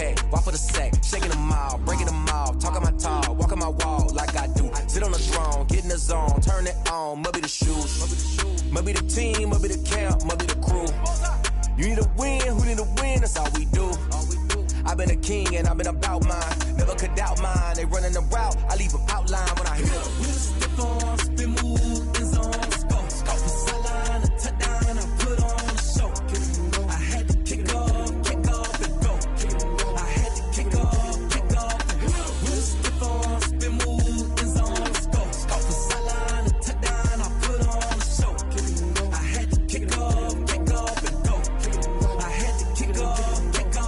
pack, walk for the sack, shaking them all, breaking them all, talking my talk, walking my wall like I do. Sit on the throne, get in the zone, turn it on, must be the shoes, must be the team, must be the camp, must be the crew. You need a win, who need a win, that's all we do. I've been a king and I've been about mine, never could doubt mine. They running the route, I leave them outline when I hit them. Step on, spin move, in zone, scope, the sideline, a touchdown, I put on a show. I had to kick off and go. I had to kick off and go. Step on, spin move, in zone, scope, the sideline, a touchdown, I put on a show. I had to kick off and go. I had to kick off and go.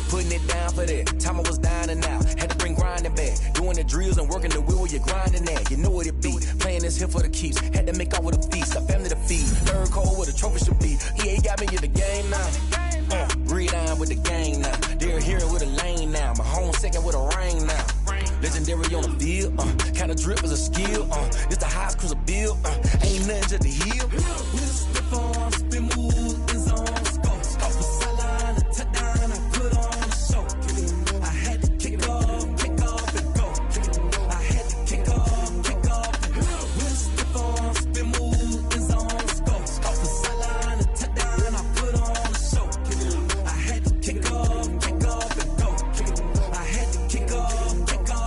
Putting it down for that, time I was down and out. Had to bring grinding back, doing the drills and working the wheel where you're grinding at. You know what it be, playing this here for the keeps. Had to make off with a feast, a family to feed. Third cold where the trophy should be. EA got me in the game now. Breathe down with the gang now. They're here with a lane now. My home second with a rain now. Legendary on the field, kinda drip is a skill. This the highest cruiser bill, ain't nothing just the heel. Step on, spin move, in zone, scope, the sideline, a touchdown, I put on a show. I had to kick off and go. I had to kick off and go. Step on, spin move, in zone, scope, the sideline, a touchdown, I put on a show. I had to kick off and go. I had to kick off and go.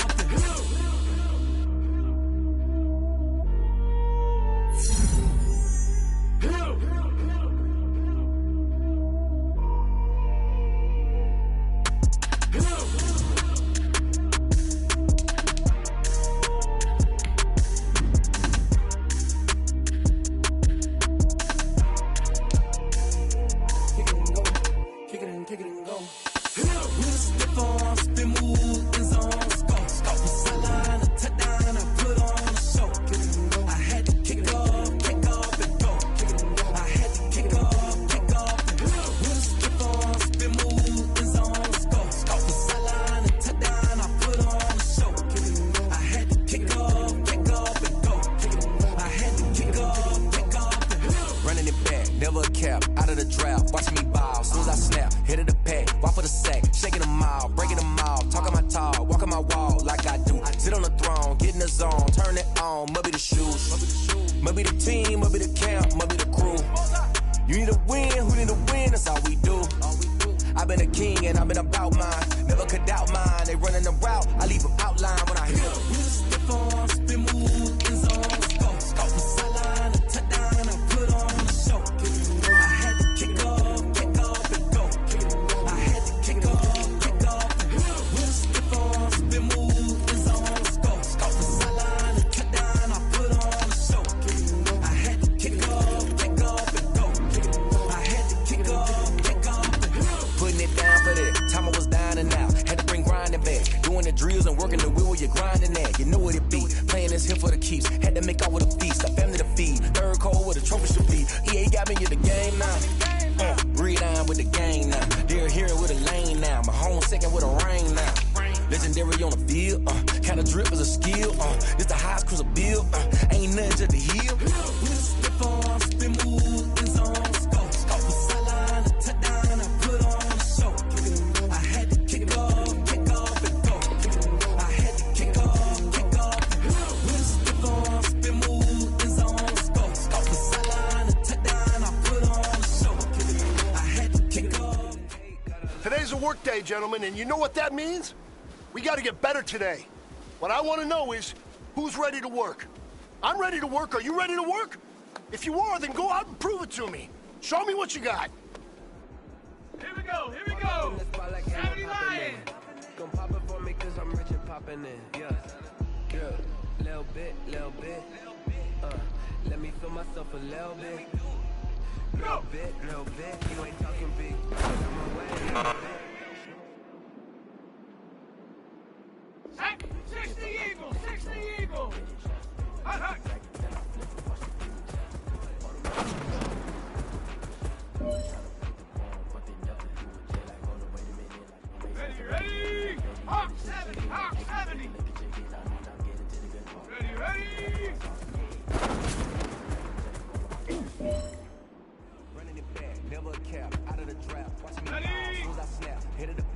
Gentlemen, and you know what that means? We got to get better today. What I want to know is, who's ready to work? I'm ready to work. Are you ready to work? If you are, then go out and prove it to me. Show me what you got. Here we go. 70 Lions. Gonna pop it for me cause I'm rich and popping in. Yeah. Little bit. Let me feel myself a little bit. Little bit. You ain't talking big. I'm away. 60 Eagles! Hut! Ready! Hawk 70! Ready! Running it back, never a cap, out of the draft. Watch me Ready!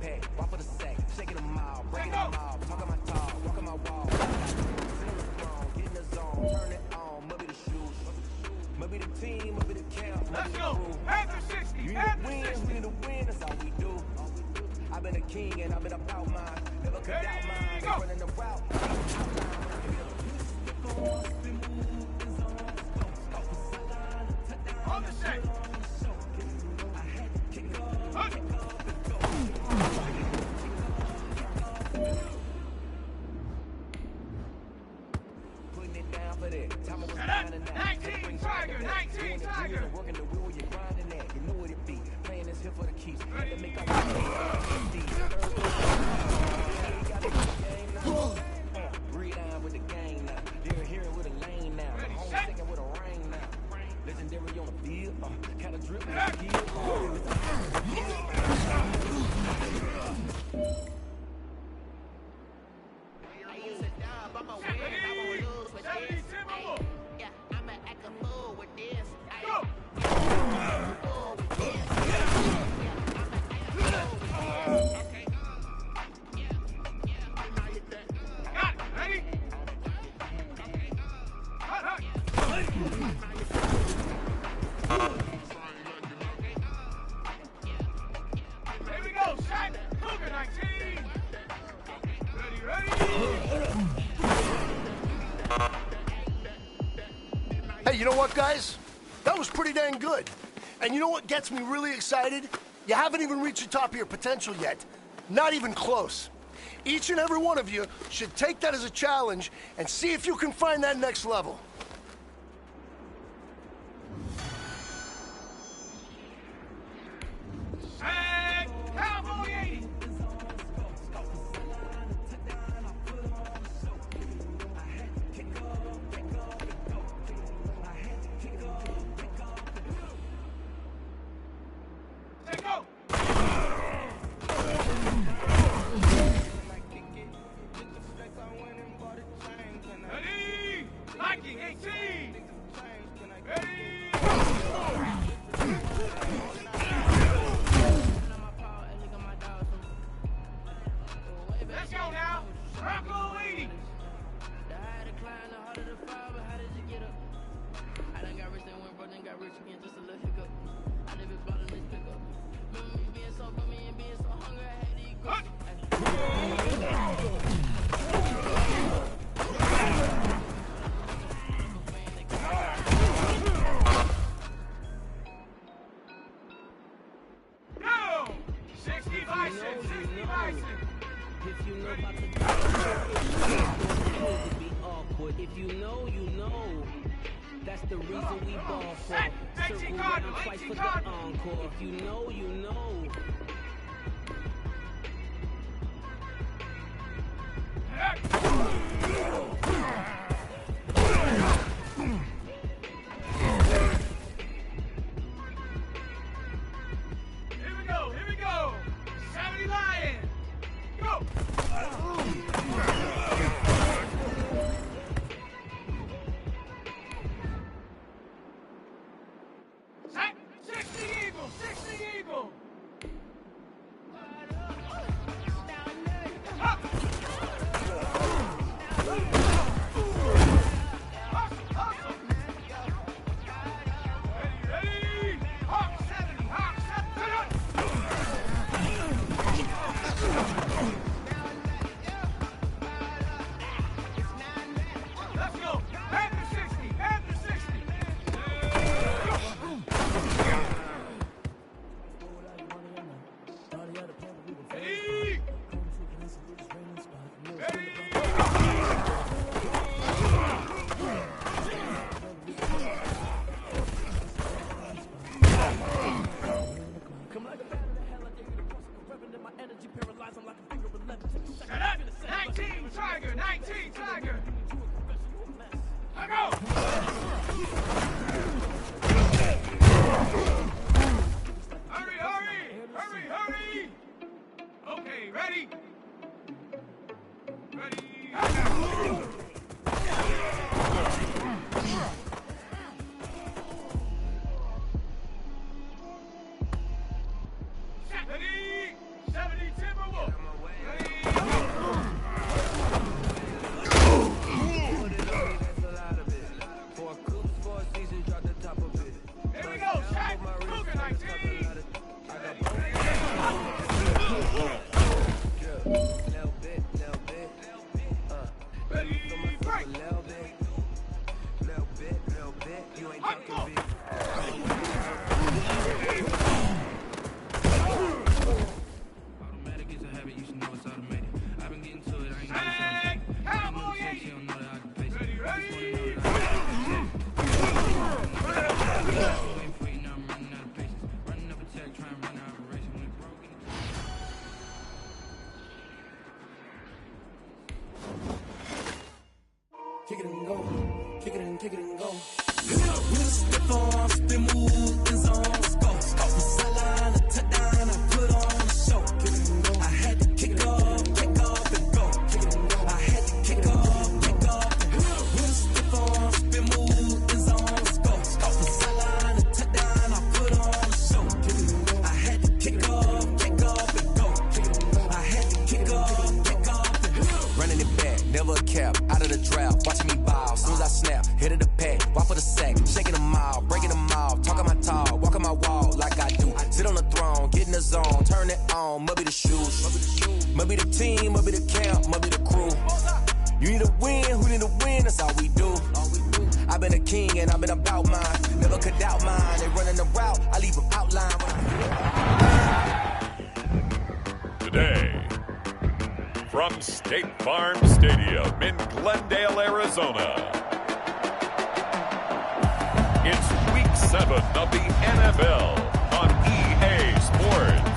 pack, walk for the sack, shaking them all, breaking them all, talking my talk, walking my wall. Sit on the throne, get in the zone, turn it on, must be the shoes, must be the team, must be the camp, must Let's be the go. crew. After 60. You need After to win, 60. we need to win, that's all we do. I've been a king and I've been about mine, never could doubt mine, Go. running the route. On the set. Putting it down for that. Time I was Shut up. grinding that. 19 Tiger. 19 Tiger. Working the wheel, you're grinding that. You know what it be. Playing this here for the keeps. Had to make up breathe down with the game now. They're here with a lane now. Ready, Home set. second with a rain now. Legendary on the field. Kind of drip with Back. the skill. Ready. 70 Timberwolves. Yeah, I'ma act a fool with this. Go. Got it. Ready? Hot, hot. Here we go, shot. Cougar 19. Ready. Hey, you know what, guys? That was pretty dang good. And you know what gets me really excited? You haven't even reached the top of your potential yet. Not even close. Each and every one of you should take that as a challenge and see if you can find that next level. And Cowboy 80. Take go. Ready? Liking 18. Ready? Let's go now. Rocco 80. The higher the climb, the harder the fall, but how did you get up? I done got rich and went broke, then got rich again, just a little hiccup. I live in bottom, this pick up. Remember me being so bummy and being so hungry, I had to eat good. Go. 60 bison. 60 bison. If you know about the to be awkward. If you know, you know. That's the reason we ball for. Set. Circle 18 round Cardinal, twice 18 for the Cardinal. encore. If you know, you know. Here we go. Here we go. 70 Lion. Go. Set. 60 Eagle. 60 Eagle. Up. Hustle, hustle. Ready, ready. Hawk 70. Hawk 70. Let's go. After 60. After 60. Ready. Ready. Shut up. 19 Tiger. 19 Tiger. I go. Hurry, hurry. Hurry, hurry. Okay, ready? Ready? Ready? 70 Timber. never a cap, out of the draft, watching me ball. Soon as I snap, hit of the pack, walk for the sack, shaking them all, breaking them all, talking my talk, walking my wall like I do. Sit on the throne, get in the zone, turn it on, must be the shoes, must be the team, must be the camp, must be the crew. You need a win, who need a win, that's all we do. I've been a king and I've been about mine, never could doubt mine. They running the route, I leave them outline. Today, from State Farm Stadium in Glendale, Arizona, it's Week 7 of the NFL on EA Sports.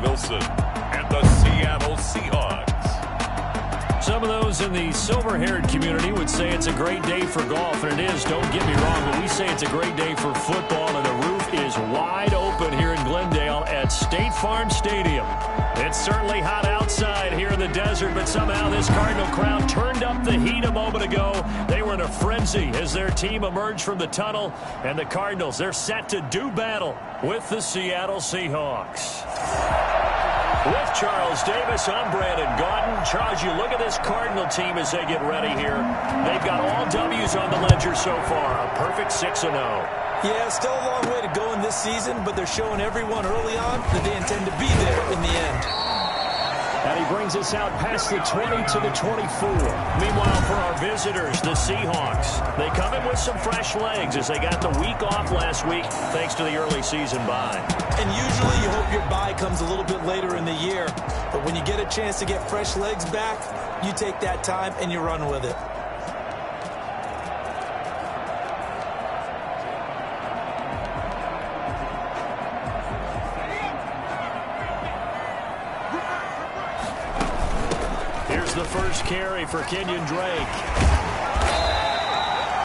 Wilson and the Seattle Seahawks. Some of those in the silver-haired community would say it's a great day for golf, and it is, don't get me wrong, but we say it's a great day for football, and the roof is wide open here in Glendale at State Farm Stadium. It's certainly hot outside here in the desert, but somehow this Cardinal crowd turned up the heat a moment ago. They were in a frenzy as their team emerged from the tunnel, and the Cardinals, they're set to do battle with the Seattle Seahawks. With Charles Davis, I'm Brandon Gaudin. Charles, you look at this Cardinal team as they get ready here. They've got all W's on the ledger so far, a perfect 6-0. Yeah, still a long way to go in this season, but they're showing everyone early on that they intend to be there in the end. And he brings us out past the 20 to the 24. Meanwhile, for our visitors, the Seahawks, they come in with some fresh legs as they got the week off last week thanks to the early season bye. And usually you hope your bye comes a little bit later in the year, but when you get a chance to get fresh legs back, you take that time and you run with it. The first carry for Kenyon Drake.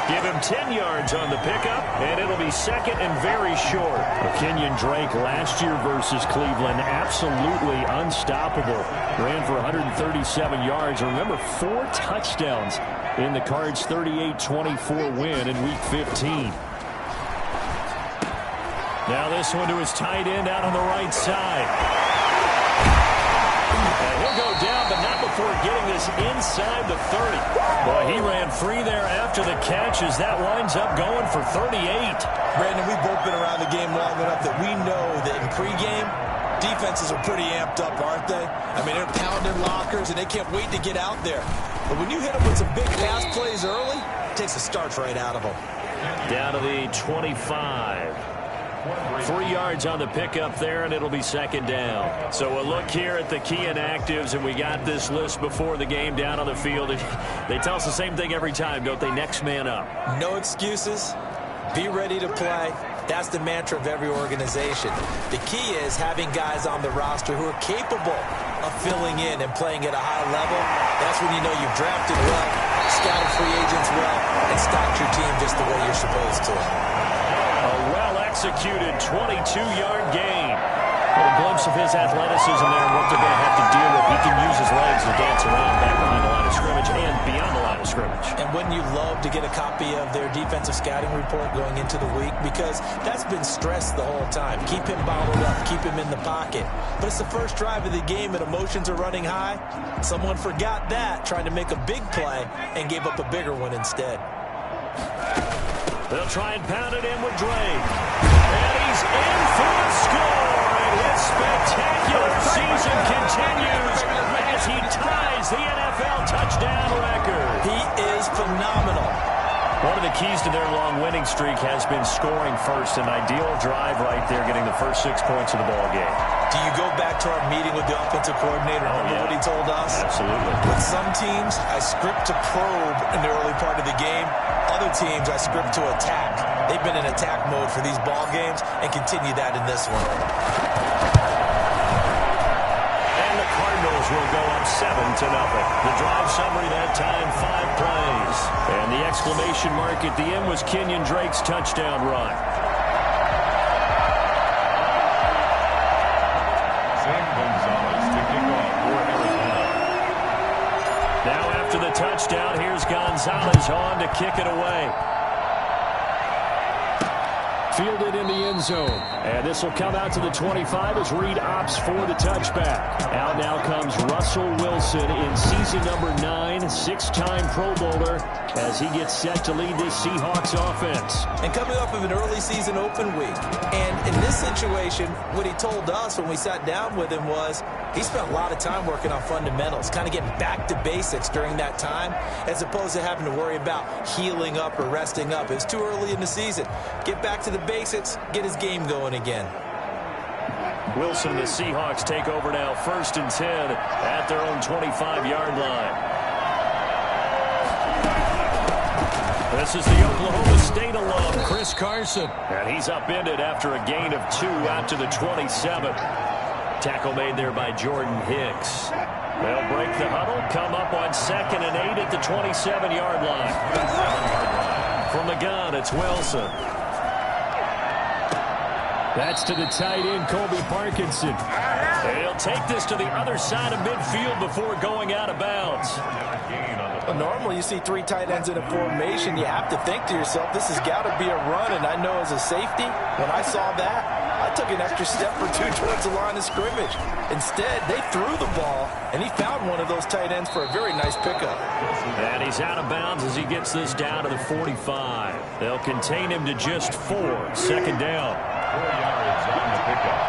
Give him 10 yards on the pickup, and it'll be second and very short. Kenyon Drake last year versus Cleveland, absolutely unstoppable. Ran for 137 yards. Remember, 4 touchdowns in the Cards' 38-24 win in Week 15. Now this one to his tight end out on the right side. And he'll go down, but not before getting this inside the 30. Boy, he ran free there after the catch as that winds up going for 38. Brandon, we've both been around the game long enough that we know that in pregame, defenses are pretty amped up, aren't they? I mean, they're pounding lockers, and they can't wait to get out there. But when you hit them with some big pass plays early, it takes the starch right out of them. Down to the 25. 3 yards on the pickup there, and it'll be second down. So a look here at the key inactives, and we got this list before the game down on the field. They tell us the same thing every time, don't they? Next man up. No excuses. Be ready to play. That's the mantra of every organization. The key is having guys on the roster who are capable of filling in and playing at a high level. That's when you know you've drafted well, scouted free agents well, and stocked your team just the way you're supposed to. A well-executed 22-yard gain. A glimpse of his athleticism there and what they're going to have to deal with. He can use his legs to dance around back behind the line of scrimmage and beyond the line of scrimmage. And wouldn't you love to get a copy of their defensive scouting report going into the week? Because that's been stressed the whole time. Keep him bottled up. Keep him in the pocket. But it's the first drive of the game and emotions are running high. Someone forgot that, trying to make a big play and gave up a bigger one instead. They'll try and pound it in with Drake. And he's in for a score. And his spectacular season continues as he ties the NFL touchdown record. He is phenomenal. One of the keys to their long winning streak has been scoring first. An ideal drive right there, getting the first 6 points of the ball game. Do you go back to our meeting with the offensive coordinator? Remember what he told us? Absolutely. With some teams, I script to probe in the early part of the game. Other teams, I script to attack. They've been in attack mode for these ball games and continue that in this one. And the Cardinals will go up 7-0. The drive summary that time, 5 plays. And the exclamation mark at the end was Kenyon Drake's touchdown run. a touchdown. Here's Gonzalez on to kick it away. Fielded in the end zone. And this will come out to the 25 as Reed opts for the touchback. Out now comes Russell Wilson in season number 9, six-time Pro Bowler, as he gets set to lead this Seahawks offense. And coming off of an early season open week. And in this situation, what he told us when we sat down with him was he spent a lot of time working on fundamentals, kind of getting back to basics during that time, as opposed to having to worry about healing up or resting up. It was too early in the season. Get back to the basics, get his game going again. Wilson, the Seahawks take over now, 1st and 10 at their own 25-yard line. This is the Oklahoma State alum, Chris Carson. And he's upended after a gain of 2 out to the 27. Tackle made there by Jordan Hicks. They'll break the huddle, come up on 2nd and 8 at the 27-yard line. From the gun, it's Wilson. That's to the tight end, Colby Parkinson. He'll take this to the other side of midfield before going out of bounds. Well, normally you see 3 tight ends in a formation. You have to think to yourself, this has got to be a run. And I know as a safety, when I saw that, I took an extra step or 2 towards the line of scrimmage. Instead, they threw the ball, and he found one of those tight ends for a very nice pickup. And he's out of bounds as he gets this down to the 45. They'll contain him to just 4. 2nd down. 4 yards on the pickup.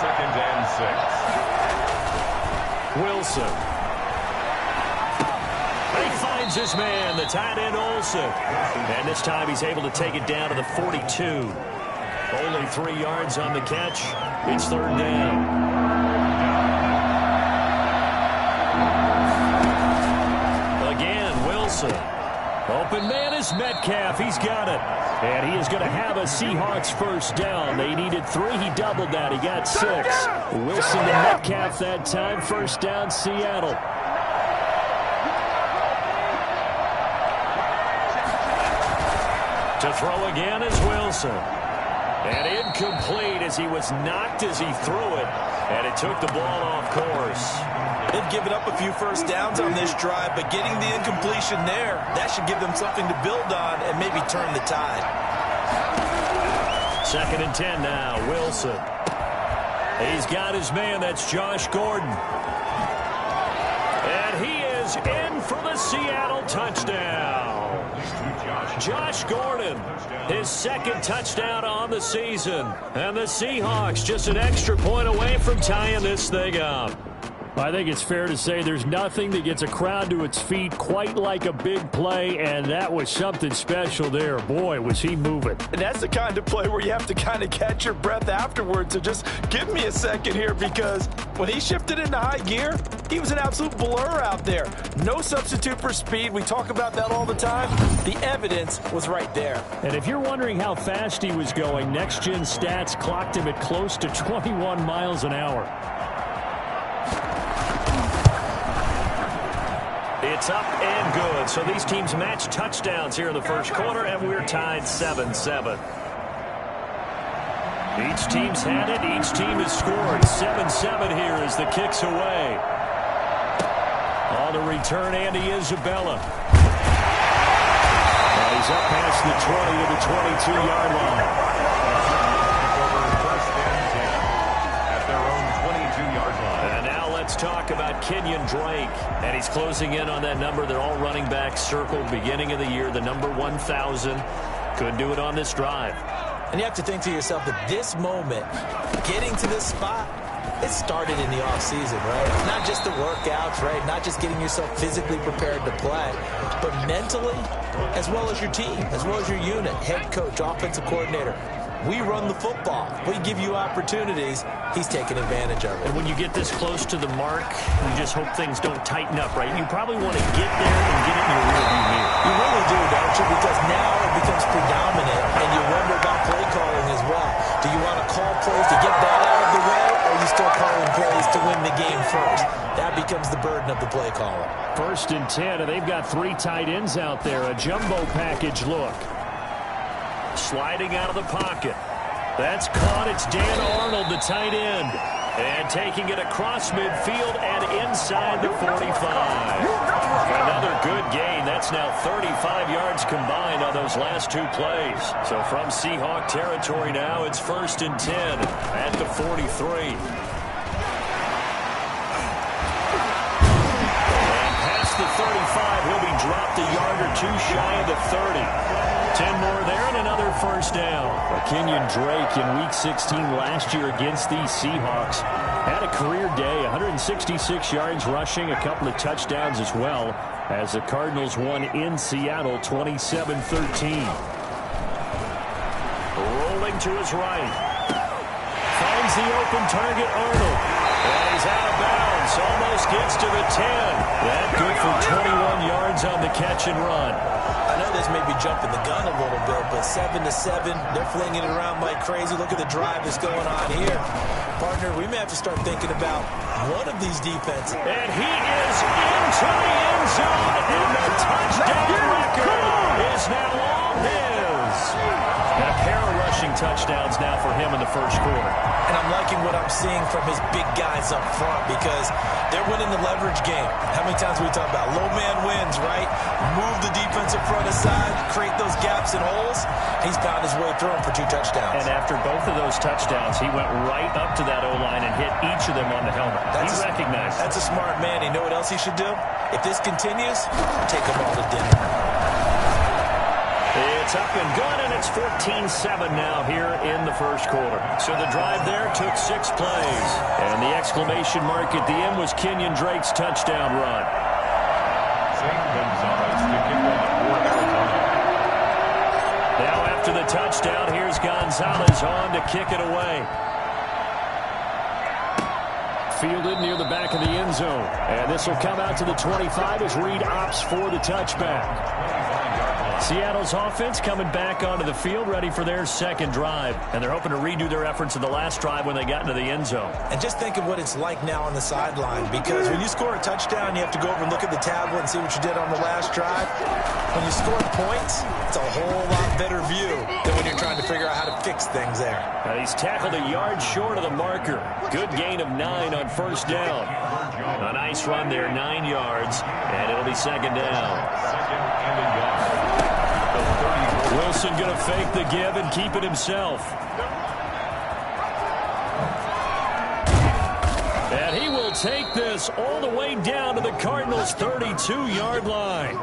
2nd and 6. Wilson. He finds his man, the tight end Olsen. And this time he's able to take it down to the 42. Only 3 yards on the catch. It's 3rd down. Again, Wilson. Open man is Metcalf. He's got it. And he is going to have a Seahawks 1st down. They needed 3. He doubled that. He got 6. Wilson to Metcalf that time. 1st down, Seattle. To throw again is Wilson. And incomplete as he was knocked as he threw it. And it took the ball off course. They've given up a few 1st downs on this drive, but getting the incompletion there, that should give them something to build on and maybe turn the tide. 2nd and 10 now, Wilson. He's got his man, that's Josh Gordon. And he is in for the Seattle touchdown. Josh Gordon, his 2nd touchdown on the season. And the Seahawks just an extra point away from tying this thing up. I think it's fair to say there's nothing that gets a crowd to its feet quite like a big play, and that was something special there. Boy, was he moving. And that's the kind of play where you have to kind of catch your breath afterwards. So just give me a second here, because when he shifted into high gear, he was an absolute blur out there. No substitute for speed. We talk about that all the time. The evidence was right there. And if you're wondering how fast he was going, Next Gen Stats clocked him at close to 21 miles an hour. It's up and good. So these teams match touchdowns here in the 1st quarter, and we're tied 7-7. Each team's had it. Each team has scored. 7-7 here as the kick's away. On the return, Andy Isabella. And he's up past the 20 to the 22-yard line. At their own 22-yard line. And now let's talk about Kenyon Drake. And he's closing in on that number that all running backs circled beginning of the year, the number 1,000. Could do it on this drive. And you have to think to yourself that this moment, getting to this spot, it started in the offseason, right? Not just the workouts, right? Not just getting yourself physically prepared to play, but mentally, as well as your team, as well as your unit, head coach, offensive coordinator. We run the football. We give you opportunities. He's taking advantage of it. And when you get this close to the mark, you just hope things don't tighten up, right? You probably want to get there and get it in your rearview mirror. You really do, don't you? Because now it becomes predominant, and you wonder about play calling as well. Do you want to call plays to get that out of the way, or are you still calling plays to win the game first? That becomes the burden of the play caller. 1st and 10, and they've got 3 tight ends out there. A jumbo package look. Sliding out of the pocket. That's caught. It's Dan Arnold, the tight end. And taking it across midfield and inside the 45. Another good gain. That's now 35 yards combined on those last two plays. So from Seahawk territory now, it's 1st and 10 at the 43. And past the 35, he'll be dropped a yard or two shy of the 30. 10 more there and another first down. Kenyon Drake in Week 16 last year against these Seahawks had a career day, 166 yards rushing, a couple of touchdowns as well, as the Cardinals won in Seattle 27-13. Rolling to his right. Finds the open target, Arnold. And he's out of bounds. Almost gets to the 10. That good for 21 yards on the catch and run. I know this may be jumping the gun a little bit, but 7-7, they're flinging it around like crazy. Look at the drive that's going on here. Partner, we may have to start thinking about one of these defenses. And he is into the end zone, and the touchdown record is now all his. And a pair of rushing touchdowns now for him in the first quarter. And I'm liking what I'm seeing from his big guys up front because they're winning the leverage game. How many times we talk about low man wins, right? Move the defensive front aside, create those gaps and holes. He's found his way through them for 2 touchdowns. And after both of those touchdowns, he went right up to that O-line and hit each of them on the helmet. He recognized. That's a smart man. You know what else he should do? If this continues, take them all to dinner. It's up and good, and it's 14-7 now here in the first quarter. So the drive there took 6 plays. And the exclamation mark at the end was Kenyon Drake's touchdown run. Now after the touchdown, here's Gonzalez on to kick it away. Fielded near the back of the end zone. And this will come out to the 25 as Reed opts for the touchback. Seattle's offense coming back onto the field, ready for their second drive. And they're hoping to redo their efforts in the last drive when they got into the end zone. And just think of what it's like now on the sideline, because when you score a touchdown, you have to go over and look at the tablet and see what you did on the last drive. When you score points, it's a whole lot better view than when you're trying to figure out how to fix things there. He's tackled a yard short of the marker. Good gain of 9 on first down. A nice run there, 9 yards, and it'll be second down. Wilson going to fake the give and keep it himself. And he will take this all the way down to the Cardinals' 32-yard line.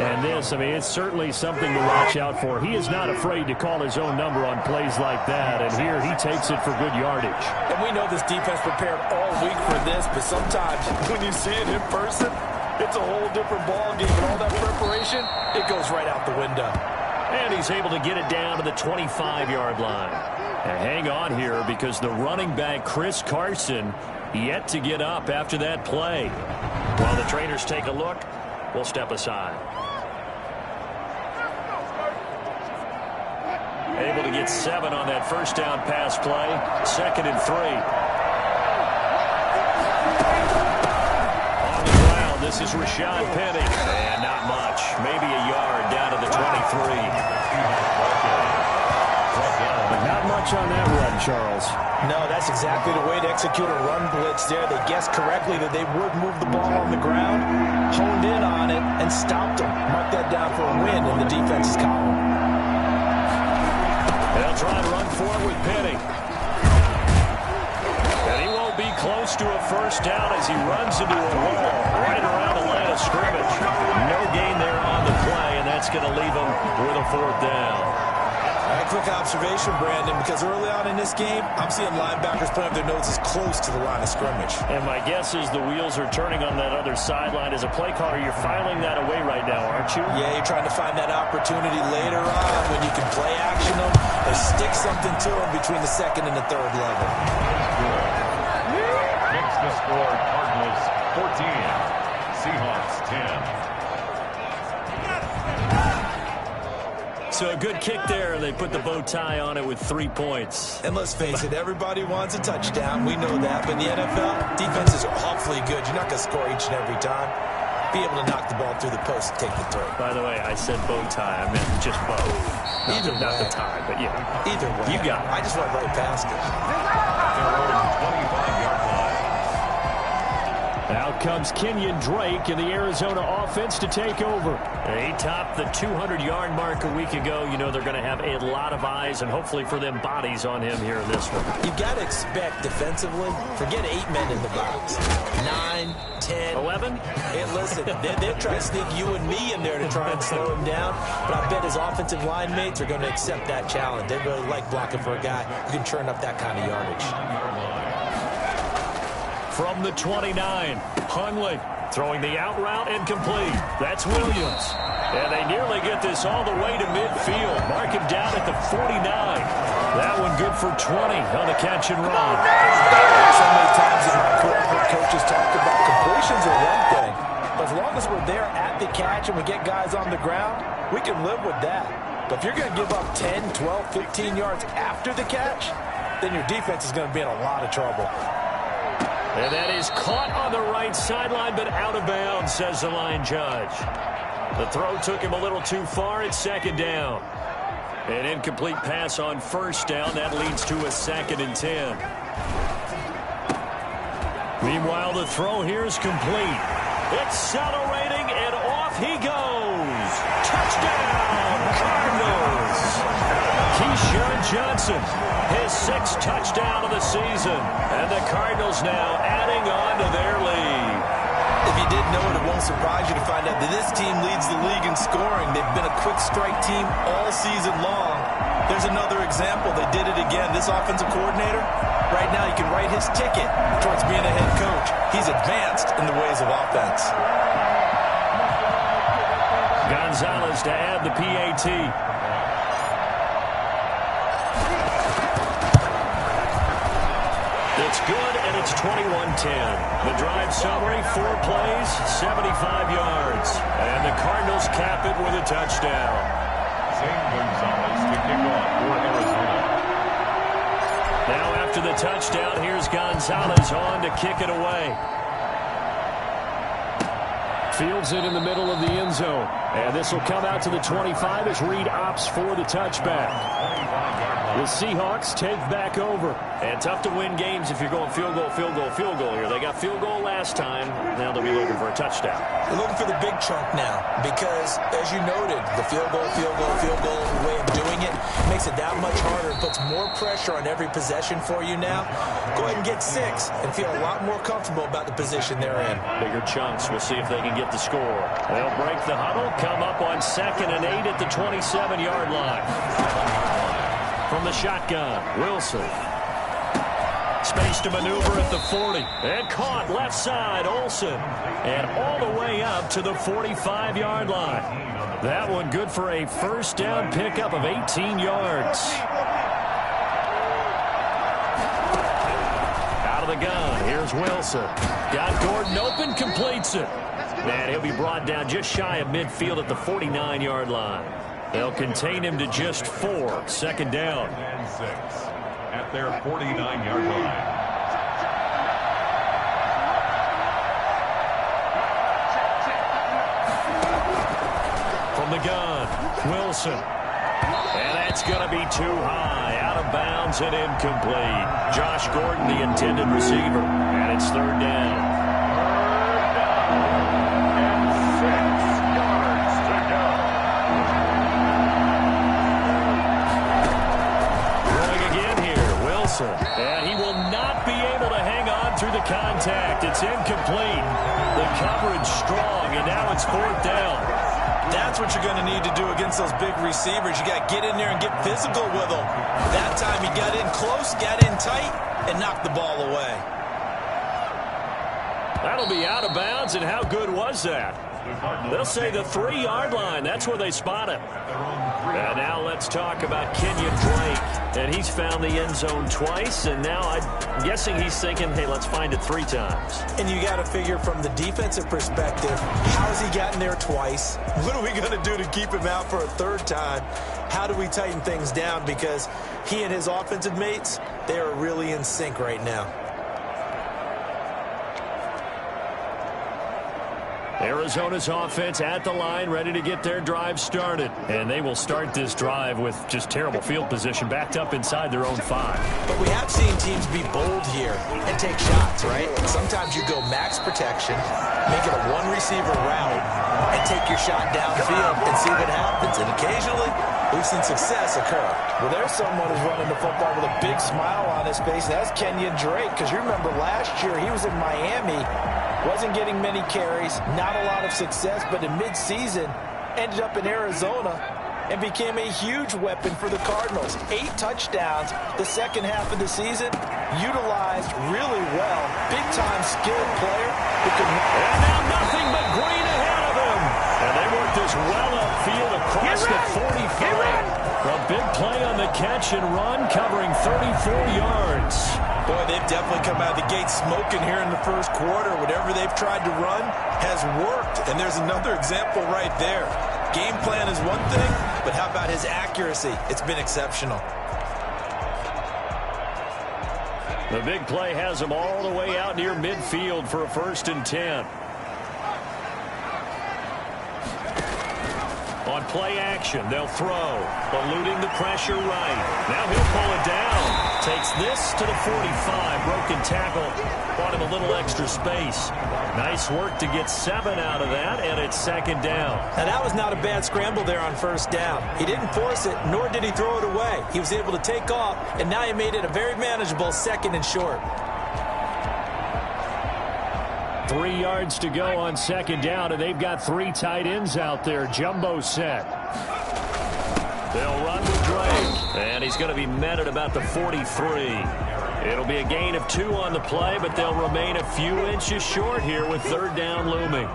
And this, I mean, it's certainly something to watch out for. He is not afraid to call his own number on plays like that. And here he takes it for good yardage. And we know this defense prepared all week for this, but sometimes when you see it in person, it's a whole different ball game, and all that preparation, it goes right out the window. And he's able to get it down to the 25-yard line. And hang on here because the running back, Chris Carson, yet to get up after that play. While the trainers take a look, we'll step aside. Able to get 7 on that first down pass play. 2nd and 3. This is Rashad Penny, and not much. Maybe a yard down to the 23. Not much on that run, Charles. No, that's exactly the way to execute a run blitz there. They guessed correctly that they would move the ball on the ground, honed in on it, and stopped them. Mark that down for a win in the defense's column. They'll try to run forward with Penny. And he won't be close to a first down as he runs into a wall right around the line of scrimmage. No gain there on the play, and that's going to leave him with a 4th down. A quick observation, Brandon, because early on in this game, I'm seeing linebackers putting up their noses close to the line of scrimmage. And my guess is the wheels are turning on that other sideline. As a play caller, you're filing that away right now, aren't you? Yeah, you're trying to find that opportunity later on when you can play action them or stick something to them between the 2nd and the 3rd level. Makes the score Cardinals 14, Seahawks 10. So a good kick there. They put the bow tie on it with 3 points. And let's face it, everybody wants a touchdown. We know that. But in the NFL, defenses are awfully good. You're not going to score each and every time. be able to knock the ball through the post and take the throw. By the way, I said bow tie. I meant just bow. Not the tie, but yeah. Either way. You got it. I just went right past it. Their own 25-yard line. Out comes Kenyon Drake in the Arizona offense to take over. He topped the 200-yard mark a week ago. You know they're going to have a lot of eyes and hopefully for them bodies on him here in this one. You've got to expect defensively, forget 8 men in the box. 9, 10. 11? Hey, listen, they're trying to sneak you and me in there to try and slow him down. But I bet his offensive line mates are going to accept that challenge. They really like blocking for a guy who can churn up that kind of yardage. From the 29, Hundley throwing the out route and complete. That's Williams. And they nearly get this all the way to midfield. Mark him down at the 49. That one good for 20 on the catch and run. So many times in my career, I've heard coaches talk about completions are one thing. But as long as we're there at the catch and we get guys on the ground, we can live with that. But if you're going to give up 10, 12, 15 yards after the catch, then your defense is going to be in a lot of trouble. And that is caught on the right sideline, but out of bounds, says the line judge. The throw took him a little too far. It's second down. An incomplete pass on first down. That leads to a 2nd and 10. Meanwhile, the throw here is complete. Accelerating, and off he goes. Touchdown, Cardinals. Keyshawn Johnson, his 6th touchdown of the season. And the Cardinals now adding on to their lead. If you didn't know it, it won't surprise you to find out that this team leads the league in scoring. They've been a quick strike team all season long. There's another example. They did it again. This offensive coordinator, right now, he can write his ticket towards being a head coach. He's advanced in the ways of offense. Gonzalez to add the PAT. It's good, and it's 21-10. The drive summary, 4 plays, 75 yards. And the Cardinals cap it with a touchdown. Zane Gonzalez to kick off for Arizona. Now after the touchdown, here's Gonzalez on to kick it away. Fields it in the middle of the end zone. And this will come out to the 25 as Reed opts for the touchback. The Seahawks take back over. And tough to win games if you're going field goal, field goal, field goal here. They got field goal last time. Now they'll be looking for a touchdown. They're looking for the big chunk now because, as you noted, the field goal way of doing it makes it that much harder. It puts more pressure on every possession for you now. Go ahead and get 6 and feel a lot more comfortable about the position they're in. Bigger chunks. We'll see if they can get the score. They'll break the huddle, come up on 2nd and 8 at the 27-yard line. From the shotgun, Wilson. Space to maneuver at the 40. And caught left side, Olsen. And all the way up to the 45-yard line. That one good for a first down pickup of 18 yards. Out of the gun, here's Wilson. Got Gordon open, completes it. And he'll be brought down just shy of midfield at the 49-yard line. They'll contain him to just 4. 2nd down. And 6 at their 49-yard line. From the gun, Wilson. And that's going to be too high. Out of bounds and incomplete. Josh Gordon, the intended receiver. And it's 3rd down. And he will not be able to hang on through the contact. It's incomplete. The coverage strong, and now it's 4th down. That's what you're going to need to do against those big receivers. You got to get in there and get physical with them. That time he got in close, got in tight, and knocked the ball away. That'll be out of bounds, and how good was that? They'll say the 3-yard line. That's where they spot him. And now let's talk about Kenyon Drake. And he's found the end zone twice, and now I'm guessing he's thinking, hey, let's find it 3 times. And you got to figure from the defensive perspective, how has he gotten there twice? What are we going to do to keep him out for a 3rd time? How do we tighten things down? Because he and his offensive mates, they are really in sync right now. Arizona's offense at the line, ready to get their drive started. And they will start this drive with just terrible field position, backed up inside their own 5. But we have seen teams be bold here and take shots, right? Sometimes you go max protection, make it a one-receiver route, and take your shot downfield and see what happens. And occasionally, we've seen success occur. Well, there's someone who's running the football with a big smile on his face, and that's Kenyon Drake, because you remember last year he was in Miami, wasn't getting many carries, not a lot of success, but in midseason ended up in Arizona and became a huge weapon for the Cardinals. 8 touchdowns the second half of the season, utilized really well. Big-time skilled player who can... And now nothing but green ahead of him. And they work this well upfield across the 45. A big play on the catch and run, covering 34 yards. Boy, they've definitely come out of the gate smoking here in the first quarter. Whatever they've tried to run has worked. And there's another example right there. Game plan is one thing, but how about his accuracy? It's been exceptional. The big play has them all the way out near midfield for a 1st and 10. On play action, they'll throw, eluding the pressure right. Now he'll pull it down. Takes this to the 45. Broken tackle. Bought him a little extra space. Nice work to get 7 out of that, and it's 2nd down. Now, that was not a bad scramble there on 1st down. He didn't force it, nor did he throw it away. He was able to take off, and now he made it a very manageable 2nd and short. 3 yards to go on 2nd down, and they've got 3 tight ends out there. Jumbo set. They'll run with Drake, and he's going to be met at about the 43. It'll be a gain of 2 on the play, but they'll remain a few inches short here with 3rd down looming.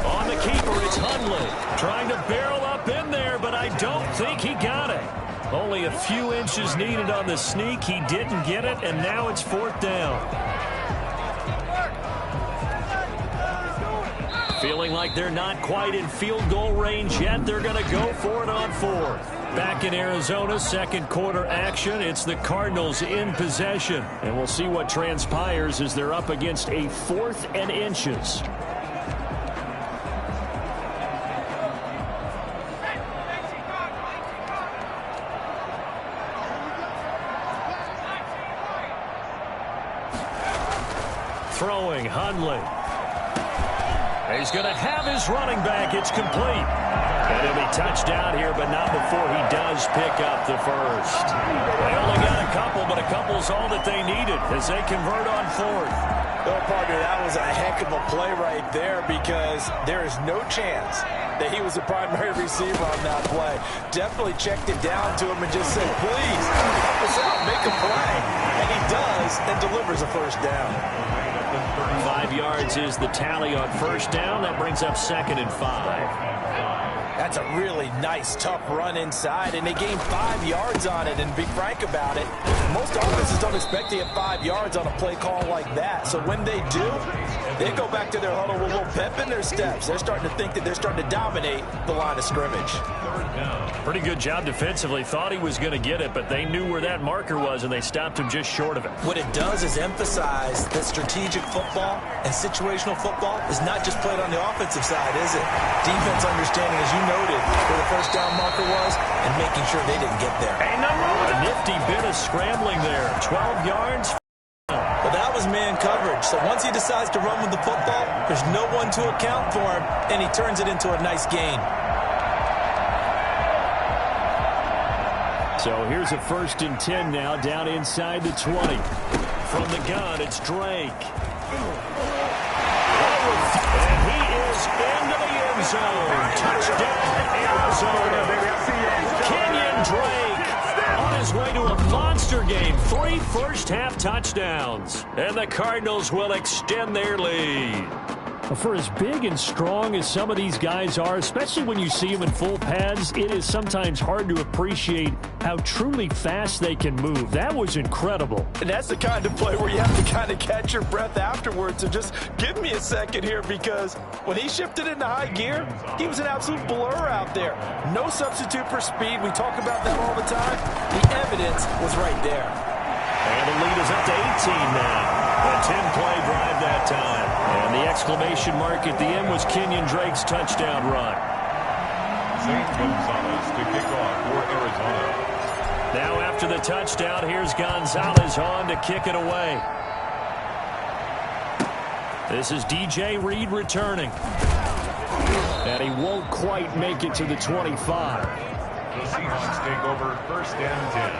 On the keeper, it's Hundley. Trying to barrel up in there, but I don't think he got it. Only a few inches needed on the sneak. He didn't get it, and now it's 4th down. Feeling like they're not quite in field goal range yet. They're going to go for it on 4th. Back in Arizona, 2nd quarter action. It's the Cardinals in possession. And we'll see what transpires as they're up against a 4th and inches. Throwing, Hundley. He's going to have his running back. It's complete. And he'll be touched down here, but not before he does pick up the 1st. They only got a couple, but a couple's all that they needed as they convert on 4th. Well, partner, that was a heck of a play right there because there is no chance that he was the primary receiver on that play. Definitely checked it down to him and just said, please, help us out, make a play. And he does and delivers a 1st down. 5 yards is the tally on 1st down. That brings up 2nd and 5. That's a really nice, tough run inside, and they gained 5 yards on it. And to be frank about it, most offenses don't expect to get 5 yards on a play call like that. So when they do, they go back to their huddle with a little pep in their steps. They're starting to think that they're starting to dominate the line of scrimmage. Pretty good job defensively. Thought he was going to get it, but they knew where that marker was, and they stopped him just short of it. What it does is emphasize that strategic football and situational football is not just played on the offensive side, is it? Defense understanding, as you noted, where the 1st down marker was and making sure they didn't get there. A nifty bit of scrambling there. 12 yards. Well, that was man coverage. So once he decides to run with the football, there's no one to account for him, and he turns it into a nice gain. So here's a 1st and 10 now, down inside the 20. From the gun, it's Drake. And he is into the end zone. Touchdown, Arizona. Kenyon Drake on his way to a monster game. 3 first-half touchdowns. And the Cardinals will extend their lead. For as big and strong as some of these guys are, especially when you see them in full pads, it is sometimes hard to appreciate how truly fast they can move. That was incredible. And that's the kind of play where you have to kind of catch your breath afterwards. So just give me a second here, because when he shifted into high gear, he was an absolute blur out there. No substitute for speed. We talk about that all the time. The evidence was right there. And the lead is up to 18 now. A 10-play drive that time. And the exclamation mark at the end was Kenyon Drake's touchdown run. Zane Gonzalez to kick off for Arizona. Now after the touchdown, here's Gonzalez on to kick it away. This is DJ Reed returning. And he won't quite make it to the 25. The Seahawks take over 1st and 10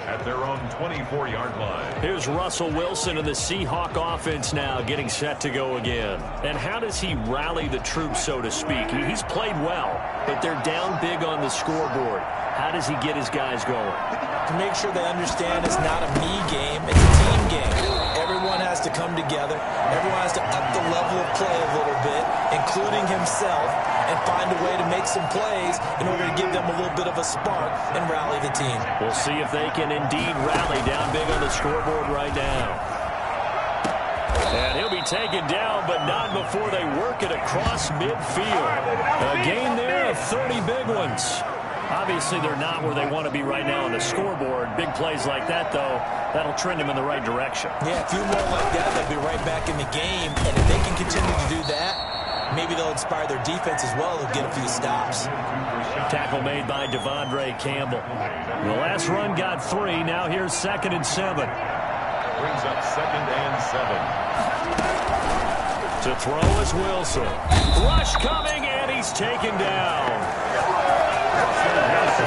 at their own 24-yard line. Here's Russell Wilson and the Seahawk offense now getting set to go again. And how does he rally the troops, so to speak? He's played well, but they're down big on the scoreboard. How does he get his guys going? To make sure they understand it's not a me game, it's a team game. Everyone has to come together. Everyone has to up the level of play a little bit, including himself, and find a way to make some plays in order to give them a little bit of a spark and rally the team. We'll see if they can indeed rally down big on the scoreboard right now. And he'll be taken down, but not before they work it across midfield. A gain there of 30 big ones. Obviously, they're not where they want to be right now on the scoreboard. Big plays like that, though, that'll trend them in the right direction. Yeah, a few more like that, they'll be right back in the game. And if they can continue to do that, maybe they'll inspire their defense as well. They'll get a few stops. Tackle made by Devondre Campbell. The last run got 3. Now here's 2nd and 7. Brings up 2nd and 7. To throw is Wilson. Rush coming, and he's taken down.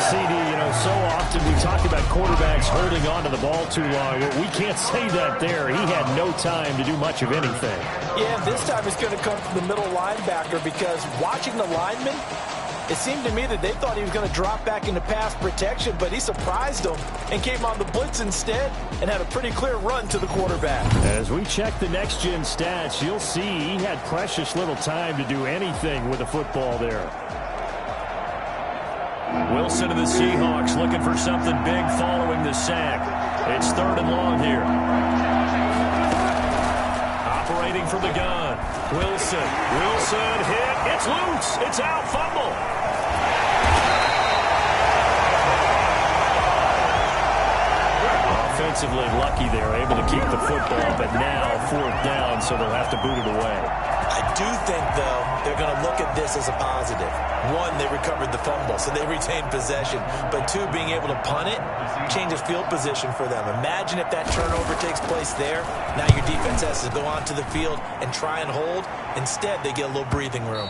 CD, so often we talk about quarterbacks holding on to the ball too long. We can't say that there. He had no time to do much of anything. Yeah, this time it's going to come from the middle linebacker because watching the lineman, it seemed to me that they thought he was going to drop back into pass protection, but he surprised them and came on the blitz instead and had a pretty clear run to the quarterback. As we check the next-gen stats, you'll see he had precious little time to do anything with the football there. Wilson of the Seahawks looking for something big following the sack. It's 3rd and long here. Operating from the gun. Wilson hit. It's loose. It's out. Fumble. Offensively lucky they're able to keep the football, but now 4th down, so they'll have to boot it away. I do think, though, they're going to look at this as a positive. 1, they recovered the fumble, so they retained possession. But 2, being able to punt it changes field position for them. Imagine if that turnover takes place there. Now your defense has to go onto the field and try and hold. Instead, they get a little breathing room.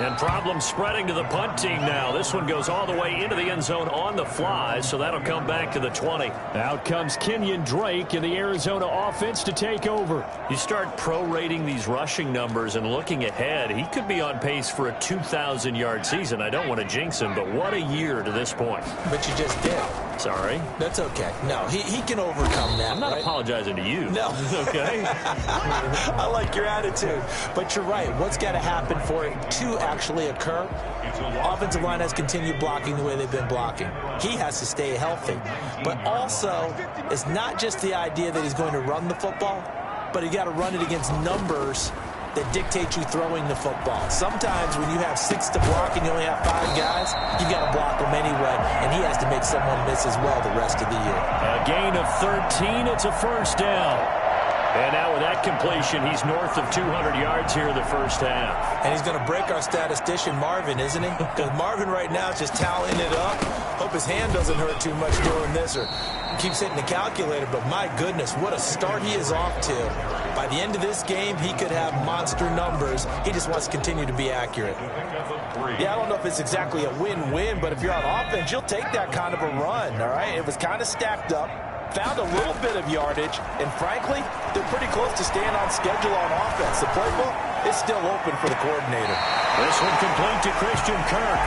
And problems spreading to the punt team now. This one goes all the way into the end zone on the fly, so that'll come back to the 20. Out comes Kenyon Drake in the Arizona offense to take over. You start prorating these rushing numbers and looking ahead, he could be on pace for a 2,000-yard season. I don't want to jinx him, but what a year to this point. But you just did. Sorry. That's okay. No, he can overcome that. I'm not apologizing to you. No. Okay? I like your attitude. But you're right. What's got to happen for it to actually occur? Offensive line has continued blocking the way they've been blocking. He has to stay healthy. But also, it's not just the idea that he's going to run the football, but you got to run it against numbers that dictate you throwing the football. Sometimes when you have 6 to block and you only have 5 guys, you got to block them anyway, and he has to make someone miss as well the rest of the year. A gain of 13. It's a 1st down. And now with that completion, he's north of 200 yards here in the 1st half. And he's going to break our statistician, Marvin, isn't he? Because Marvin right now is just tallying it up. Hope his hand doesn't hurt too much doing this or keeps hitting the calculator. But my goodness, what a start he is off to. By the end of this game, he could have monster numbers. He just wants to continue to be accurate. Yeah, I don't know if it's exactly a win-win, but if you're on offense, you'll take that kind of a run, all right? It was kind of stacked up. Found a little bit of yardage, and frankly, they're pretty close to staying on schedule on offense. The playbook is still open for the coordinator. This one complete to Christian Kirk.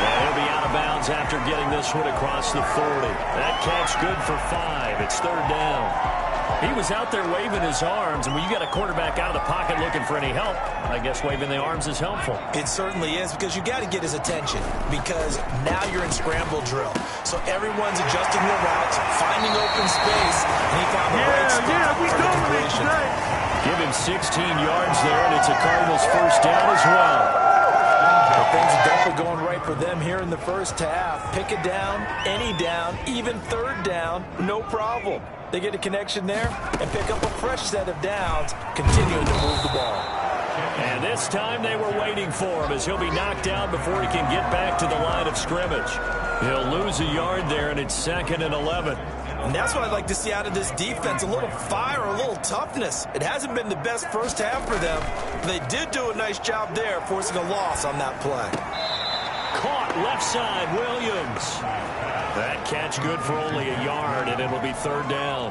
And he'll be out of bounds after getting this one across the 40. That catch good for 5. It's 3rd down. He was out there waving his arms, and when you got a quarterback out of the pocket looking for any help, I guess waving the arms is helpful. It certainly is, because you got to get his attention, because now you're in scramble drill. So everyone's adjusting their routes, finding open space, and he found the right spot for the completion. Give him 16 yards there, and it's a Cardinals 1st down as well. The things are definitely going right for them here in the first half. Pick a down, any down, even third down, no problem. They get a connection there and pick up a fresh set of downs, continuing to move the ball. And this time they were waiting for him as he'll be knocked down before he can get back to the line of scrimmage. He'll lose a yard there, and it's 2nd and 11. And that's what I'd like to see out of this defense, a little fire, a little toughness. It hasn't been the best first half for them. They did do a nice job there, forcing a loss on that play. Caught left side, Williams. That catch good for only a yard, and it'll be 3rd down.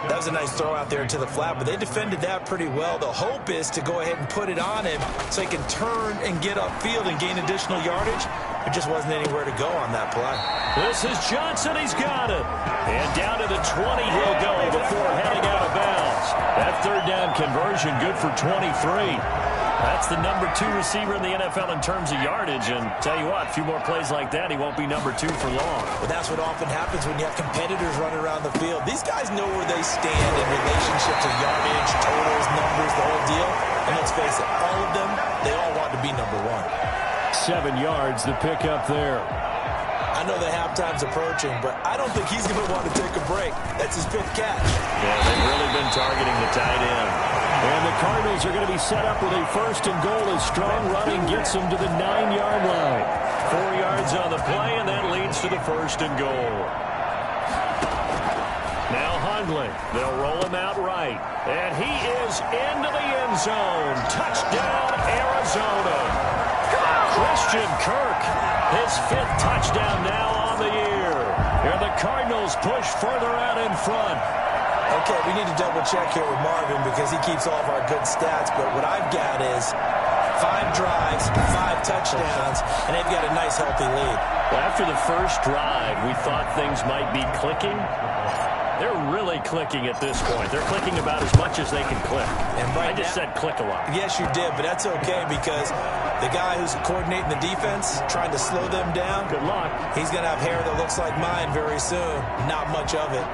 That was a nice throw out there to the flat, but they defended that pretty well. The hope is to go ahead and put it on him so he can turn and get upfield and gain additional yardage. There just wasn't anywhere to go on that play. This is Johnson. He's got it. And down to the 20 he'll go before heading out of bounds. That 3rd down conversion good for 23. That's the number 2 receiver in the NFL in terms of yardage. And tell you what, a few more plays like that, he won't be number 2 for long. But that's what often happens when you have competitors running around the field. These guys know where they stand in relationship to yardage, totals, numbers, the whole deal. And let's face it, all of them, they all want to be number 1. 7 yards, the pickup there. I know the halftime's approaching, but I don't think he's going to want to take a break. That's his 5th catch. Yeah, they've really been targeting the tight end. And the Cardinals are going to be set up with a 1st and goal as strong running gets them to the 9-yard line. 4 yards on the play, and that leads to the 1st and goal. Now Hundley. They'll roll him out right. And he is into the end zone. Touchdown, Arizona. Christian Kirk, his 5th touchdown now on the year. And the Cardinals push further out in front. Okay, we need to double-check here with Marvin because he keeps all of our good stats, but what I've got is 5 drives, 5 touchdowns, and they've got a nice, healthy lead. Well, after the first drive, we thought things might be clicking. They're really clicking at this point. They're clicking about as much as they can click. And right I just said click a lot. Yes, you did, but that's okay because the guy who's coordinating the defense, trying to slow them down, good luck. He's going to have hair that looks like mine very soon. Not much of it.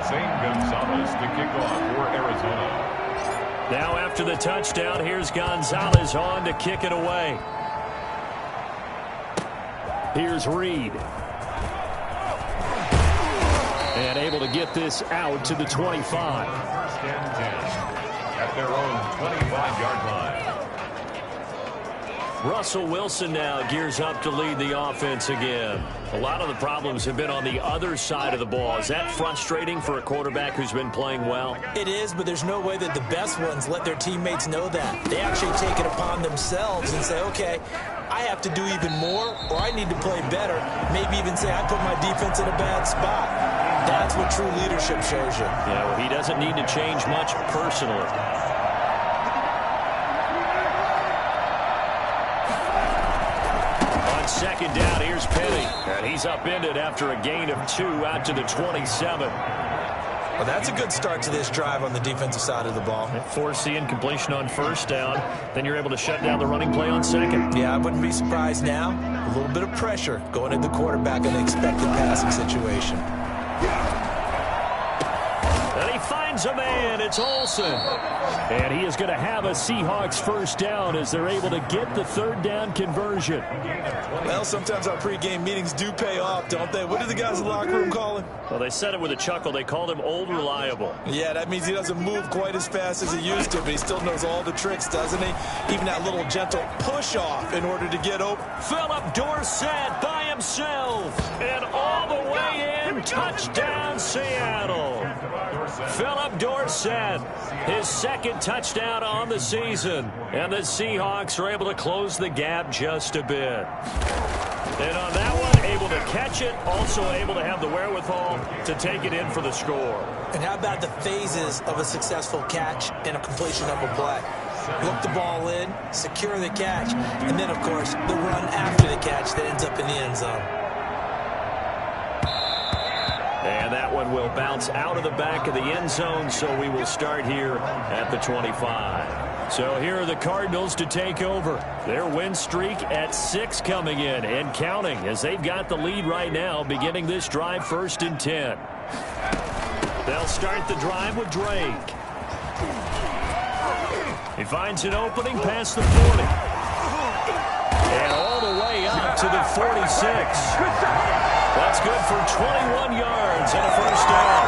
Zane Gonzalez to kick off for Arizona. Now after the touchdown, here's Gonzalez on to kick it away. Here's Reed. And able to get this out to the 25. 1st and 10 at their own 25-yard line. Russell Wilson now gears up to lead the offense again. A lot of the problems have been on the other side of the ball. Is that frustrating for a quarterback who's been playing well? It is, but there's no way that the best ones let their teammates know that. They actually take it upon themselves and say, okay, I have to do even more, or I need to play better. Maybe even say I put my defense in a bad spot. That's what true leadership shows you. Yeah, well, he doesn't need to change much personally. On 2nd down, here's Penny. And he's upended after a gain of 2 out to the 27. Well, that's a good start to this drive on the defensive side of the ball. Force the incompletion on 1st down. Then you're able to shut down the running play on 2nd. Yeah, I wouldn't be surprised now. A little bit of pressure going at the quarterback in an expected passing situation. And he finds a man. It's Olsen. And he is going to have a Seahawks 1st down as they're able to get the 3rd down conversion. Well, sometimes our pregame meetings do pay off, don't they? What do the guys in the locker room call him? Well, they said it with a chuckle. They called him Old Reliable. Yeah, that means he doesn't move quite as fast as he used to, but he still knows all the tricks, doesn't he? Even that little gentle push-off in order to get open. Philip Dorsett by himself. And all the way in. Touchdown, Seattle. Philip Dorsett, his 2nd touchdown on the season. And the Seahawks are able to close the gap just a bit. And on that one, able to catch it, also able to have the wherewithal to take it in for the score. And how about the phases of a successful catch and a completion of a play? Look the ball in, secure the catch, and then, of course, the run after the catch that ends up in the end zone. And that one will bounce out of the back of the end zone, so we will start here at the 25. So here are the Cardinals to take over. Their win streak at 6 coming in and counting as they've got the lead right now, beginning this drive 1st and 10. They'll start the drive with Drake. He finds an opening past the 40. 46. That's good for 21 yards and a first down.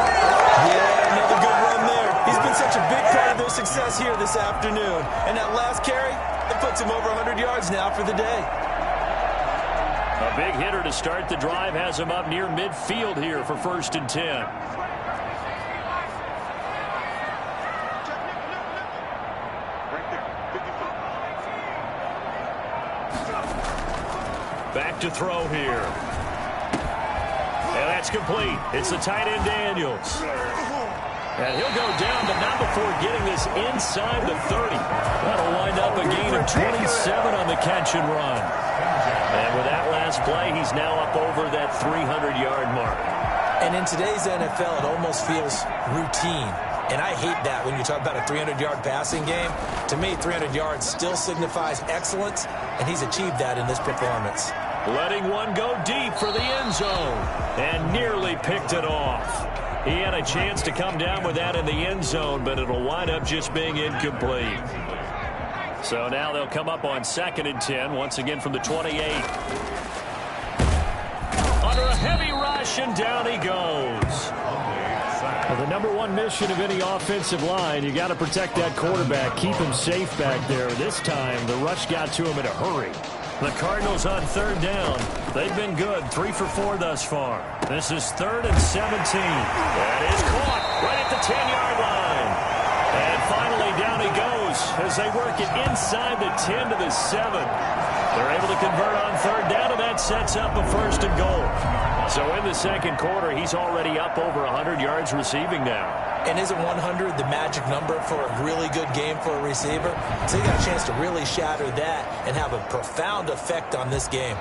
Yeah, another good run there. He's been such a big part of their success here this afternoon. And that last carry, it puts him over 100 yards now for the day. A big hitter to start the drive has him up near midfield here for 1st and 10. Back to throw here. And that's complete. It's the tight end Daniels. And he'll go down, but not before getting this inside the 30. That'll wind up a gain of 27 on the catch and run. And with that last play, he's now up over that 300-yard mark. And in today's NFL, it almost feels routine. And I hate that when you talk about a 300-yard passing game. To me, 300 yards still signifies excellence, and he's achieved that in this performance. Letting one go deep for the end zone, and nearly picked it off. He had a chance to come down with that in the end zone, but it'll wind up just being incomplete. So now they'll come up on 2nd and 10, once again from the 28. Under a heavy rush, and down he goes. Well, the number one mission of any offensive line, you got to protect that quarterback, keep him safe back there. This time, the rush got to him in a hurry. The Cardinals on 3rd down. They've been good, 3 for 4 thus far. This is 3rd and 17. That is caught right at the 10-yard line. And finally, down he goes as they work it inside the 10 to the 7. They're able to convert on 3rd down, and that sets up a 1st and goal. So in the 2nd quarter, he's already up over 100 yards receiving now. And isn't 100 the magic number for a really good game for a receiver? So he got a chance to really shatter that and have a profound effect on this game.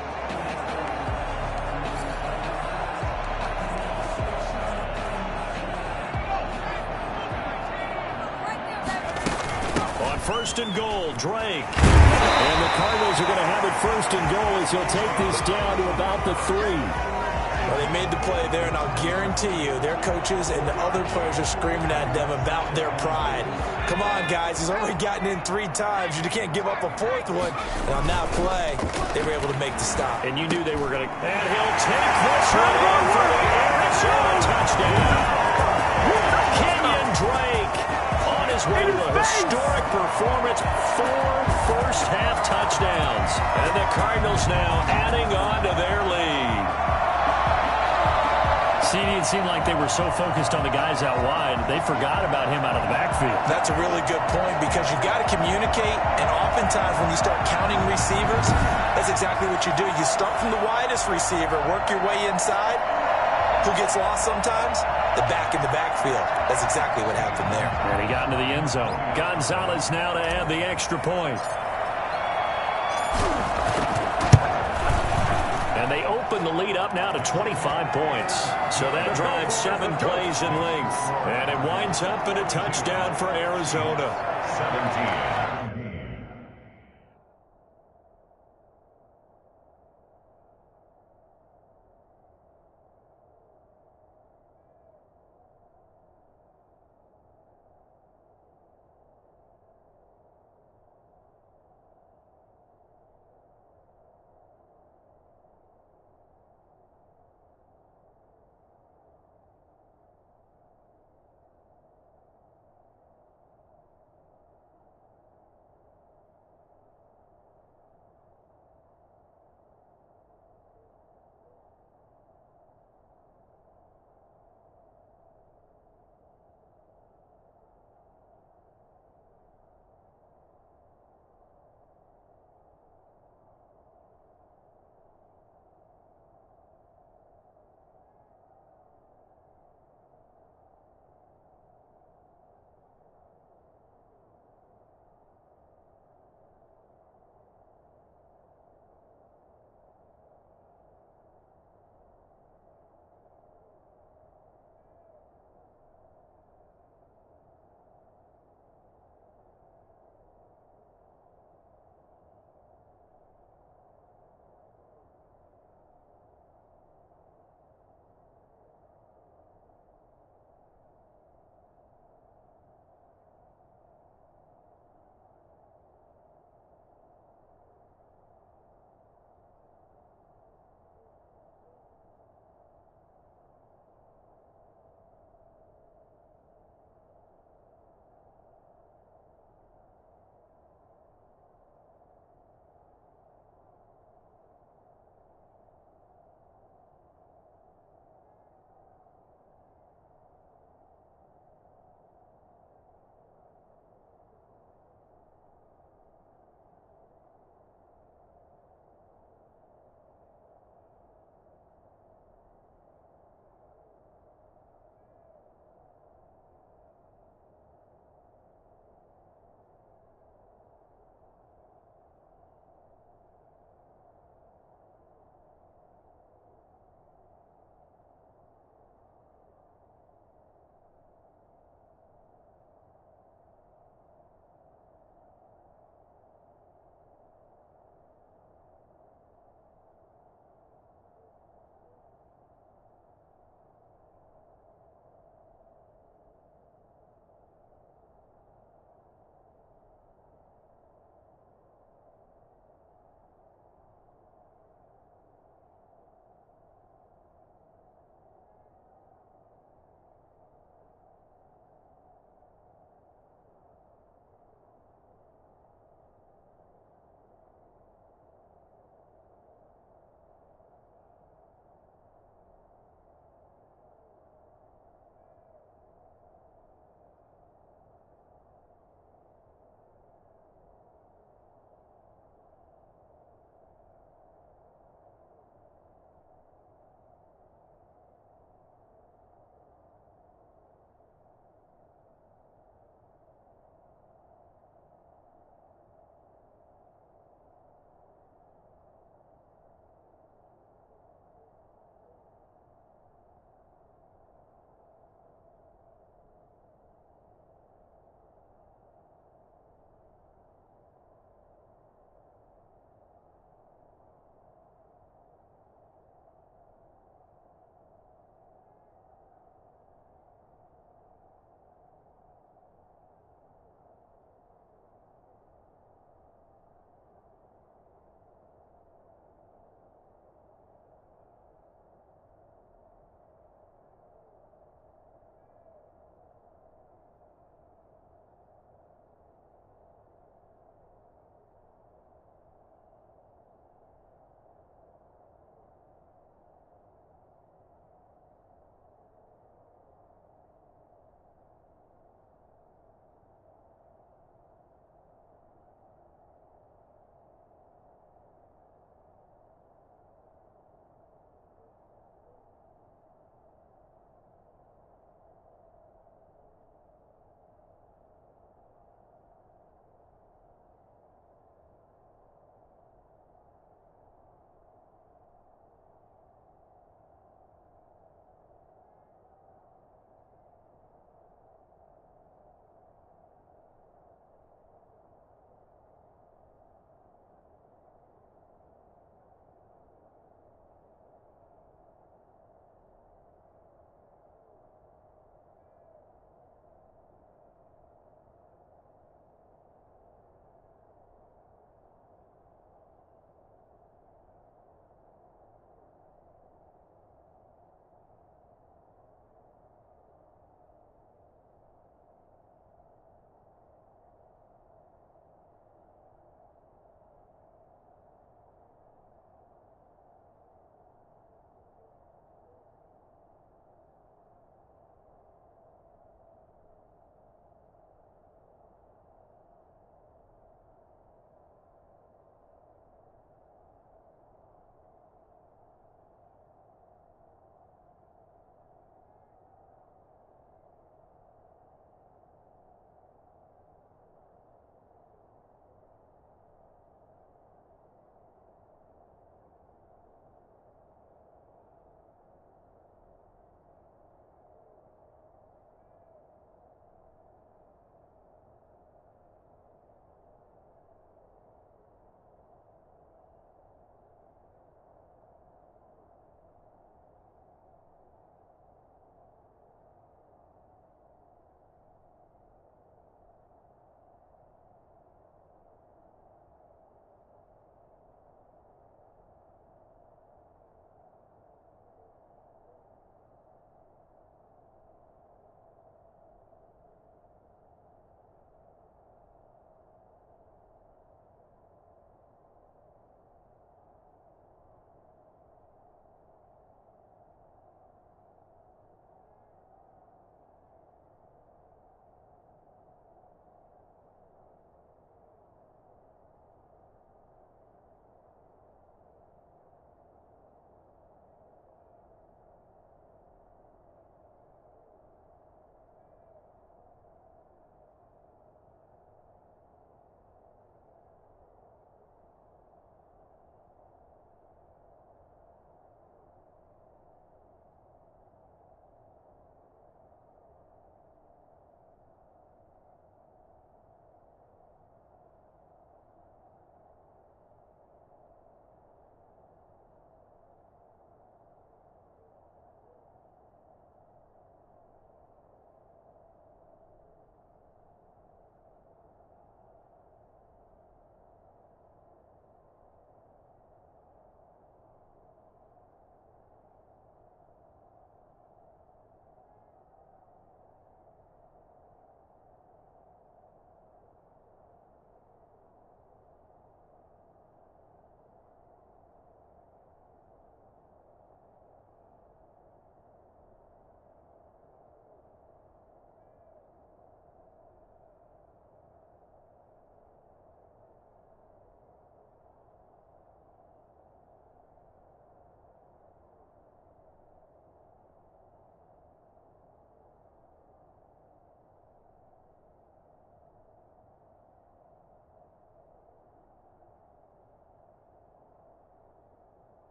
On 1st and goal, Drake. And the Cardinals are going to have it 1st and goal as he'll take this down to about the 3. Well, they made the play there, and I'll guarantee you their coaches and the other players are screaming at them about their pride. Come on, guys. He's only gotten in 3 times. You can't give up a 4th one. And on that play, they were able to make the stop. And you knew they were going to. And he'll take this one in for the Arizona touchdown. Kenyon Drake on his way to a historic performance. 4 first-half touchdowns. And the Cardinals now adding on to their lead. CD, it seemed like they were so focused on the guys out wide, they forgot about him out of the backfield. That's a really good point because you've got to communicate, and oftentimes when you start counting receivers, that's exactly what you do. You start from the widest receiver, work your way inside. Who gets lost sometimes? The back in the backfield. That's exactly what happened there. And he got into the end zone. Gonzalez now to add the extra point. And they open the lead up now to 25 points. So that drives 7 plays in length. And it winds up in a touchdown for Arizona. 17.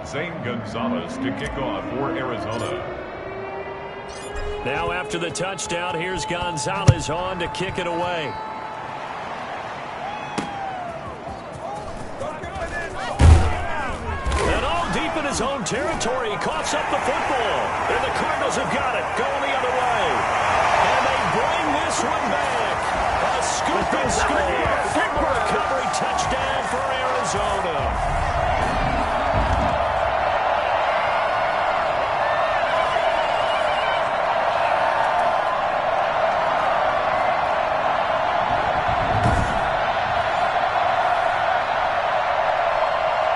Zane Gonzalez to kick off for Arizona. Now after the touchdown, here's Gonzalez on to kick it away. And all deep in his own territory, he coughs up the football. And the Cardinals have got it, going the other way. And they bring this one back. A scoop and score. Fumble recovery touchdown for Arizona.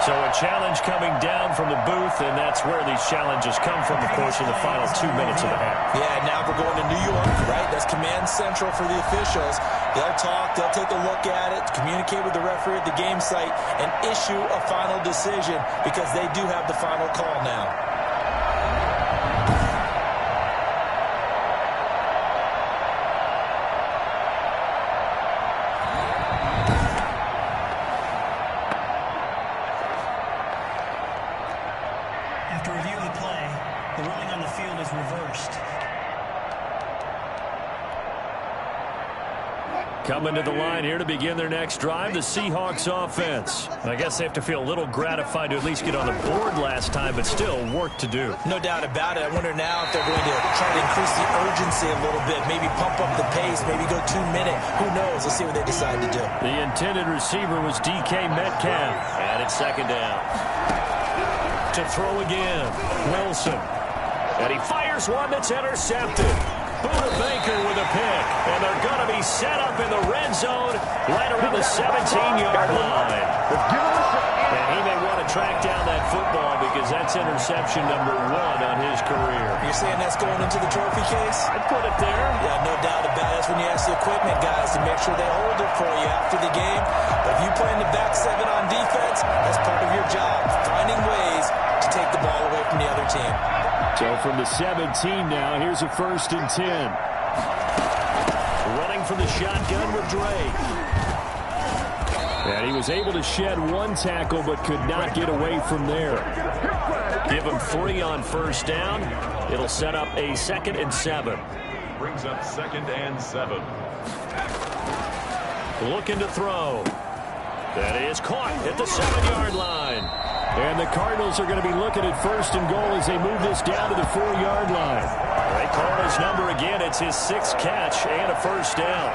So a challenge coming down from the booth, and that's where these challenges come from, of course, in the final 2 minutes of the half. Yeah, now we're going to New York, right? That's command central for the officials. They'll talk, they'll take a look at it, communicate with the referee at the game site, and issue a final decision because they do have the final call now. After review of the play, the ruling on the field is reversed. Coming to the line here to begin their next drive, the Seahawks offense. I guess they have to feel a little gratified to at least get on the board last time, but still work to do. No doubt about it. I wonder now if they're going to try to increase the urgency a little bit, maybe pump up the pace, maybe go 2 minute. Who knows? Let's see what they decide to do. The intended receiver was DK Metcalf, and it's second down. To throw again, Wilson. And he fires one that's intercepted. Buda Baker with a pick. And they're going to be set up in the red zone right around the 17-yard line. And he may want to track down that football because that's interception number 1 on his career. You're saying that's going into the trophy case? I'd put it there. Yeah, no doubt about it. That's when you ask the equipment guys to make sure they hold it for you after the game. But if you play in the back 7 on defense, that's part of your job, finding ways to take the ball away from the other team. So from the 17 now, here's a 1st and 10. Running from the shotgun with Drake. And he was able to shed 1 tackle but could not get away from there. Give him 3 on 1st down. It'll set up a 2nd and 7. Brings up 2nd and 7. Looking to throw. That is caught at the 7-yard line. And the Cardinals are going to be looking at 1st and goal as they move this down to the 4-yard line. They call his number again. It's his 6th catch and a 1st down.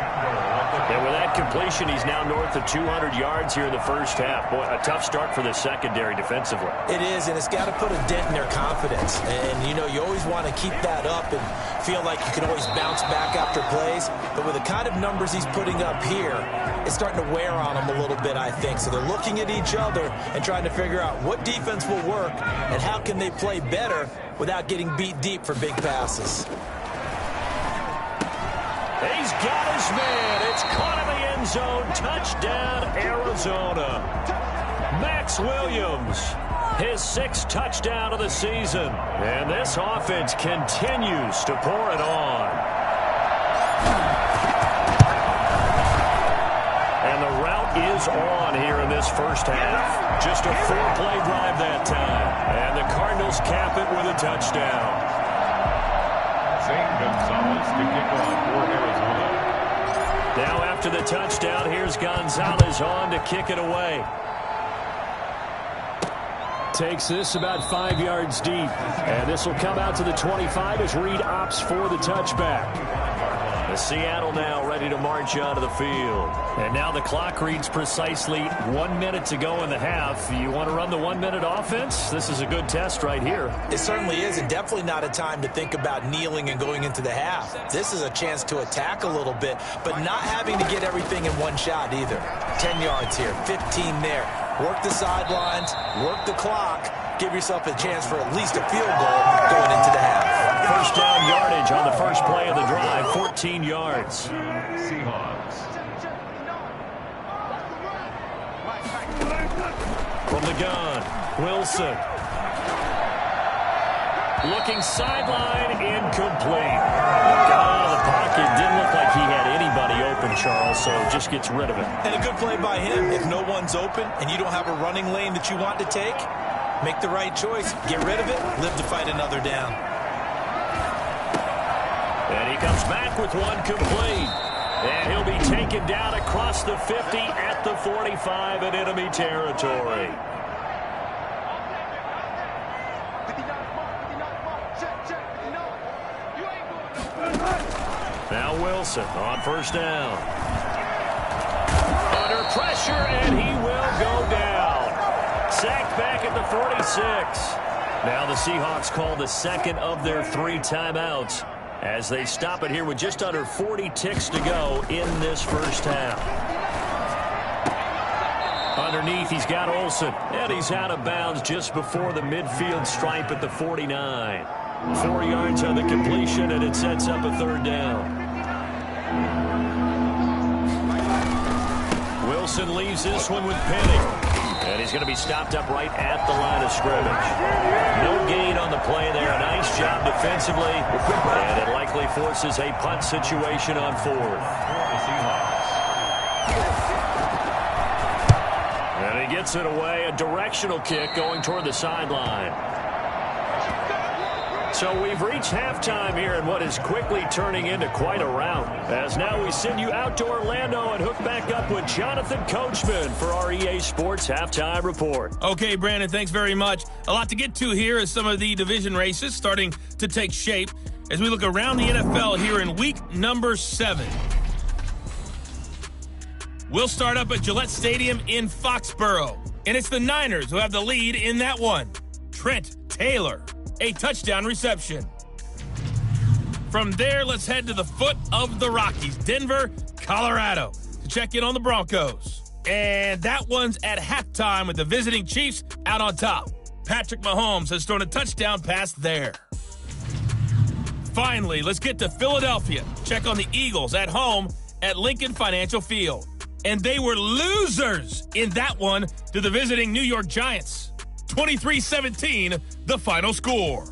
And with that completion, he's now north of 200 yards here in the first half. Boy, a tough start for the secondary defensively. It is, and it's got to put a dent in their confidence. And, you know, you always want to keep that up and feel like you can always bounce back after plays. But with the kind of numbers he's putting up here, it's starting to wear on them a little bit, I think. So they're looking at each other and trying to figure out what defense will work and how can they play better without getting beat deep for big passes. He's got his man. It's caught in the end zone. Touchdown, Arizona. Max Williams, his 6th touchdown of the season. And this offense continues to pour it on. And the route is on here in this first half. Just a 4-play drive that time. And the Cardinals cap it with a touchdown. Zane Gonzalez to kick off for Arizona. Now after the touchdown, here's Gonzalez on to kick it away. Takes this about 5 yards deep. And this will come out to the 25 as Reed opts for the touchback. Seattle now ready to march onto the field. And now the clock reads precisely 1 minute to go in the half. You want to run the 1-minute offense? This is a good test right here. It certainly is, and definitely not a time to think about kneeling and going into the half. This is a chance to attack a little bit, but not having to get everything in one shot either. 10 yards here, 15 there. Work the sidelines, work the clock. Give yourself a chance for at least a field goal going into the half. First down yardage on the first play of the drive, 14 yards. Seahawks. From the gun, Wilson. Looking sideline, incomplete. Got out of the pocket, didn't look like he had anybody open, Charles, so just gets rid of it. And a good play by him. If no one's open and you don't have a running lane that you want to take, Make the right choice. Get rid of it. Live to fight another down. And he comes back with one complete. And he'll be taken down across the 50 at the 45 in enemy territory. Now Wilson on first down. Under pressure, and he will go down. Sacked back at the 46. Now the Seahawks call the second of their 3 timeouts as they stop it here with just under 40 ticks to go in this first half. Underneath, he's got Olsen, and he's out of bounds just before the midfield stripe at the 49. 4 yards on the completion, and it sets up a third down. Wilson leaves this one with Penny. And he's going to be stopped up right at the line of scrimmage. No gain on the play there. A nice job defensively. And it likely forces a punt situation on 4th. And he gets it away. A directional kick going toward the sideline. So we've reached halftime here in what is quickly turning into quite a rout. As now we send you out to Orlando and hook back up with Jonathan Coachman for our EA Sports Halftime Report. Okay, Brandon, thanks very much. A lot to get to here as some of the division races starting to take shape as we look around the NFL here in week number 7. We'll start up at Gillette Stadium in Foxborough, and it's the Niners who have the lead in that one. Trent Taylor, a touchdown reception. From there, let's head to the foot of the Rockies, Denver, Colorado, to check in on the Broncos. And that one's at halftime with the visiting Chiefs out on top. Patrick Mahomes has thrown a touchdown pass there. Finally, let's get to Philadelphia. Check on the Eagles at home at Lincoln Financial Field. And they were losers in that one to the visiting New York Giants. 23-17, the final score.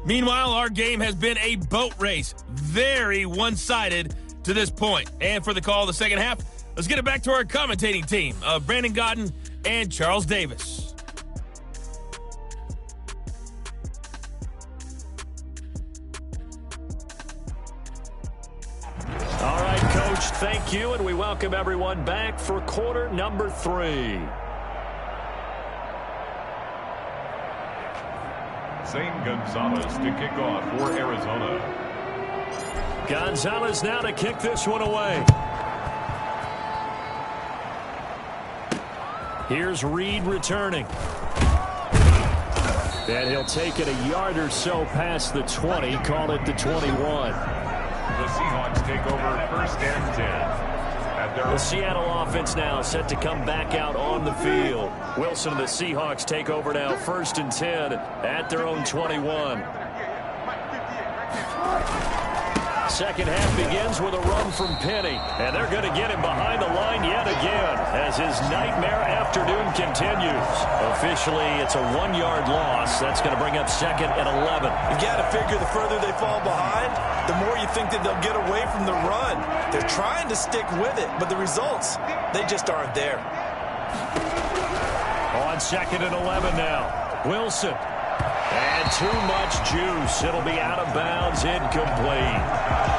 Meanwhile, our game has been a boat race. Very one-sided to this point. And for the call of the second half, let's get it back to our commentating team of Brandon Godden and Charles Davis. All right, Coach, thank you, and we welcome everyone back for quarter number 3. Zane Gonzalez to kick off for Arizona. Gonzalez now to kick this one away. Here's Reed returning. And he'll take it a yard or so past the 20, call it the 21. The Seahawks take over first and 10. The Seattle offense now set to come back out on the field. Wilson and the Seahawks take over now first and 10 at their own 21. Second half begins with a run from Penny, and they're going to get him behind the line yet again as his nightmare afternoon continues. Officially, it's a 1-yard loss. That's going to bring up second and 11. You got to figure the further they fall behind, the more you think that they'll get away from the run. They're trying to stick with it, but the results, they just aren't there. On second and 11 now, Wilson. And too much juice. It'll be out of bounds, incomplete.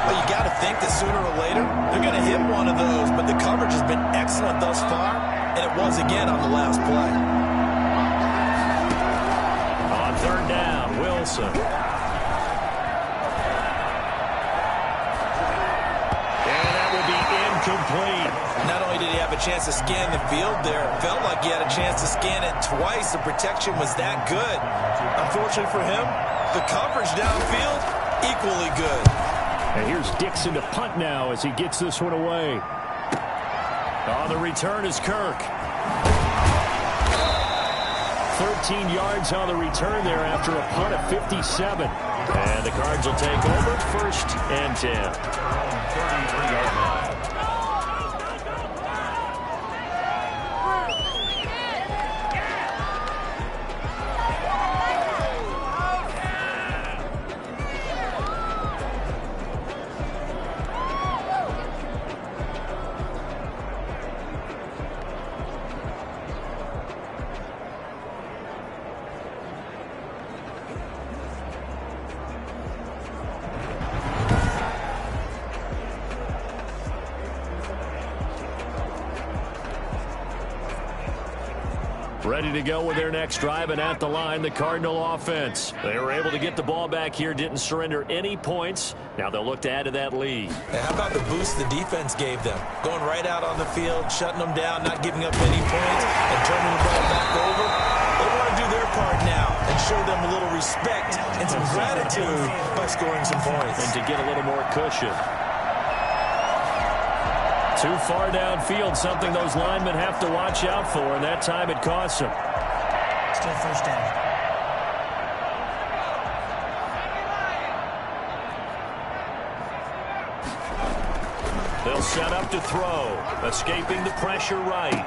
Well, you got to think that sooner or later they're going to hit one of those, but the coverage has been excellent thus far, and it was again on the last play. On third down, Wilson. And that will be incomplete. Not only did he have a chance to scan the field there, it felt like he had a chance to scan it twice. The protection was that good. Unfortunately for him, the coverage downfield, equally good. And here's Dixon to punt now as he gets this one away. On the return is Kirk. 13 yards on the return there after a punt of 57. And the Cards will take over first and 10. 33-yard line. Ready to go with their next drive, and at the line, the Cardinal offense. They were able to get the ball back here, didn't surrender any points. Now they'll look to add to that lead. And how about the boost the defense gave them? Going right out on the field, shutting them down, not giving up any points, and turning the ball back over. They want to do their part now and show them a little respect and some gratitude by scoring some points. And to get a little more cushion. Too far downfield, something those linemen have to watch out for, and that time it costs them. Still first down. They'll set up to throw, escaping the pressure right.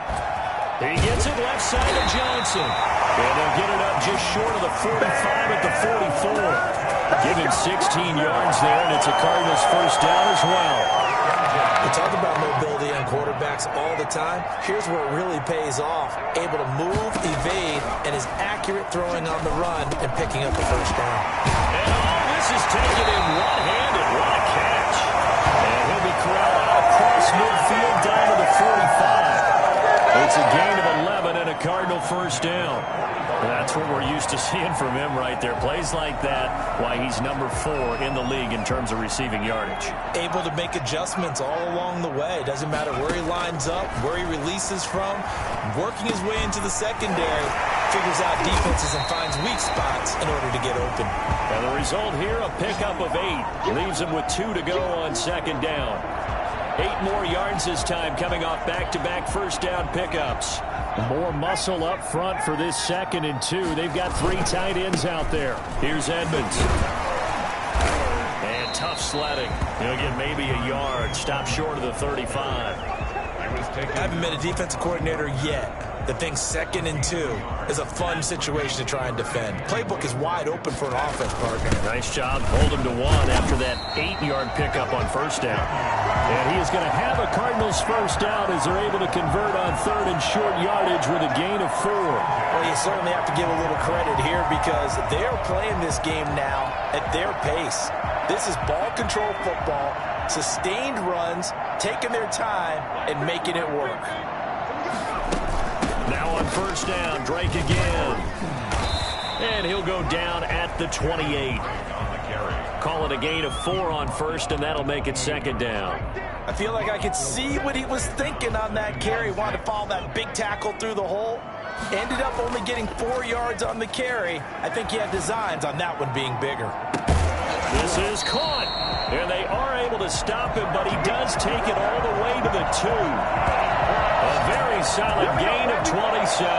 He gets it left side to Johnson. And they'll get it up just short of the 45 at the 44. Give him 16 yards there, and it's a Cardinals first down as well. We talk about mobility on quarterbacks all the time. Here's where it really pays off. Able to move, evade, and is accurate throwing on the run and picking up the first down. And this is taken in one-handed. What a catch. And he'll be corralled out across midfield down to the 45. It's a gain of 11 and a Cardinal first down. That's what we're used to seeing from him right there. Plays like that, why he's number 4 in the league in terms of receiving yardage. Able to make adjustments all along the way. Doesn't matter where he lines up, where he releases from. Working his way into the secondary, figures out defenses and finds weak spots in order to get open. And the result here, a pickup of 8. Leaves him with 2 to go on second down. 8 more yards this time, coming off back-to-back first down pickups. More muscle up front for this 2nd and 2. They've got 3 tight ends out there. Here's Edmonds. And tough sledding. He'll get maybe a yard. Stop short of the 35. I haven't met a defensive coordinator yet that thinks 2nd and 2 is a fun situation to try and defend. Playbook is wide open for an offense partner. Nice job. Hold him to 1 after that 8-yard pickup on first down. And he is going to have a Cardinals first down as they're able to convert on 3rd and short yardage with a gain of 4. Well, you certainly have to give a little credit here because they're playing this game now at their pace. This is ball control football, sustained runs, taking their time, and making it work. Now on first down, Drake again. And he'll go down at the 28. Call it a gain of 4 on first, and that'll make it 2nd down. I feel like I could see what he was thinking on that carry. Wanted to follow that big tackle through the hole. Ended up only getting 4 yards on the carry. I think he had designs on that one being bigger. This is caught. And they are able to stop him, but he does take it all the way to the 2. A very solid gain of 27.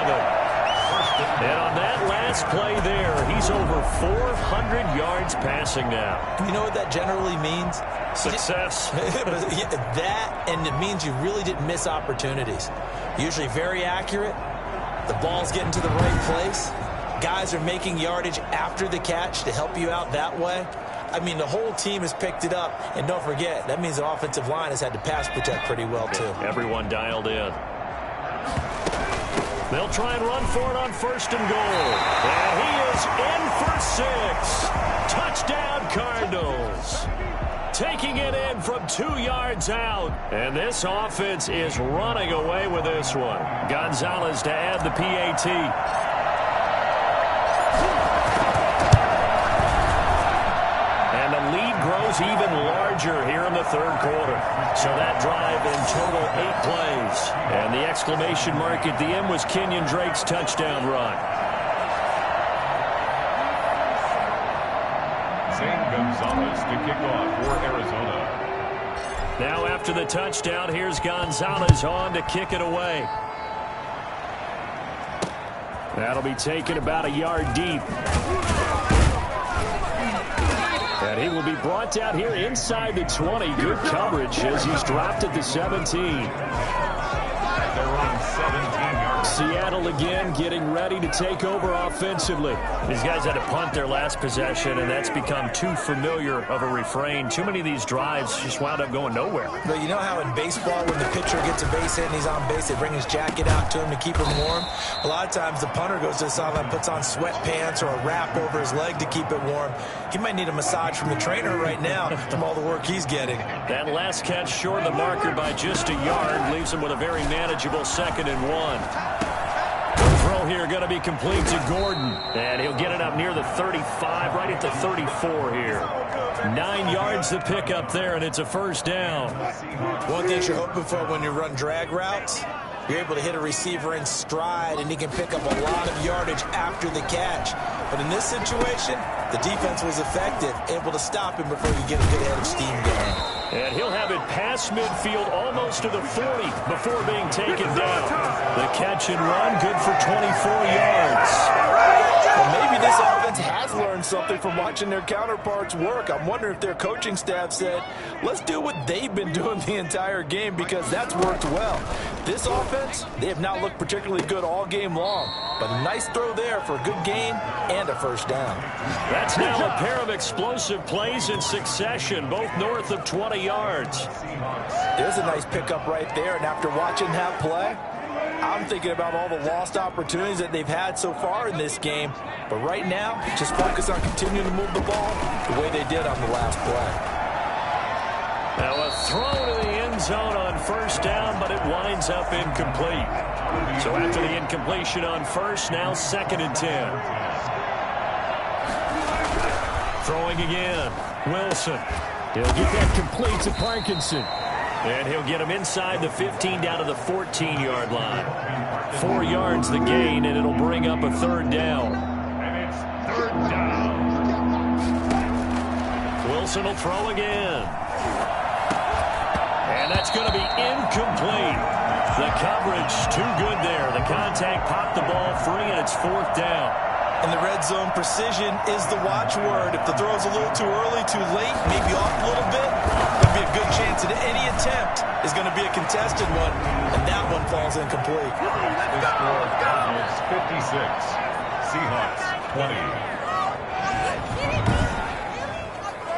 And on that last play there, he's over 400 yards passing now. You know what that generally means? Success. That, and it means you really didn't miss opportunities. Usually very accurate. The ball's getting to the right place. Guys are making yardage after the catch to help you out that way. I mean, the whole team has picked it up. And don't forget, that means the offensive line has had to pass protect pretty well, too. Everyone dialed in. They'll try and run for it on 1st and goal. And he is in for 6. Touchdown, Cardinals. Taking it in from 2 yards out. And this offense is running away with this one. Gonzalez to add the PAT. Even larger here in the 3rd quarter. So that drive in total 8 plays. And the exclamation mark at the end was Kenyon Drake's touchdown run. Zane Gonzalez to kick off for Arizona. Now after the touchdown, here's Gonzalez on to kick it away. That'll be taken about a yard deep. And he will be brought down here inside the 20. Good coverage as he's dropped at the 17. They're on 17 yards. Seattle again getting ready to take over offensively. These guys had to punt their last possession, and that's become too familiar of a refrain. Too many of these drives just wound up going nowhere. But you know how in baseball, when the pitcher gets a base hit and he's on base, they bring his jacket out to him to keep him warm? A lot of times the punter goes to the sideline, puts on sweatpants or a wrap over his leg to keep it warm. He might need a massage from the trainer right now from all the work he's getting. That last catch short of the marker by just a yard leaves him with a very manageable 2nd and 1. throw here going to be complete to Gordon. And he'll get it up near the 35, right at the 34 here. 9 yards to pick up there, and it's a first down. One thing you're hoping for when you run drag routes, you're able to hit a receiver in stride, and he can pick up a lot of yardage after the catch. But in this situation, the defense was effective, able to stop him before you get a good head of steam going. And he'll have it past midfield almost to the 40 before being taken down. The catch and run, good for 24 yards. Well, maybe this offense has learned something from watching their counterparts work. I'm wondering if their coaching staff said, let's do what they've been doing the entire game, because that's worked well. This offense, they have not looked particularly good all game long, but a nice throw there for a good gain and a first down. That's now a pair of explosive plays in succession, both north of 20 yards. There's a nice pickup right there, and after watching that play, I'm thinking about all the lost opportunities that they've had so far in this game. But right now, just focus on continuing to move the ball the way they did on the last play. Now a throw to the end zone on first down, but it winds up incomplete. So after the incompletion on first, now 2nd and 10. Throwing again. Wilson. He'll get that complete to Parkinson. And he'll get him inside the 15 down to the 14-yard line. 4 yards the gain, and it'll bring up a 3rd down. And it's 3rd down. Wilson will throw again. And that's going to be incomplete. The coverage too good there. The contact popped the ball free, and it's 4th down. In the red zone, precision is the watchword. If the throw's a little too early, too late, maybe off a little bit, there'll be a good chance that any attempt is going to be a contested one, and that one falls incomplete. The score is 56. Seahawks 20.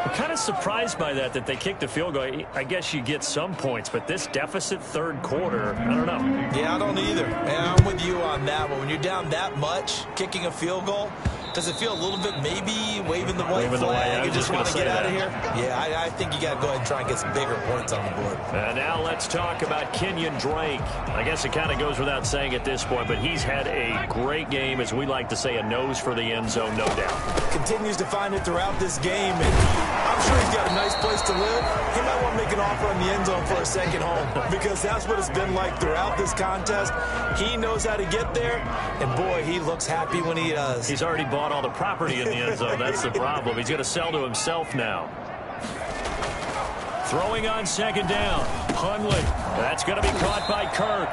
I'm kind of surprised by that they kicked the field goal. I guess you get some points, but this deficit 3rd quarter, I don't know. Yeah, I don't either. And I'm with you on that one. When you're down that much, kicking a field goal, does it feel a little bit maybe waving the white flag? You just want to get out of here? Yeah, I think you got to go ahead and try and get some bigger points on the board. And now let's talk about Kenyon Drake. I guess it kind of goes without saying at this point, but he's had a great game, as we like to say, a nose for the end zone, no doubt. Continues to find it throughout this game, and I'm sure he's got a nice place to live. He might want to make an offer on the end zone for a second home, because that's what it's been like throughout this contest. He knows how to get there, and boy, he looks happy when he does. He's already bought all the property in the end zone. That's the problem. He's going to sell to himself now. Throwing on 2nd down. Hundley. That's going to be caught by Kirk.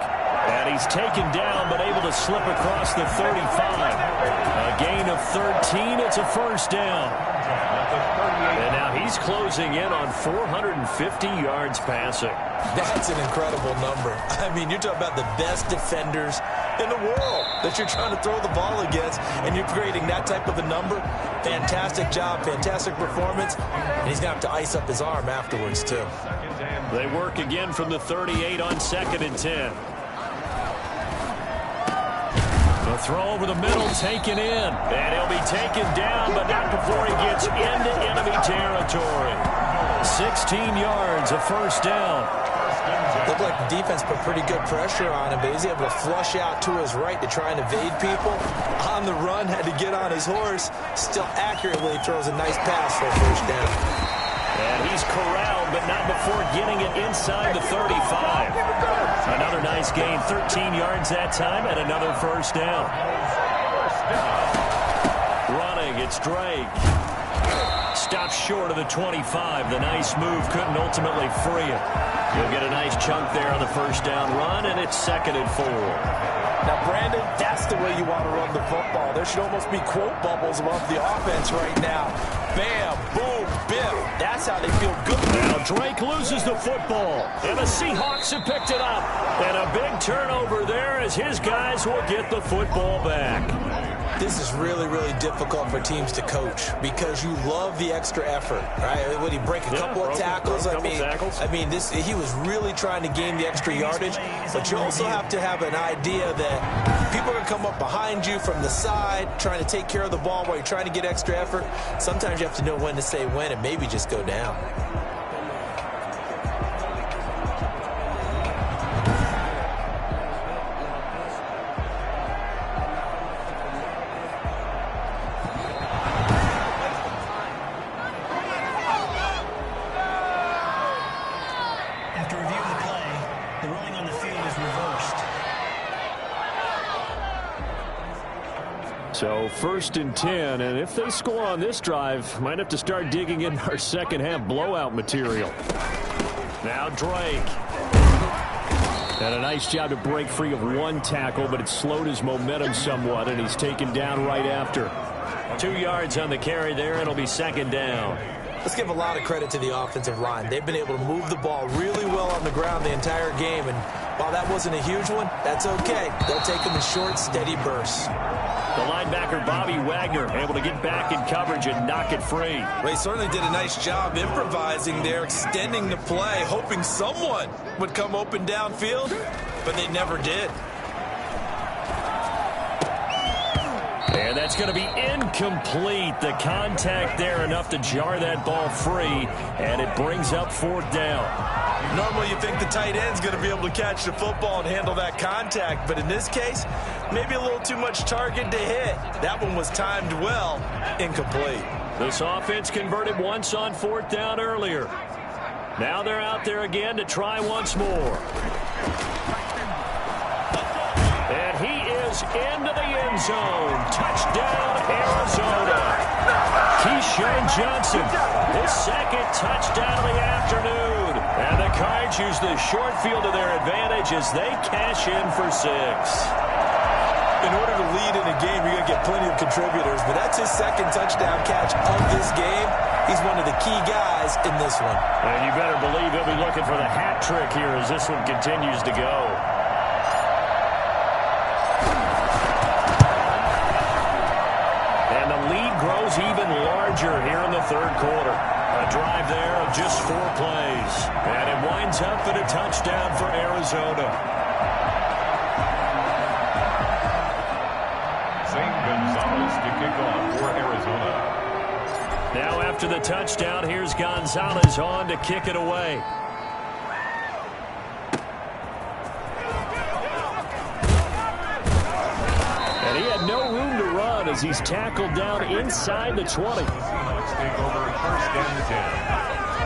And he's taken down, but able to slip across the 35. A gain of 13. It's a first down. And now he's closing in on 450 yards passing. That's an incredible number. I mean, you're talking about the best defenders in the world that you're trying to throw the ball against, and you're creating that type of a number. Fantastic job, fantastic performance, and he's going to have to ice up his arm afterwards, too. They work again from the 38 on 2nd and 10. The throw over the middle, taken in, and he'll be taken down, but not before he gets into enemy territory. 16 yards, a first down. Looked like the defense put pretty good pressure on him, but he's able to flush out to his right to try and evade people. On the run, had to get on his horse. Still accurately throws a nice pass for a first down. And he's corralled, but not before getting it inside the 35. Another nice gain, 13 yards that time, and another first down. Running, it's Drake. Stops short of the 25. The nice move couldn't ultimately free it. He'll get a nice chunk there on the first down run, and it's 2nd and 4. Now, Brandon, that's the way you want to run the football. There should almost be quote bubbles above the offense right now. Bam, boom, bim. That's how they feel good. Now Drake loses the football, and the Seahawks have picked it up. And a big turnover there as his guys will get the football back. This is really, really difficult for teams to coach because you love the extra effort, right? Would he break a couple of tackles? I mean, he was really trying to gain the extra yardage, but you also have to have an idea that people are going to come up behind you from the side trying to take care of the ball while you're trying to get extra effort. Sometimes you have to know when to say when and maybe just go down. 1st and 10, and if they score on this drive, might have to start digging in our second half blowout material. Now Drake. And a nice job to break free of one tackle, but it slowed his momentum somewhat, and he's taken down right after. 2 yards on the carry there, and it'll be 2nd down. Let's give a lot of credit to the offensive line. They've been able to move the ball really well on the ground the entire game, and while that wasn't a huge one, that's okay. They'll take them in short, steady bursts. The linebacker, Bobby Wagner, able to get back in coverage and knock it free. Well, he certainly did a nice job improvising there, extending the play, hoping someone would come open downfield, but they never did. And that's going to be incomplete. The contact there enough to jar that ball free, and it brings up 4th down. Normally you think the tight end's going to be able to catch the football and handle that contact, but in this case, maybe a little too much target to hit. That one was timed well, incomplete. This offense converted once on 4th down earlier. Now they're out there again to try once more. And he is into the end zone. Touchdown, Arizona. Keyshawn Johnson, his 2nd touchdown of the afternoon. And the Cards use the short field to their advantage as they cash in for 6. In order to lead in a game, you're going to get plenty of contributors, but that's his 2nd touchdown catch of this game. He's one of the key guys in this one. And you better believe he'll be looking for the hat trick here as this one continues to go. And the lead grows even larger here in the 3rd quarter. A drive there of just 4 plays. And it winds up in a touchdown for Arizona. St. Gonzalez to kick off for Arizona. Now after the touchdown, here's Gonzalez on to kick it away. And he had no room to run as he's tackled down inside the 20. Seahawks take over 1st and 10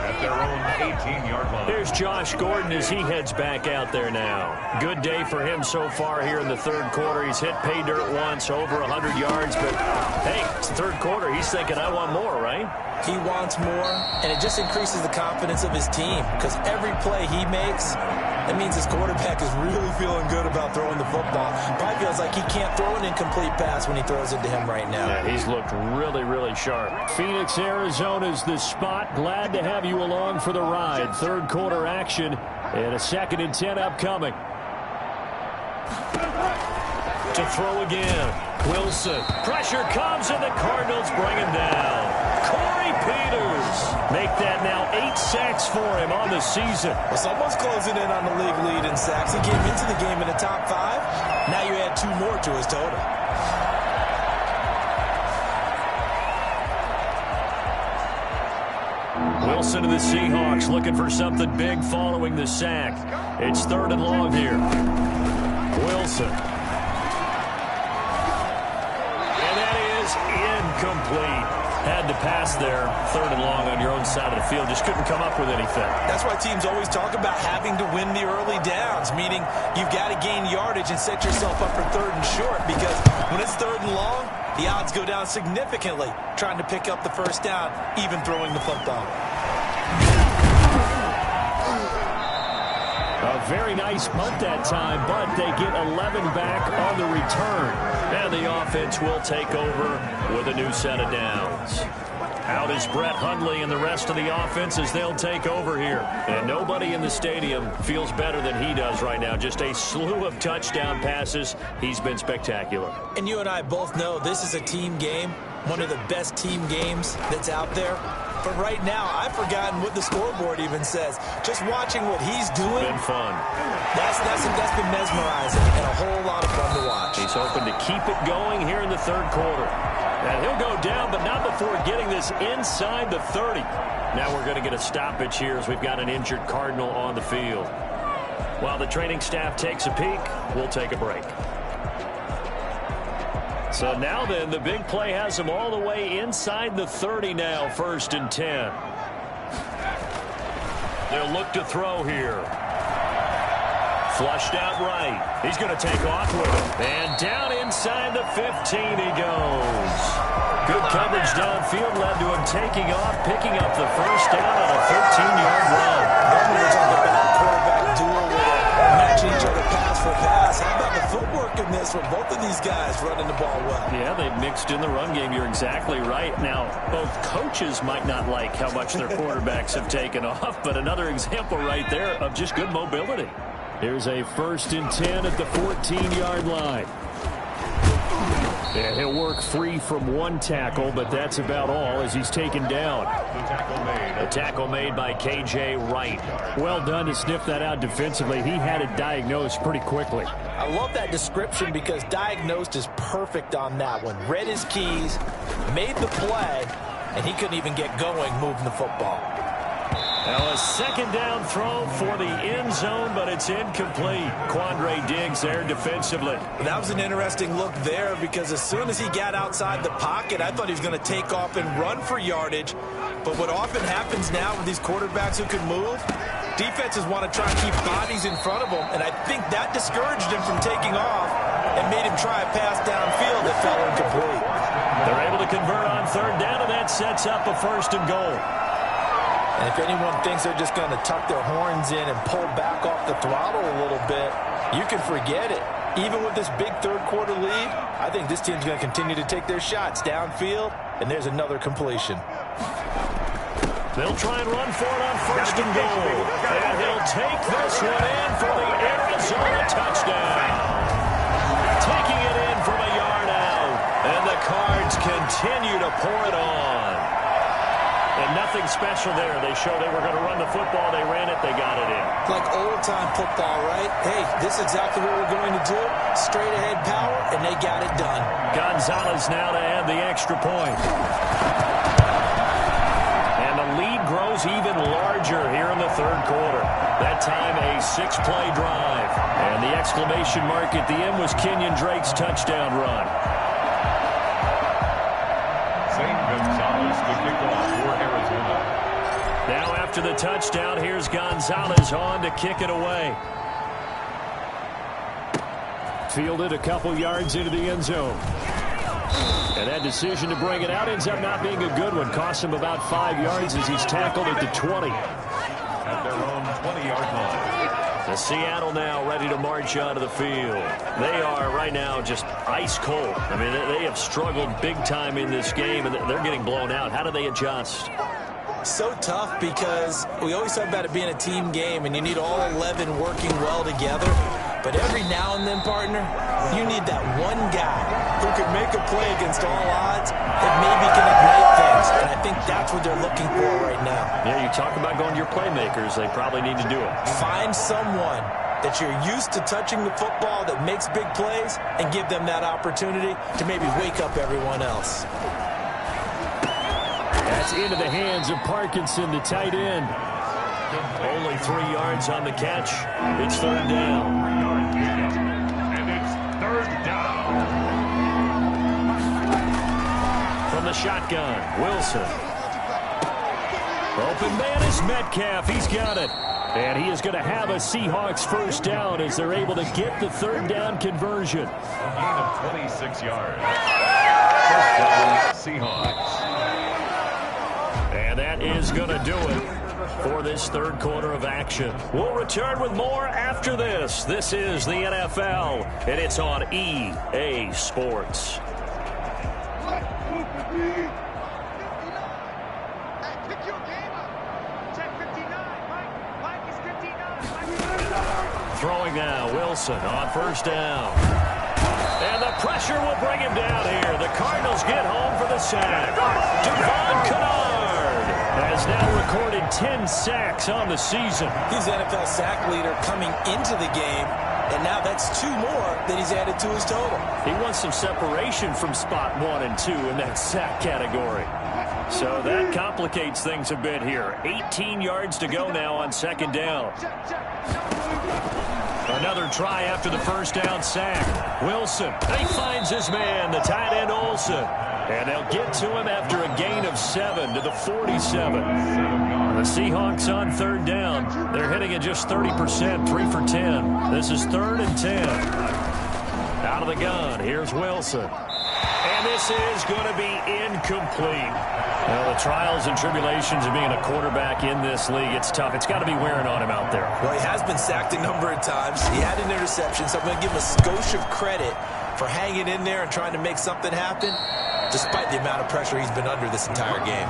at their own 18-yard line. There's Josh Gordon as he heads back out there now. Good day for him so far here in the 3rd quarter. He's hit pay dirt once, over 100 yards, but hey, it's the 3rd quarter. He's thinking, I want more, right? He wants more, and it just increases the confidence of his team because every play he makes, that means his quarterback is really feeling good about throwing the football. Probably feels like he can't throw an incomplete pass when he throws it to him right now. Yeah, he's looked really, really sharp. Phoenix, Arizona's the spot. Glad to have you along for the ride. 3rd quarter action and a 2nd and 10 upcoming. To throw again. Wilson. Pressure comes and the Cardinals bring him down. Corey Peters. Make that now 8 sacks for him on the season. Well, someone's closing in on the league lead in sacks. He came into the game in the top 5. Now you add 2 more to his total. Wilson to the Seahawks looking for something big following the sack. It's 3rd and long here. Wilson. And that is incomplete. Had to pass there, 3rd and long on your own side of the field. Just couldn't come up with anything. That's why teams always talk about having to win the early downs, meaning you've got to gain yardage and set yourself up for 3rd and short, because when it's 3rd and long, the odds go down significantly trying to pick up the 1st down, even throwing the football. A very nice punt that time, but they get 11 back on the return. And the offense will take over with a new set of downs. Out is Brett Hundley and the rest of the offense as they'll take over here. And nobody in the stadium feels better than he does right now. Just a slew of touchdown passes. He's been spectacular. And you and I both know this is a team game, one of the best team games that's out there. But right now, I've forgotten what the scoreboard even says. Just watching what he's doing. Been fun. That's been mesmerizing and a whole lot of fun to watch. He's hoping to keep it going here in the 3rd quarter. And he'll go down, but not before getting this inside the 30. Now we're going to get a stoppage here as we've got an injured Cardinal on the field. While the training staff takes a peek, we'll take a break. So now then, the big play has them all the way inside the 30 now, 1st and 10. They'll look to throw here. Flushed out right. He's going to take off with it. And down inside the 15 he goes. Good coverage downfield led to him taking off, picking up the first down on a 13-yard run. Normally we're talking about quarterback duel where they're matching each other pass for pass. How about the footwork in this with both of these guys running the ball well? Yeah, they've mixed in the run game. You're exactly right. Now, both coaches might not like how much their quarterbacks have taken off, but another example right there of just good mobility. Here's a 1st and 10 at the 14-yard line. And he'll work free from one tackle, but that's about all as he's taken down. A tackle made by K.J. Wright. Well done to sniff that out defensively. He had it diagnosed pretty quickly. I love that description because diagnosed is perfect on that one. Read his keys, made the play, and he couldn't even get going moving the football. Now a 2nd down throw for the end zone, but it's incomplete. Quandre Diggs there defensively. That was an interesting look there because as soon as he got outside the pocket, I thought he was going to take off and run for yardage. But what often happens now with these quarterbacks who can move, defenses want to try and keep bodies in front of them, and I think that discouraged him from taking off and made him try a pass downfield that fell incomplete. They're able to convert on 3rd down, and that sets up a 1st and goal. And if anyone thinks they're just going to tuck their horns in and pull back off the throttle a little bit, you can forget it. Even with this big 3rd quarter lead, I think this team's going to continue to take their shots downfield, and there's another completion. They'll try and run for it on 1st and goal. And he'll take this one in for the Arizona touchdown. Taking it in from a yard out. And the Cards continue to pour it on. And nothing special there. They showed they were going to run the football. They ran it. They got it in. Like old-time football, right? Hey, this is exactly what we're going to do. Straight-ahead power, and they got it done. Gonzalez now to add the extra point. And the lead grows even larger here in the 3rd quarter. That time a 6-play drive. And the exclamation mark at the end was Kenyon Drake's touchdown run. St. Gonzalez to kick off for Arizona. Now after the touchdown, here's Gonzalez on to kick it away. Fielded a couple yards into the end zone. And that decision to bring it out ends up not being a good one. Costs him about 5 yards as he's tackled at the 20. At their own 20-yard line. The Seattle now ready to march onto the field. They are right now just ice cold. I mean, they have struggled big time in this game, and they're getting blown out. How do they adjust? So tough because we always talk about it being a team game, and you need all 11 working well together. But every now and then, partner, you need that one guy who can make a play against all odds that maybe can ignite things. And I think that's what they're looking for right now. Yeah, you talk about going to your playmakers. They probably need to do it. Find someone that you're used to touching the football that makes big plays and give them that opportunity to maybe wake up everyone else. That's into the hands of Parkinson, the tight end. Only 3 yards on the catch. It's 3rd down. And it's 3rd down. From the shotgun, Wilson. Open man is Metcalf. He's got it. And he is going to have a Seahawks 1st down as they're able to get the 3rd down conversion. A gain of 26 yards. 1st down, Seahawks. And that is going to do it for this 3rd quarter of action. We'll return with more after this. This is the NFL, and it's on EA Sports. Throwing now, Wilson on 1st down. And the pressure will bring him down here. The Cardinals get home for the sack. Devon Kennard has now recorded 10 sacks on the season. He's the NFL sack leader coming into the game, and now that's 2 more that he's added to his total. He wants some separation from spot 1 and 2 in that sack category. So that complicates things a bit here. 18 yards to go now on 2nd down. Another try after the 1st down sack. Wilson, he finds his man, the tight end Olsen. And they'll get to him after a gain of 7 to the 47. The Seahawks on third down. They're hitting at just 30%, 3 for 10. This is 3rd and 10. Out of the gun, here's Wilson. And this is going to be incomplete. Well, the trials and tribulations of being a quarterback in this league, it's tough. It's got to be wearing on him out there. Well, he has been sacked a number of times. He had an interception, so I'm going to give him a skosh of credit for hanging in there and trying to make something happen, despite the amount of pressure he's been under this entire game.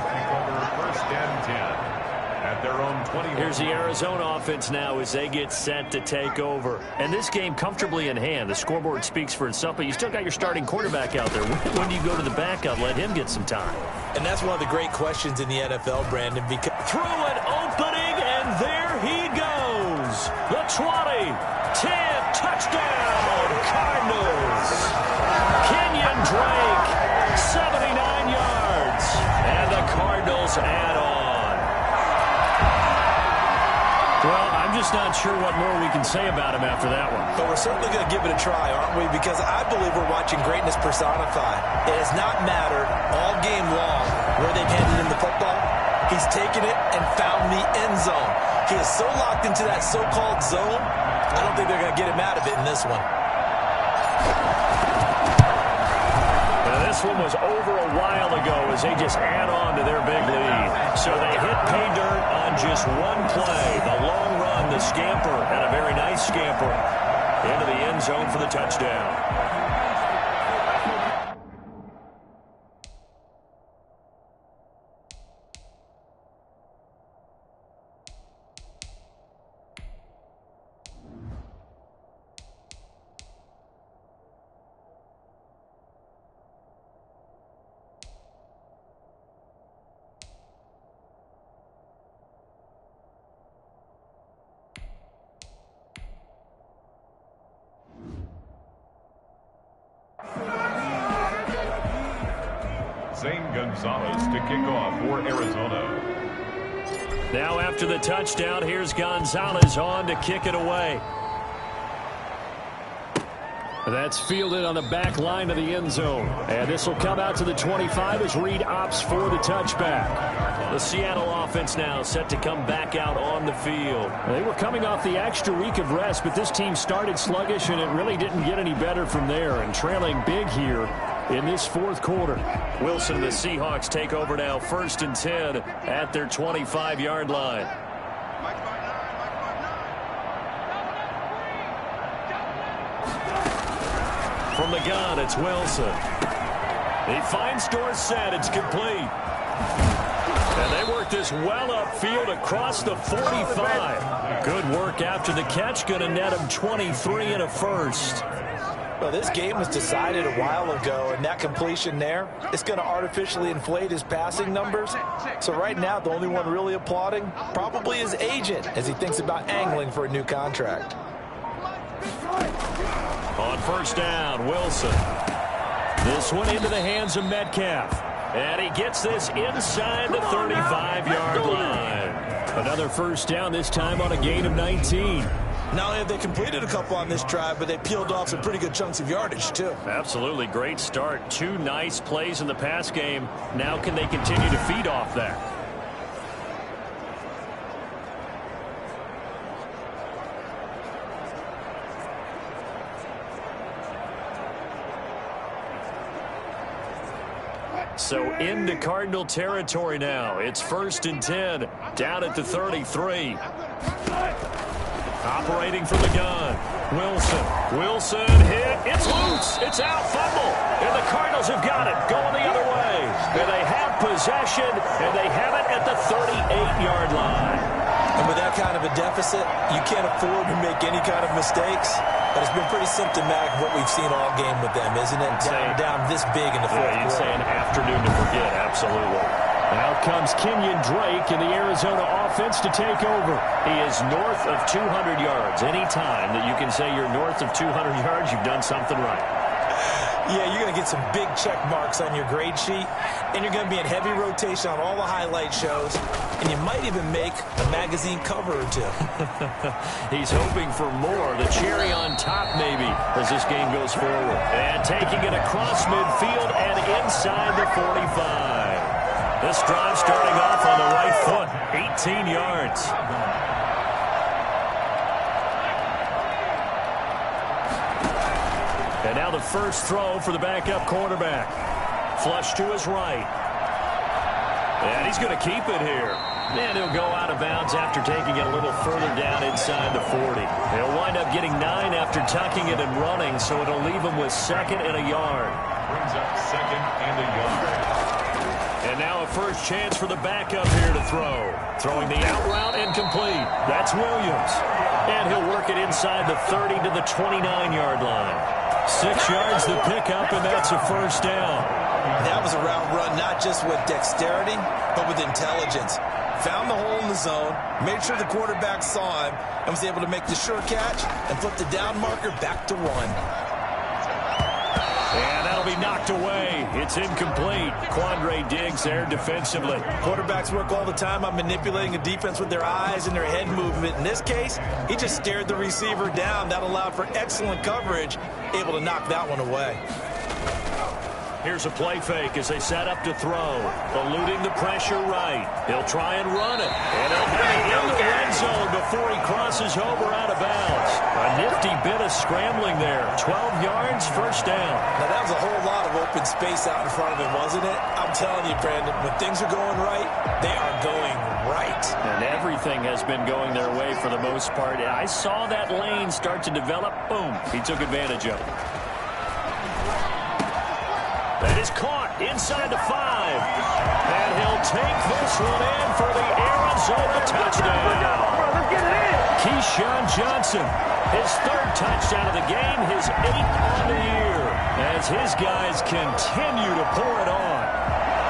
First and 10. At their own 20. Here's the Arizona offense now as they get set to take over. And this game comfortably in hand. The scoreboard speaks for itself, but you still got your starting quarterback out there. When do you go to the backup, let him get some time? And that's one of the great questions in the NFL, Brandon. Because through an opening, and there he goes. The 20, 10, touchdown, Cardinals. Kenyon Drake, 79 yards. And the Cardinals add on. Well, I'm just not sure what more we can say about him after that one. But we're certainly going to give it a try, aren't we? Because I believe we're watching greatness personified. It has not mattered all game long where they've handed him the football. He's taken it and found the end zone. He is so locked into that so-called zone, I don't think they're going to get him out of it in this one. This one was over a while ago as they just add on to their big lead. So they hit pay dirt on just one play. The long run, the scamper, and a very nice scamper into the end zone for the touchdown. Zane Gonzalez to kick off for Arizona. Now after the touchdown, here's Gonzalez on to kick it away. That's fielded on the back line of the end zone. And this will come out to the 25 as Reed opts for the touchback. The Seattle offense now set to come back out on the field. They were coming off the extra week of rest, but this team started sluggish, and it really didn't get any better from there. And trailing big here in this fourth quarter. Wilson and the Seahawks take over now, 1st and 10 at their 25-yard line. From the gun, it's Wilson. He finds Dorsett. It's complete. And they work this well upfield across the 45. Good work after the catch. Going to net him 23 and a first. Well, this game was decided a while ago, and that completion there, it's going to artificially inflate his passing numbers. So right now, the only one really applauding probably his agent as he thinks about angling for a new contract. On first down, Wilson. This one into the hands of Metcalf. And he gets this inside the 35-yard line. Another first down, this time on a gain of 19. Not only have they completed a couple on this drive, but they peeled off some pretty good chunks of yardage, too. Absolutely. Great start. 2 nice plays in the pass game. Now can they continue to feed off that? So into Cardinal territory now. It's 1st and 10. Down at the 33. Operating from the gun. Wilson hit. It's loose. It's out. Fumble. And the Cardinals have got it. Going the other way. And they have possession. And they have it at the 38-yard line. And with that kind of a deficit, you can't afford to make any kind of mistakes. But it's been pretty symptomatic of what we've seen all game with them, isn't it? Down this big in the fourth quarter. You'd say an afternoon to forget. Absolutely. And out comes Kenyon Drake in the Arizona offense to take over. He is north of 200 yards. Any time that you can say you're north of 200 yards, you've done something right. Yeah, you're going to get some big check marks on your grade sheet, and you're going to be in heavy rotation on all the highlight shows, and you might even make a magazine cover or two. He's hoping for more. The cherry on top, maybe, as this game goes forward. And taking it across midfield and inside the 45. This drive starting off on the right foot, 18 yards. And now the first throw for the backup quarterback. Flush to his right. And he's going to keep it here. And he'll go out of bounds after taking it a little further down inside the 40. He'll wind up getting 9 after tucking it and running, so it'll leave him with 2nd and a yard. Brings up 2nd and a yard. And now a first chance for the backup here to throw. Throwing the out route incomplete. That's Williams. And he'll work it inside the 30 to the 29-yard line. 6 yards the pickup, and that's a first down. That was a route run not just with dexterity, but with intelligence. Found the hole in the zone, made sure the quarterback saw him, and was able to make the sure catch and flip the down marker back to 1. And that'll be knocked away. It's incomplete. Quandre Diggs there defensively. Quarterbacks work all the time on manipulating a defense with their eyes and their head movement. In this case, he just stared the receiver down. That allowed for excellent coverage, able to knock that one away. Here's a play fake as they set up to throw. Eluding the pressure right. He'll try and run it. And he'll get it in the red zone before he crosses over out of bounds. A nifty bit of scrambling there. 12 yards, first down. Now, that was a whole lot of open space out in front of him, wasn't it? I'm telling you, Brandon, when things are going right, they are going right. And everything has been going their way for the most part. I saw that lane start to develop. Boom. He took advantage of it. That is caught inside the 5. And he'll take this one in for the Arizona touchdown. Let's get it in. Keyshawn Johnson, his 3rd touchdown of the game, his 8th on the year, as his guys continue to pour it on.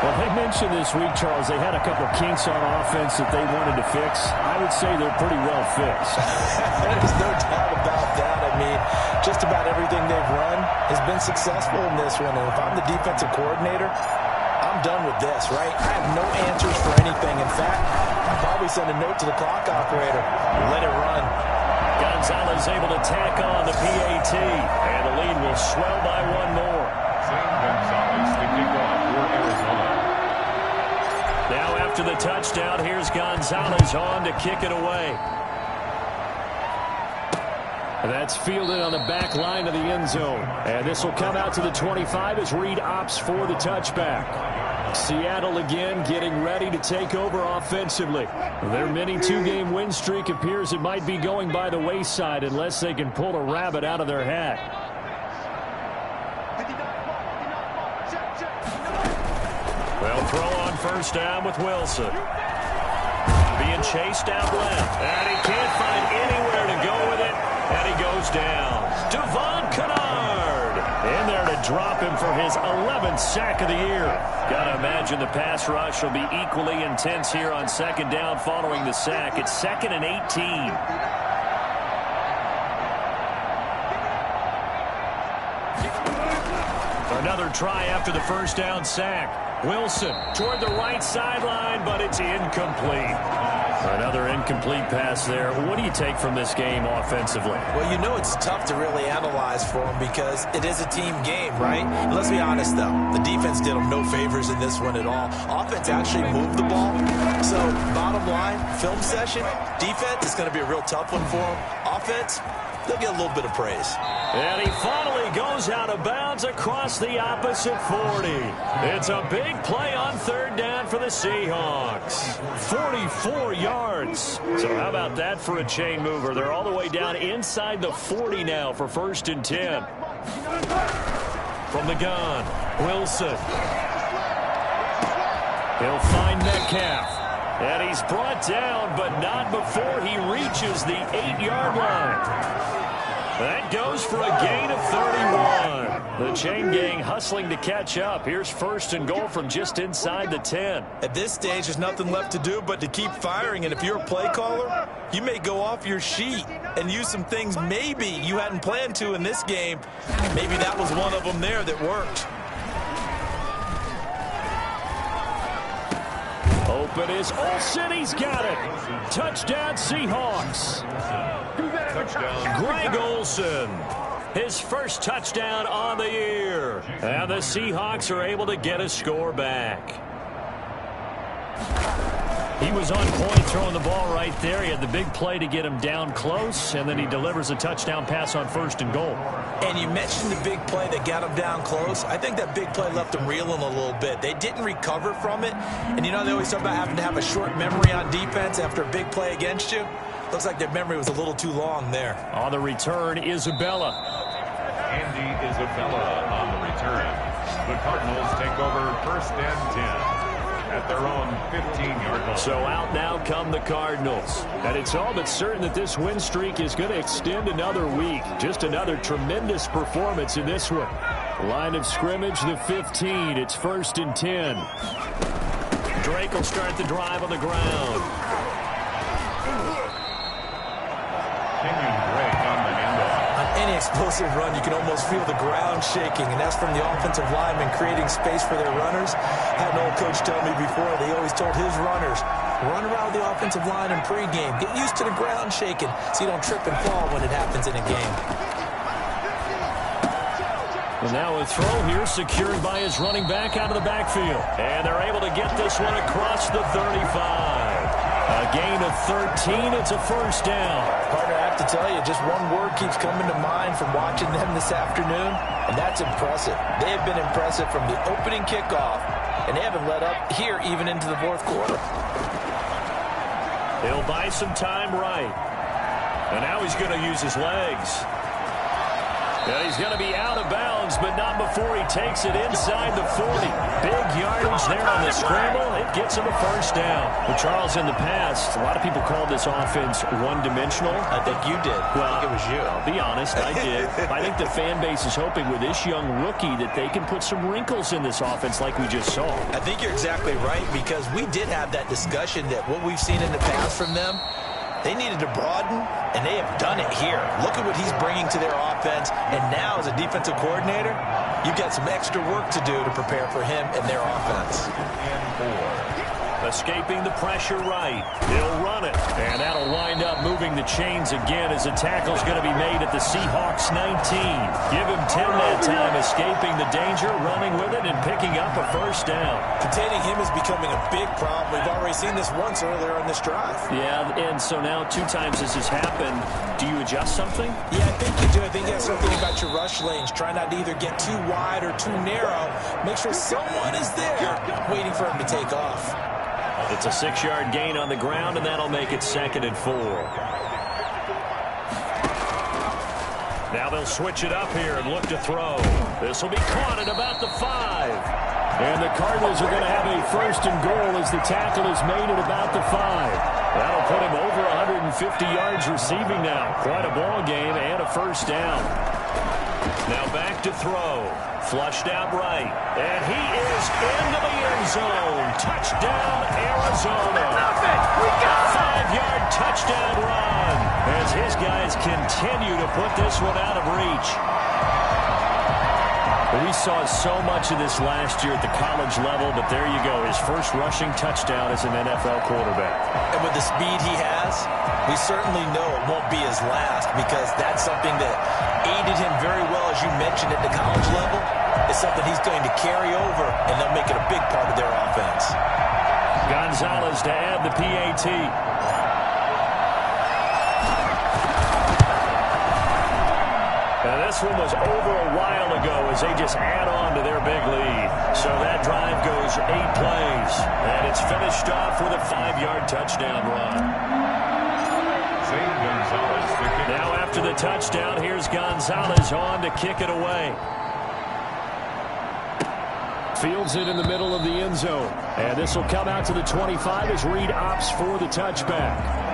Well, they mentioned this week, Charles, they had a couple of kinks on offense that they wanted to fix. I would say they're pretty well fixed. There's no doubt about that. I mean, just about everything they've run has been successful in this one. And if I'm the defensive coordinator, I'm done with this, right? I have no answers for anything. In fact, I'll probably send a note to the clock operator. Let it run. Gonzalez able to tack on the PAT. And the lead will swell by 1 more. Sam Gonzalez to kick off for Arizona. Now after the touchdown, here's Gonzalez on to kick it away. And that's fielded on the back line of the end zone. And this will come out to the 25 as Reed opts for the touchback. Seattle again getting ready to take over offensively. Their mini 2-game win streak appears it might be going by the wayside unless they can pull a rabbit out of their hat. They'll throw on first down with Wilson. Being chased out left. And he can't find anywhere to go with it. And he goes down. Devon Kennard in there to drop him for his 11th sack of the year. Got to imagine the pass rush will be equally intense here on 2nd down following the sack. It's 2nd and 18. Another try after the first down sack. Wilson toward the right sideline, but it's incomplete. Another incomplete pass there. What do you take from this game offensively? Well, you know it's tough to really analyze for them because it is a team game, right? And let's be honest, though. The defense did them no favors in this one at all. Offense actually moved the ball. So, bottom line, film session, defense is going to be a real tough one for them. Offense, they'll get a little bit of praise. And he finally goes out of bounds across the opposite 40. It's a big play on 3rd down for the Seahawks. 44 yards. So how about that for a chain mover? They're all the way down inside the 40 now for 1st and 10. From the gun, Wilson. He'll find Metcalf. And he's brought down, but not before he reaches the 8-yard line. That goes for a gain of 31. The chain gang hustling to catch up. Here's 1st and goal from just inside the 10. At this stage, there's nothing left to do but to keep firing. And if you're a play caller, you may go off your sheet and use some things maybe you hadn't planned to in this game. Maybe that was one of them there that worked. Open is Olsen. He's got it. Touchdown, Seahawks. Greg Olsen, his first touchdown on the year. And the Seahawks are able to get a score back. He was on point throwing the ball right there. He had the big play to get him down close, and then he delivers a touchdown pass on 1st and goal. And you mentioned the big play that got him down close. I think that big play left him reeling a little bit. They didn't recover from it. And you know, they always talk about having to have a short memory on defense after a big play against you. Looks like their memory was a little too long there. On the return, Isabella. Andy Isabella on the return. The Cardinals take over 1st and 10. At their own 15-yard line. So out now come the Cardinals. And it's all but certain that this win streak is going to extend another week. Just another tremendous performance in this one. Line of scrimmage, the 15. It's 1st and 10. Drake will start the drive on the ground. Kenyon Drake on the handoff. On any explosive run, you can almost feel the ground shaking, and that's from the offensive linemen creating space for their runners. Had an old coach tell me before, they always told his runners, run around the offensive line in pregame. Get used to the ground shaking so you don't trip and fall when it happens in a game. Well, now a throw here secured by his running back out of the backfield. And they're able to get this one across the 35. A gain of 13. It's a 1st down. Partner, I have to tell you, just one word keeps coming to mind from watching them this afternoon, and that's impressive. They have been impressive from the opening kickoff, and they haven't let up here even into the 4th quarter. He'll buy some time right. And now he's going to use his legs. And he's going to be out of bounds, but not before he takes it inside the 40. Big yardage there on the scramble. It gets him a 1st down. Well, Charles, in the past, a lot of people called this offense one-dimensional. I think you did. Well, I think it was you. I'll be honest, I did. I think the fan base is hoping with this young rookie that they can put some wrinkles in this offense like we just saw. I think you're exactly right, because we did have that discussion that what we've seen in the past from them, they needed to broaden, and they have done it here. Look at what he's bringing to their offense, and now as a defensive coordinator, you've got some extra work to do to prepare for him and their offense. Escaping the pressure right. He'll run it. And that'll wind up moving the chains again as a tackle's going to be made at the Seahawks 19. Give him 10 that time, escaping the danger, running with it, and picking up a 1st down. Containing him is becoming a big problem. We've already seen this once earlier on this drive. Yeah, and so now 2 times this has happened. Do you adjust something? Yeah, I think you do. I think that's something about your rush lanes. Try not to either get too wide or too narrow. Make sure someone is there waiting for him to take off. It's a 6-yard gain on the ground, and that'll make it 2nd and 4. Now they'll switch it up here and look to throw. This will be caught at about the 5. And the Cardinals are going to have a 1st and goal as the tackle is made at about the 5. That'll put him over 150 yards receiving now. Quite a ball game and a 1st down. Now back to throw. Flushed out right. And he is into the end zone. Touchdown, Arizona. We got 5-yard touchdown run as his guys continue to put this one out of reach. We saw so much of this last year at the college level, but there you go. His first rushing touchdown as an NFL quarterback. And with the speed he has, we certainly know it won't be his last, because that's something that aided him very well, as you mentioned, at the college level. It's something he's going to carry over, and they'll make it a big part of their offense. Gonzalez to add the PAT. And this one was over a while ago as they just add on to their big lead. So that drive goes 8 plays. And it's finished off with a 5-yard touchdown run. Now after the touchdown, here's Gonzalez on to kick it away. Fields it in the middle of the end zone. And this will come out to the 25 as Reed opts for the touchback.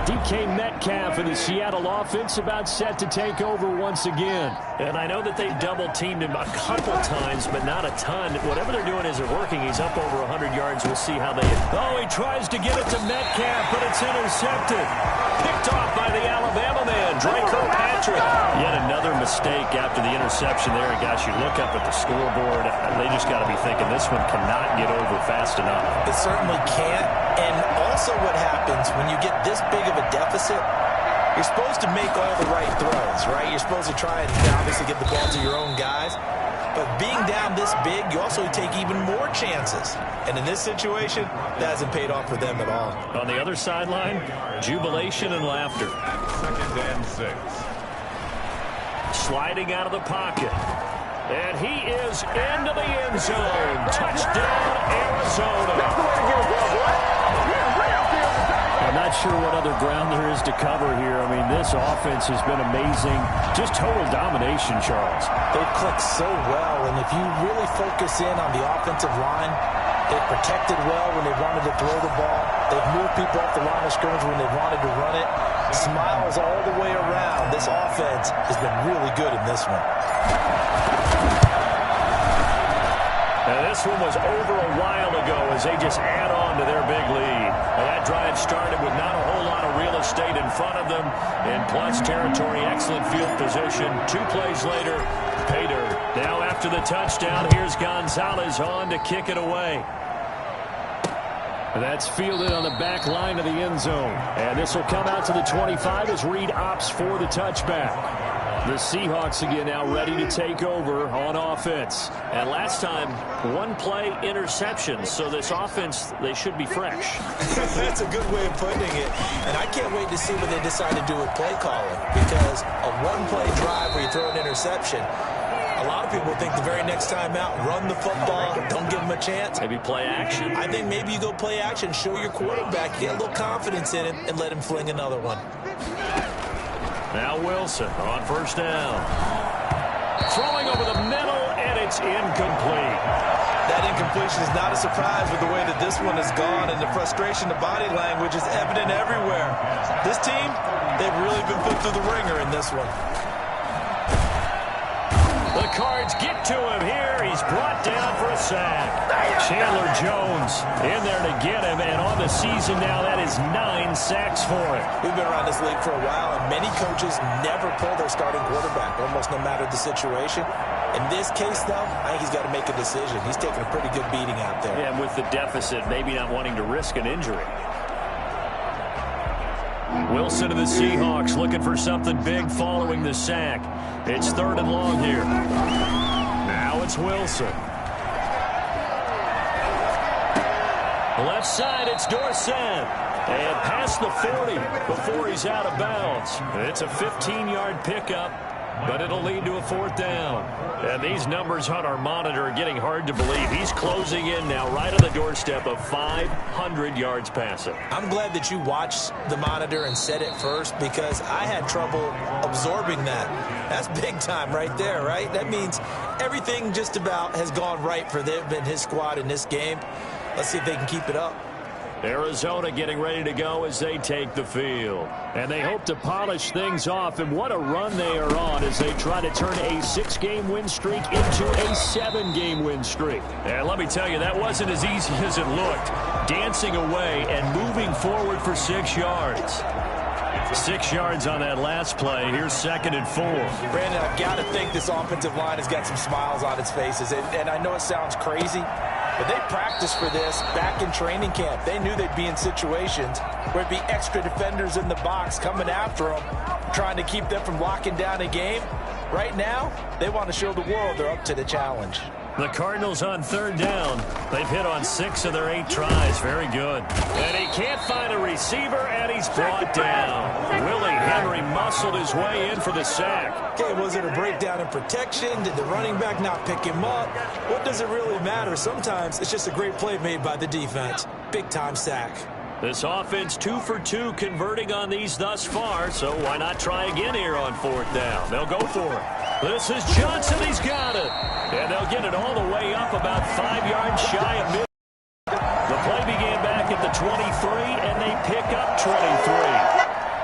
DK Metcalf and the Seattle offense about set to take over once again. And I know that they've double-teamed him a couple times, but not a ton. Whatever they're doing isn't working. He's up over 100 yards. We'll see how they... Oh, he tries to get it to Metcalf, but it's intercepted. Picked off by the Alabama man, Drake Kirkpatrick. Yet another mistake after the interception there. And gosh, you look up at the scoreboard, they just got to be thinking this one cannot get over fast enough. It certainly can't. And also what happens when you get this big of a deficit, you're supposed to make all the right throws, right? You're supposed to try and obviously get the ball to your own guys. But being down this big, you also take even more chances. And in this situation, that hasn't paid off for them at all. On the other sideline, jubilation and laughter. 2nd and 6. Sliding out of the pocket. And he is into the end zone. Touchdown, Arizona. I'm not sure what other ground there is to cover here. I mean, this offense has been amazing. Just total domination, Charles. They've clicked so well, and if you really focus in on the offensive line, they've protected well when they wanted to throw the ball. They've moved people off the line of scrimmage when they wanted to run it. Smiles all the way around. This offense has been really good in this one. And this one was over a while ago as they just add on to their big lead. Now that drive started with not a whole lot of real estate in front of them. In plus territory, excellent field position. 2 plays later, pay dirt. Now after the touchdown, here's Gonzalez on to kick it away. That's fielded on the back line of the end zone. And this will come out to the 25 as Reed opts for the touchback. The Seahawks again now ready to take over on offense. And last time, 1 play interception. So this offense, they should be fresh. That's a good way of putting it. And I can't wait to see what they decide to do with play calling. Because a 1-play drive where you throw an interception, a lot of people think the very next time out, run the football, don't give them a chance. Maybe play action. I think maybe you go play action, show your quarterback, get a little confidence in him, and let him fling another one. Now Wilson on first down. Throwing over the middle, and it's incomplete. That incompletion is not a surprise with the way that this one has gone, and the frustration, the body language is evident everywhere. This team, they've really been put through the ringer in this one. The Cards get to him here. He's brought down for a sack. Chandler Jones in there to get him, and on the season now, that is 9 sacks for him. We've been around this league for a while, and many coaches never pull their starting quarterback, almost no matter the situation. In this case, though, I think he's got to make a decision. He's taking a pretty good beating out there. Yeah, and with the deficit, maybe not wanting to risk an injury. Wilson to the Seahawks looking for something big following the sack. It's 3rd and long here. Now it's Wilson. Left side, it's Dorsett. And past the 40 before he's out of bounds. It's a 15-yard pickup, but it'll lead to a 4th down. And these numbers on our monitor are getting hard to believe. He's closing in now right on the doorstep of 500 yards passing. I'm glad that you watched the monitor and said it first because I had trouble absorbing that. That's big time right there, right? That means everything just about has gone right for them and his squad in this game. Let's see if they can keep it up. Arizona getting ready to go as they take the field. And they hope to polish things off. And what a run they are on as they try to turn a 6-game win streak into a 7-game win streak. And let me tell you, that wasn't as easy as it looked. Dancing away and moving forward for 6 yards. 6 yards on that last play. Here's 2nd and 4. Brandon, I've got to think this offensive line has got some smiles on its faces. And I know it sounds crazy, but they practiced for this back in training camp. They knew they'd be in situations where it'd be extra defenders in the box coming after them, trying to keep them from locking down a game. Right now, they want to show the world they're up to the challenge. The Cardinals on 3rd down. They've hit on 6 of their 8 tries. Very good. And he can't find a receiver, and he's brought down. Willie Henry muscled his way in for the sack. Okay, was it a breakdown in protection? Did the running back not pick him up? What does it really matter? Sometimes it's just a great play made by the defense. Big-time sack. This offense 2 for 2 converting on these thus far, so why not try again here on 4th down? They'll go for it. This is Johnson. He's got it. And they'll get it all the way up about 5 yards shy of mid. The play began back at the 23, and they pick up 23.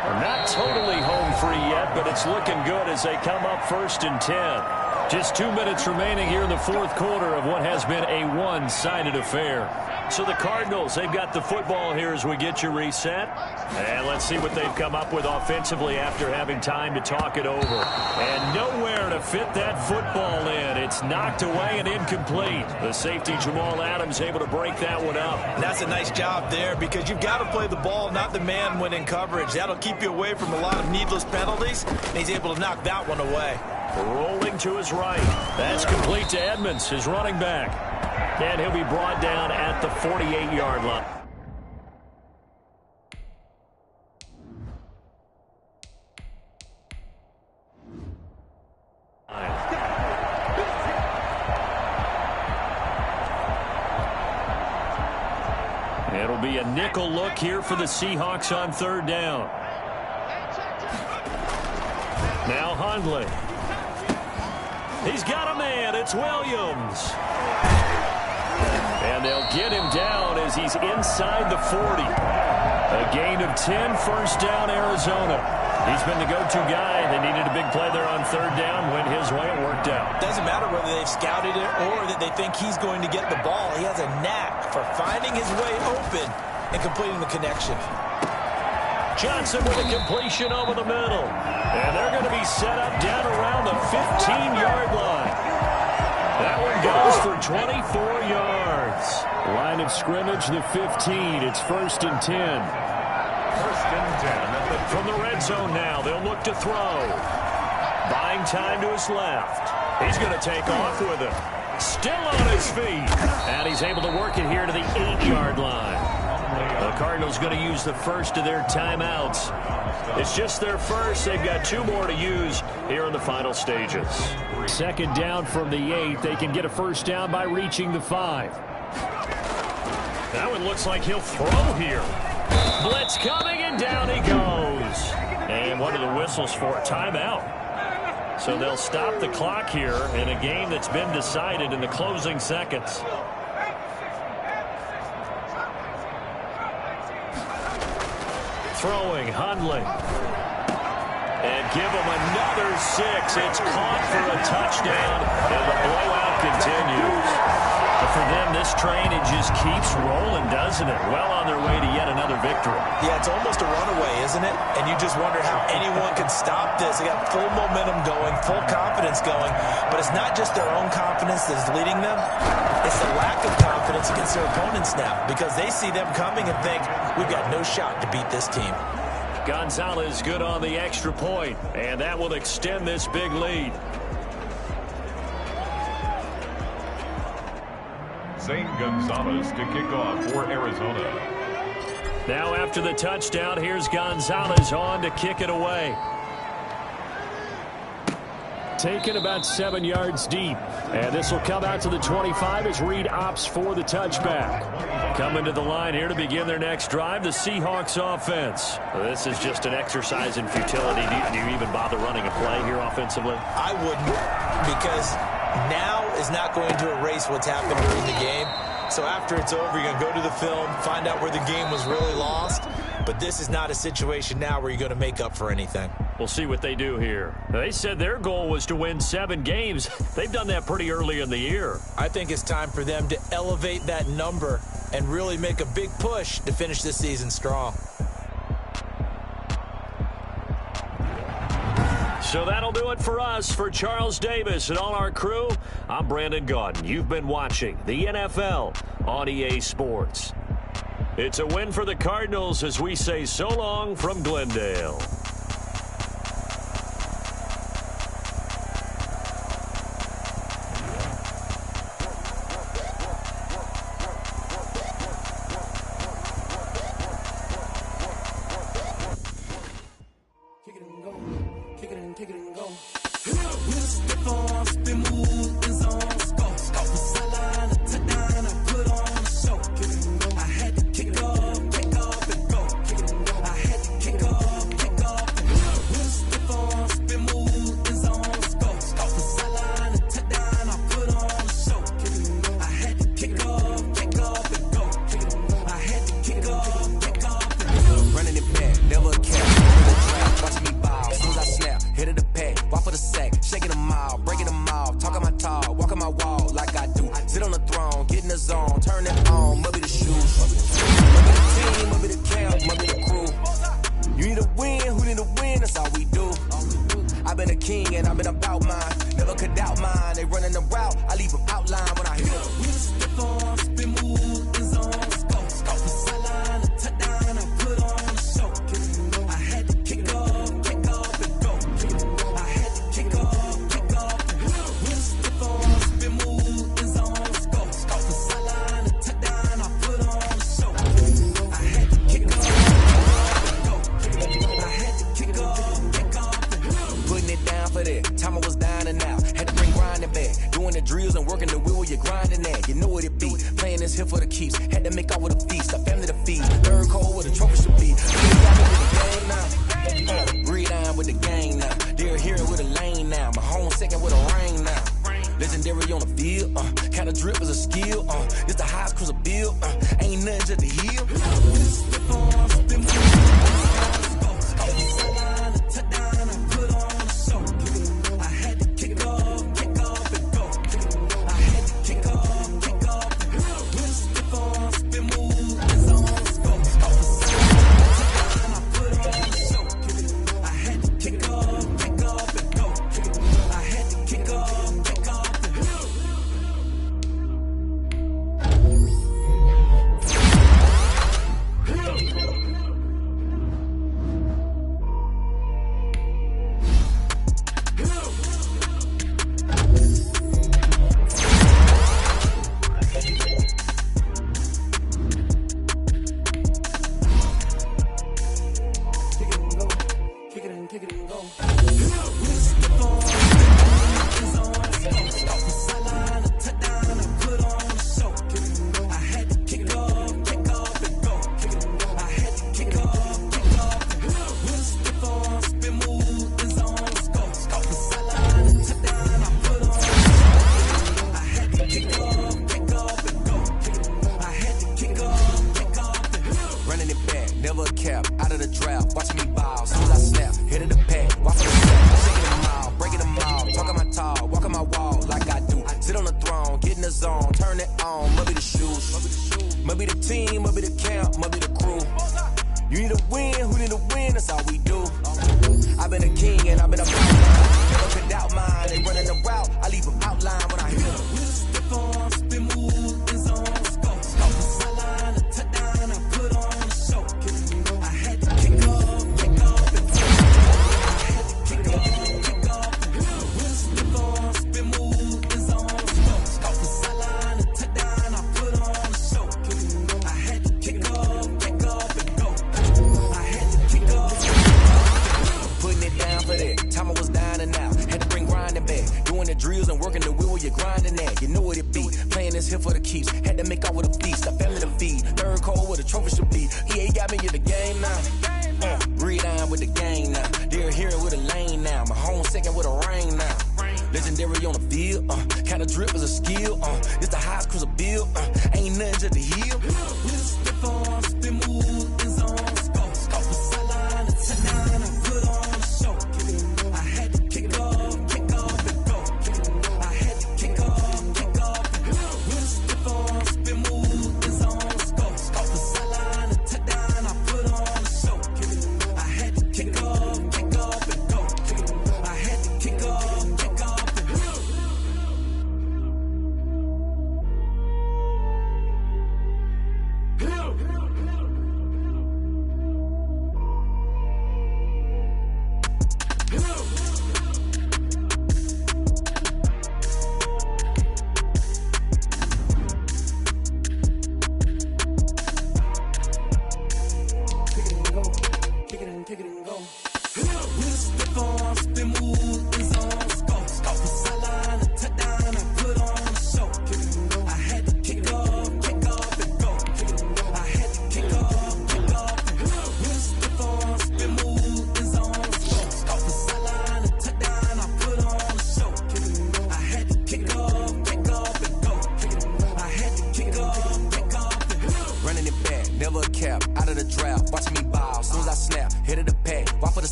They're not totally home free yet, but it's looking good as they come up 1st and 10. Just 2 minutes remaining here in the 4th quarter of what has been a one-sided affair. So the Cardinals, they've got the football here as we get you reset. And let's see what they've come up with offensively after having time to talk it over. And nowhere to fit that football in. It's knocked away and incomplete. The safety Jamal Adams able to break that one up. And that's a nice job there because you've got to play the ball, not the man when in coverage. That'll keep you away from a lot of needless penalties, and he's able to knock that one away. Rolling to his right. That's complete to Edmonds, his running back. And he'll be brought down at the 48-yard line. It'll be a nickel look here for the Seahawks on third down. Now Hundley. He's got a man. It's Williams. And they'll get him down as he's inside the 40. A gain of 10, first down, Arizona. He's been the go-to guy. They needed a big play there on third down. Went his way. It worked out. Doesn't matter whether they've scouted it or that they think he's going to get the ball. He has a knack for finding his way open and completing the connection. Johnson with a completion over the middle. And they're going to be set up down around the 15-yard line. That one goes for 24 yards. Line of scrimmage, the 15. It's 1st and 10. 1st and 10. From the red zone now, they'll look to throw. Buying time to his left. He's going to take off with it. Still on his feet. And he's able to work it here to the 8-yard line. The Cardinals going to use the first of their timeouts. It's just their first. They've got 2 more to use here in the final stages. Second down from the 8. They can get a first down by reaching the 5. That one looks like he'll throw here. Blitz coming, and down he goes. And what are the whistles for? Timeout. So they'll stop the clock here in a game that's been decided in the closing seconds. Throwing, Hundley. And give him another 6. It's caught for a touchdown, and the blowout continues. But for them, this train, it just keeps rolling, doesn't it? Well on their way to yet another victory. Yeah, it's almost a runaway, isn't it? And you just wonder how anyone can stop this. They got full momentum going, full confidence going. But it's not just their own confidence that is leading them. It's the lack of confidence against their opponents now, because they see them coming and think, we've got no shot to beat this team. Gonzalez good on the extra point, and that will extend this big lead. Zane Gonzalez to kick off for Arizona. Now after the touchdown, here's Gonzalez on to kick it away. Taken about 7 yards deep. And this will come out to the 25 as Reed opts for the touchback. Coming to the line here to begin their next drive, the Seahawks offense. This is just an exercise in futility. Do you even bother running a play here offensively? I wouldn't, because now is not going to erase what's happened during the game. So after it's over, you're going to go to the film, find out where the game was really lost. But this is not a situation now where you're going to make up for anything. We'll see what they do here. They said their goal was to win 7 games. They've done that pretty early in the year. I think it's time for them to elevate that number and really make a big push to finish this season strong. So that'll do it for us. For Charles Davis and all our crew, I'm Brandon Gaudin. You've been watching the NFL on EA Sports. It's a win for the Cardinals as we say so long from Glendale. to make off with a feast, a family to feed. Third cold with a trophy should be. Breathe down with the gang now. They're here with a lane now. My home second with a rain now. Legendary on the field, kinda drip is a skill, it's the highest cruiser bill, ain't nothing just to heal.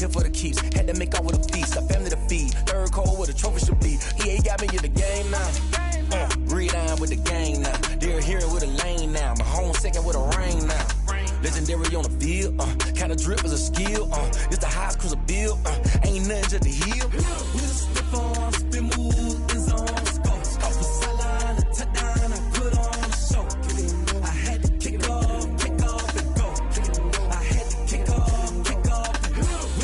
here for the keeps. Had to make off with a feast. A family to feed. Third cold with a trophy should be. with the gang now. They're here with a lane now. My home second with a rain now. Legendary on the field, kinda drip is a skill, it's the highest cruiser bill, ain't nothing just to heal. Slip on, spin move, in zone, scope, the sideline, a touchdown, I put on a show. I had to kick off and go. I had to kick off and go.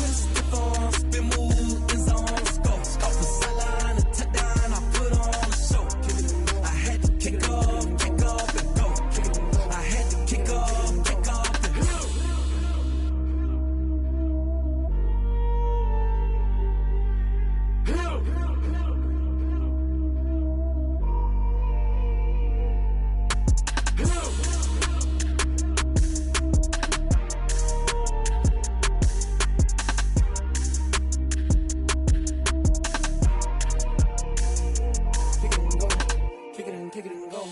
Slip on, spin move, in zone, scope, the sideline, a touchdown, I put on a show. I had to kick off and go. I had to kick off and go. Kick it and go.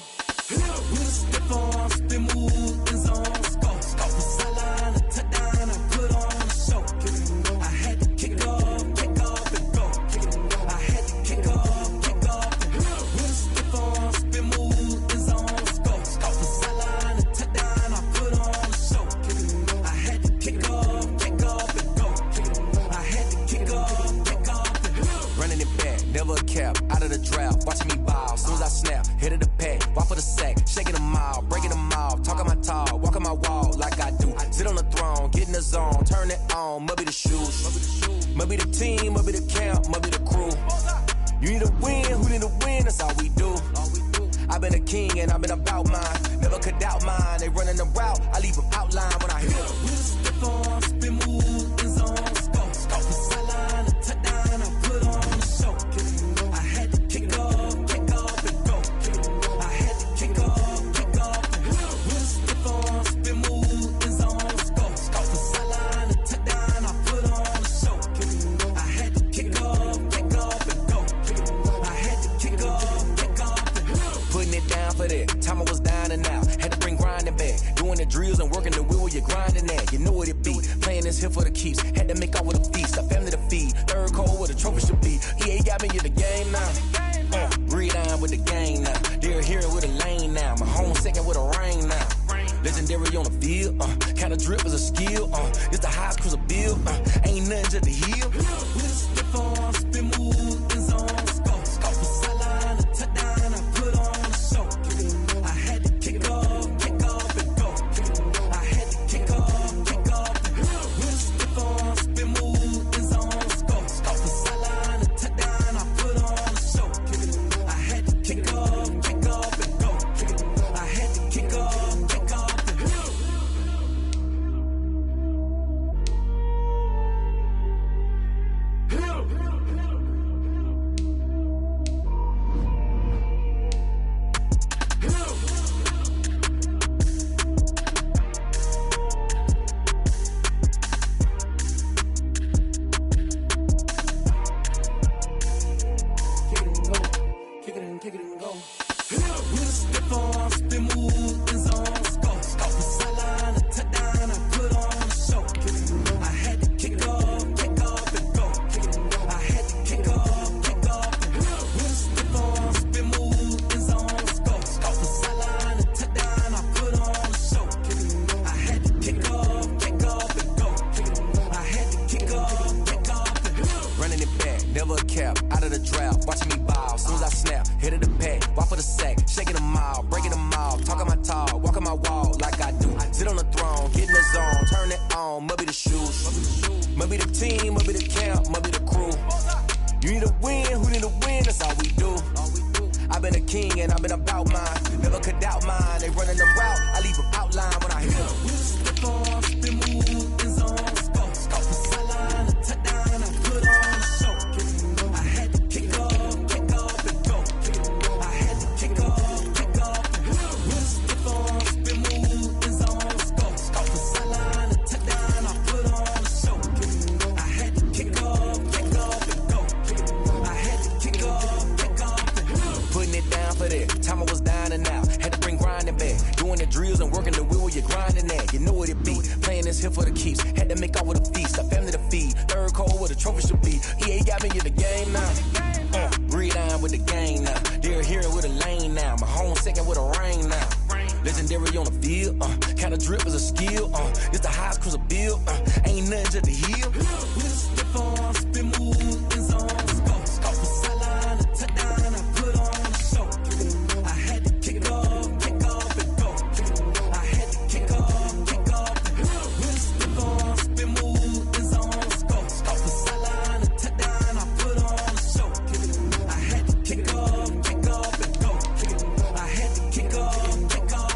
Step on, spin move, in zone, scope, the sideline, a touchdown, I put on a show. I had to kick off and go. I had to kick off and go. Step on, spin move, in zone, scope, the sideline, a touchdown, I put on a show. I had to kick off and go. I had to kick off and go. Running it back, never a cap, out of the drought, watching me ball, soon as I snap, hit of the pack, walk for the sack, shaking them all, breaking them off, talking my talk, walking my wall like I do. Sit on the throne, get in the zone, turn it on, must be the shoes, must be the team, must be the camp, must be the crew. You need a win, who need a win, that's all we do. I've been a king and I've been about mine, never could doubt mine, they running the route, I leave them outline when I hit them. Step on, spin move, in zone, scope, the sideline, a touchdown, I put on a show. I had to kick off and go. I had to kick off and go. Step on, spin move, in zone, scope, the sideline, a touchdown, I put on a show. I had to kick off and go. I had to kick off and go. Putting it down for that, time I was down and out, had to bring grinding back, doing the drills and working the wheel where you're grinding at, you know what it be, playing this here for the keeps, had to make out with a feast, a family to feed, third cold where the trophy should be, EA got me in the game now. Read on with the gang now. They're here with a lane now. My home second with a rain now. Legendary on the field. Kinda drip is a skill. It's the highest cruiser bill. Ain't nothing just to heal. Slip on, spin move, in zone, scope, the sideline, a touchdown, I put on a show. I had to kick off and go. I had to kick off and go. Slip on, spin move, in zone, scope, the sideline, a touchdown, I put on a show. I had to kick off and go. I had to kick off and go. Kick it and go. Step on, spin move, in zone, scope, the sideline, a touchdown, I put on a show. I had to kick off and go. I had to kick off and go. Step on, spin move, in zone, scope, the sideline, a touchdown, I put on a show. I had to kick off and go. I had to kick off and go. Running it back, never a cap, out of the drought, watching me ball, soon as I snap, hit of the pack, walk for the sack, shaking them all, breaking them off, talking my talk, walking my wall like I do. Sit on the throne, get in the zone, turn it on, must be the shoes, must be the team, must be the camp, must be the crew. You need a win, who need a win, that's all we do. I've been a king and I've been about mine, never could doubt mine, they running the route, I leave them outline when I hit them. Step on, spin move, in zone, scope, the sideline, a touchdown, I put on a show. I had to kick off and go. I had to kick off and go. Step on, spin move, in zone, scope, the sideline, a touchdown, I put on a show. I had to kick off and go. I had to kick off and go. Putting it down for that, time I was down and out, had to bring grinding back, doing the drills and working the wheel where you're grinding at, you know what it be, playing this here for the keeps, had to make out with a feast, a family to feed, third cold where the trophy should be, EA got me in the game now. Read on with the gang now, they're here with a lane now, my home Legendary on the field, kind of drip is a skill, it's the highest cruiser bill, ain't nothing just to heal. With a stiff arm, spin move, in zone, scope, from sideline to touchdown, I put on a show. I had to kick off and go. I had to kick off and go. With a stiff arm, spin move, in zone, scope, from sideline to touchdown, I put on a show. I had to kick off and go. I had to kick off and go.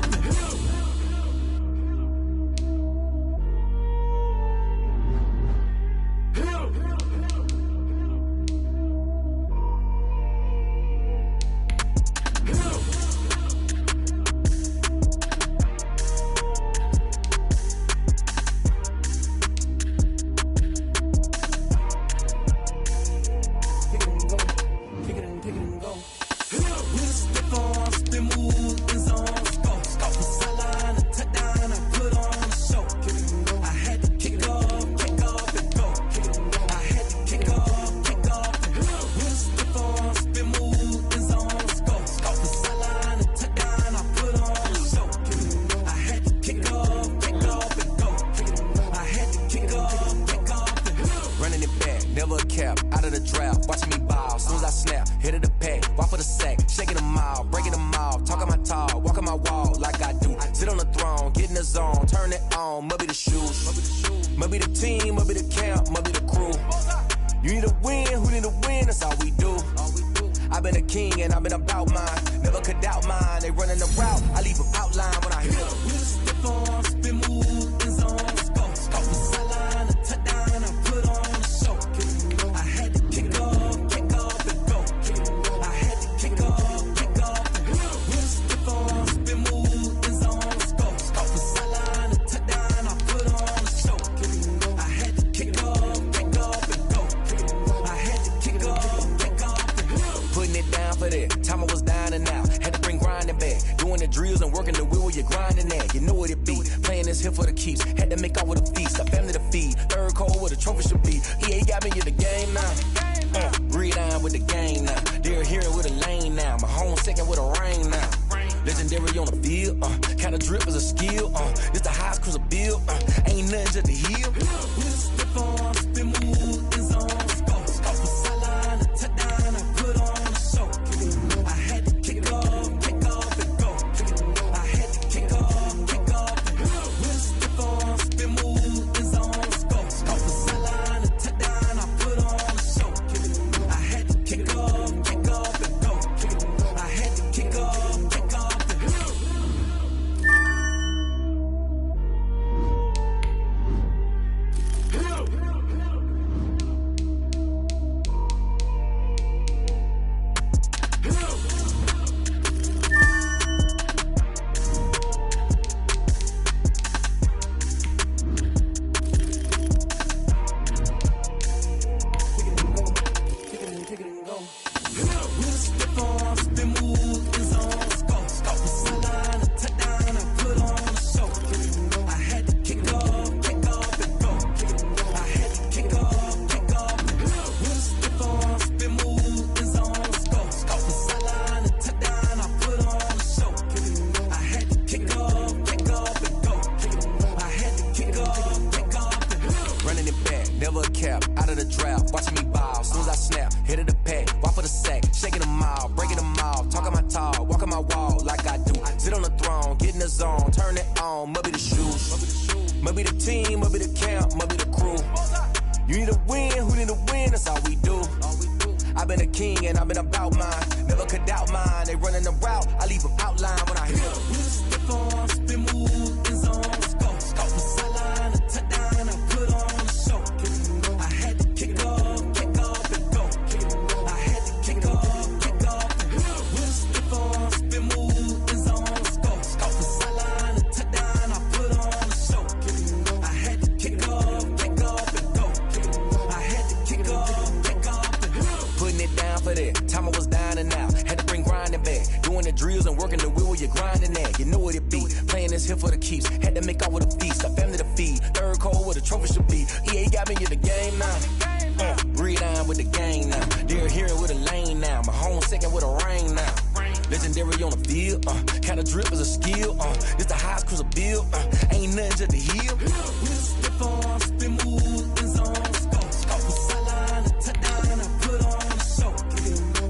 legendary on the field. Kind of drip is a skill. This the highest cruiser bill. Ain't nothing just the hill. We stiff on, spin move, in zone, scope. From sideline to touchdown, I put on the show.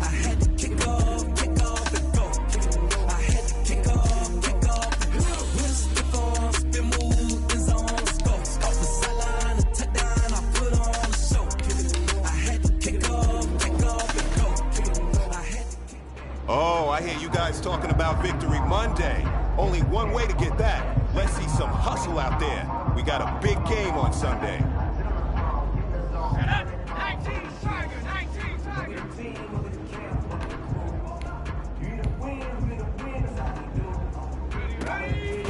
I had to kick off and go. I had to kick off and go. We stiff on, spin move, in zone, scope. From sideline to touchdown, I put on the show. I had to kick off and go. I had to kick off. Oh, I hear you guys talking about Victory Monday. Only one way to get that. Let's see some hustle out there. We got a big game on Sunday. 19 Tiger, 19 Tiger. Ready?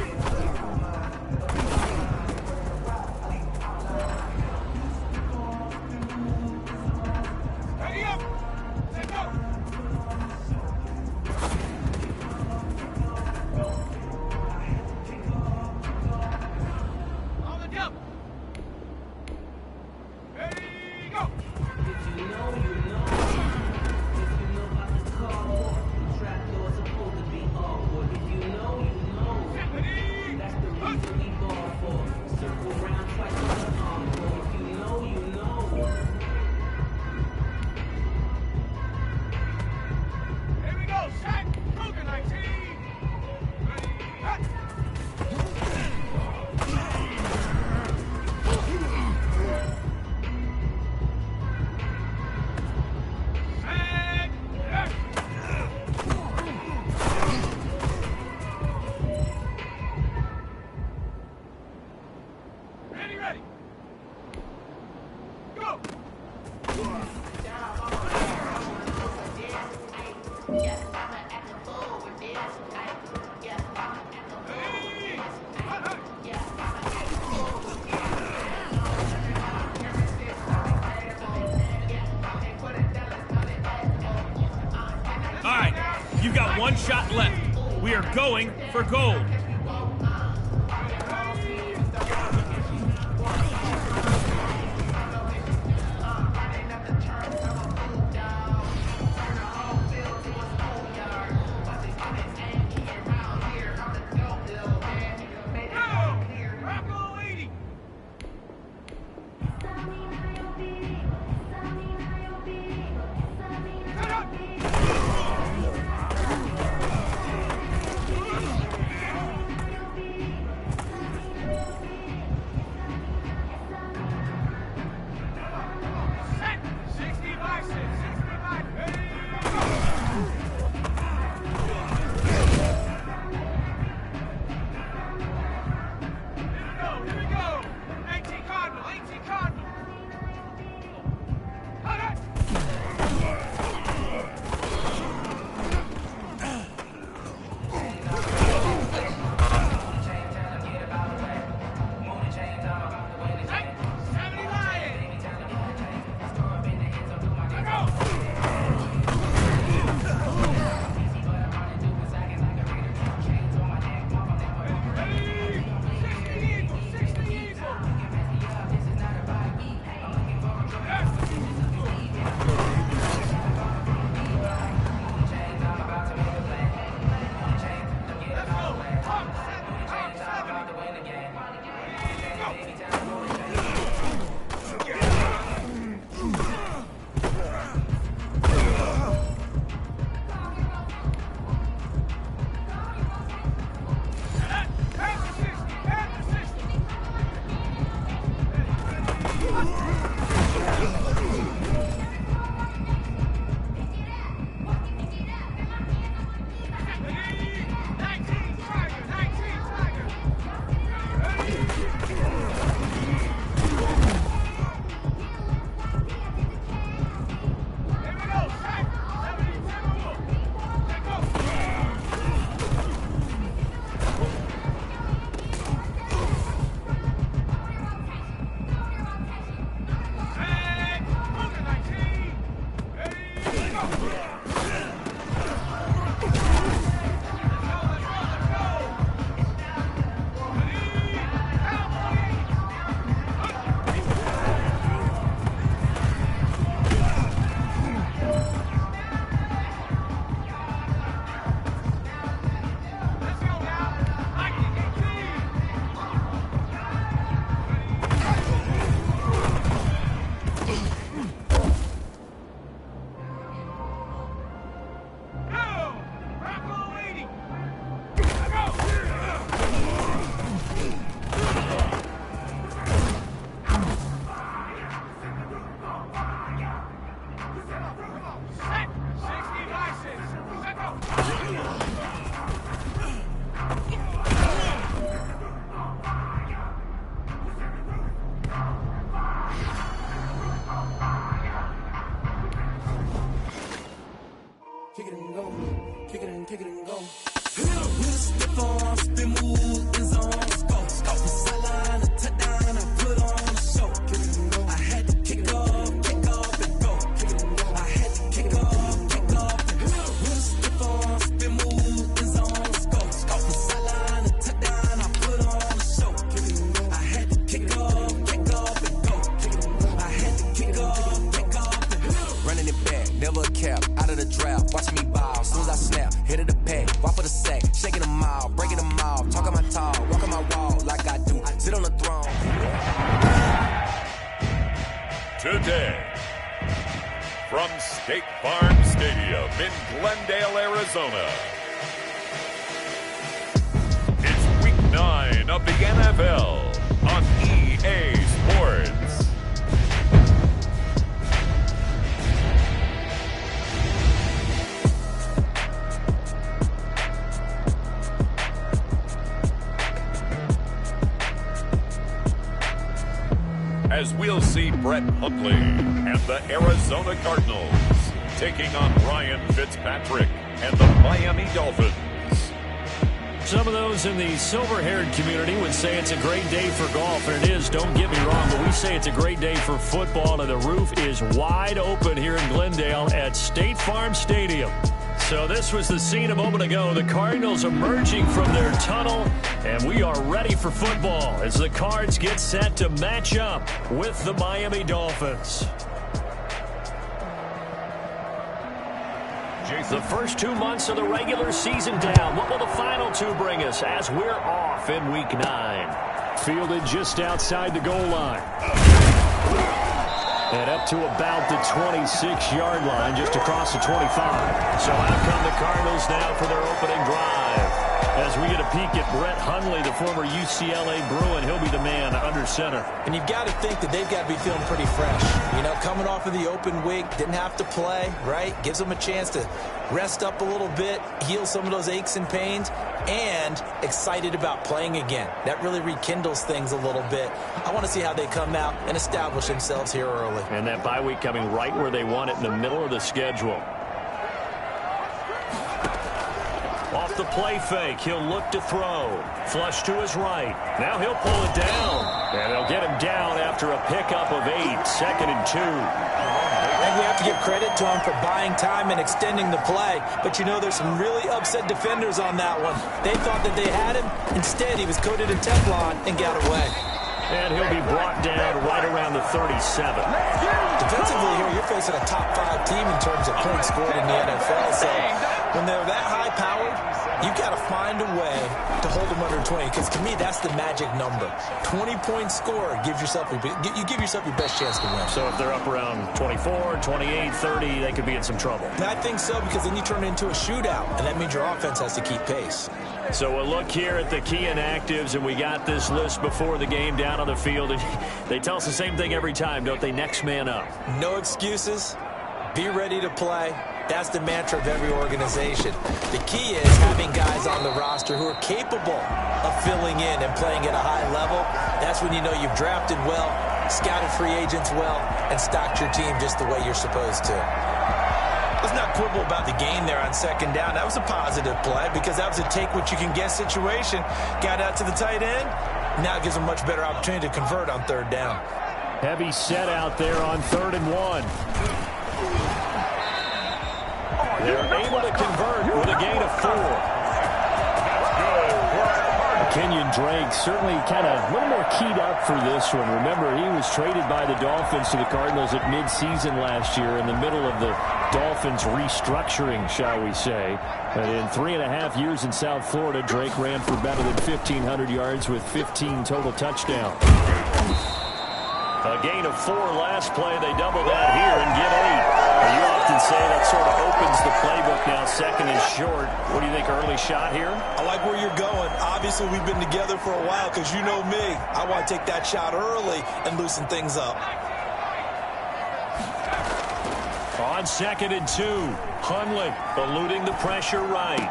Ready up. Let's go. On the jump. Ready, go. If you know, you know. If you know about the call, trap doors supposed to be awkward. If you know, you know. That's the reason we ball for. Circle round twice on the encore. If you know, you know. Here we go, Shaq. Cougar 19. Ready, hot. Shaq, yes. Ready, ready. Go. Ready. Hot, hot. All right, you've got one shot left. We are going for gold. Go. Rocco 80. Set up. kick it and go, kick it and go. With a stiff arm, spin move, in zone, scope. From sideline to touchdown, I put on a show. I had to kick off and go. I had to kick off and go. With a stiff arm, spin move, in zone, scope. From sideline to touchdown, I put on a show. I had to kick off and go. I had to kick off and go. Running it back, never a cap, out of the draft. Watch me ball, as soon as I snap, hit of the pack, walk for the sack, shaking them out, breaking them out, talking my talk, walking my wall like I do, sit on the throne. Today, from State Farm Stadium in Glendale, Arizona, it's Week 9 of the NFL on EA Sports. As we'll see Brett Hundley and the Arizona Cardinals taking on Ryan Fitzpatrick and the Miami Dolphins. Some of those in the silver-haired community would say it's a great day for golf, and it is, don't get me wrong, but we say it's a great day for football, and the roof is wide open here in Glendale at State Farm Stadium. So this was the scene a moment ago. The Cardinals emerging from their tunnel, and we are ready for football as the Cards get set to match up with the Miami Dolphins. The first 2 months of the regular season down. What will the final two bring us as we're off in Week 9? Fielded just outside the goal line. And up to about the 26-yard line, just across the 25. So out come the Cardinals now for their opening drive. As we get a peek at Brett Hundley, the former UCLA Bruin, he'll be the man under center. And you've got to think that they've got to be feeling pretty fresh. You know, coming off of the open week, didn't have to play, right? Gives them a chance to rest up a little bit, heal some of those aches and pains, and excited about playing again. That really rekindles things a little bit. I want to see how they come out and establish themselves here early. And that bye week coming right where they want it, in the middle of the schedule. Off the play fake, he'll look to throw. Flush to his right. Now he'll pull it down. And they'll get him down after a pickup of 8, 2nd and 2. I think we have to give credit to him for buying time and extending the play. But you know, there's some really upset defenders on that one. They thought that they had him. Instead, he was coated in Teflon and got away. And he'll be brought down right around the 37. Defensively here, you're facing a top 5 team in terms of points scored in the NFL. So when they're that high-powered, you've got to find a way to hold them under 20. Because to me, that's the magic number. 20 points scored gives yourself you give yourself your best chance to win. So if they're up around 24, 28, 30, they could be in some trouble. And I think so, because then you turn it into a shootout, and that means your offense has to keep pace. So a look here at the key inactives, and we got this list before the game down on the field. And they tell us the same thing every time, don't they? Next man up. No excuses. Be ready to play. That's the mantra of every organization. The key is having guys on the roster who are capable of filling in and playing at a high level. That's when you know you've drafted well, scouted free agents well, and stocked your team just the way you're supposed to. Let's not quibble about the gain there on 2nd down. That was a positive play because that was a take-what-you-can-get situation. Got out to the tight end. Now it gives them a much better opportunity to convert on 3rd down. Heavy set out there on 3rd and 1. They're able to convert with a gain of 4. Kenyon Drake certainly kind of a little more keyed up for this one. Remember, he was traded by the Dolphins to the Cardinals at midseason last year in the middle of the Dolphins restructuring, shall we say. But in 3.5 years in South Florida, Drake ran for better than 1,500 yards with 15 total touchdowns. A gain of 4 last play. They double that here and get 8. You often say that sort of opens the playbook now, 2nd and short. What do you think, early shot here? I like where you're going. Obviously, we've been together for a while because you know me. I want to take that shot early and loosen things up. On 2nd and 2, Hundley eluding the pressure right.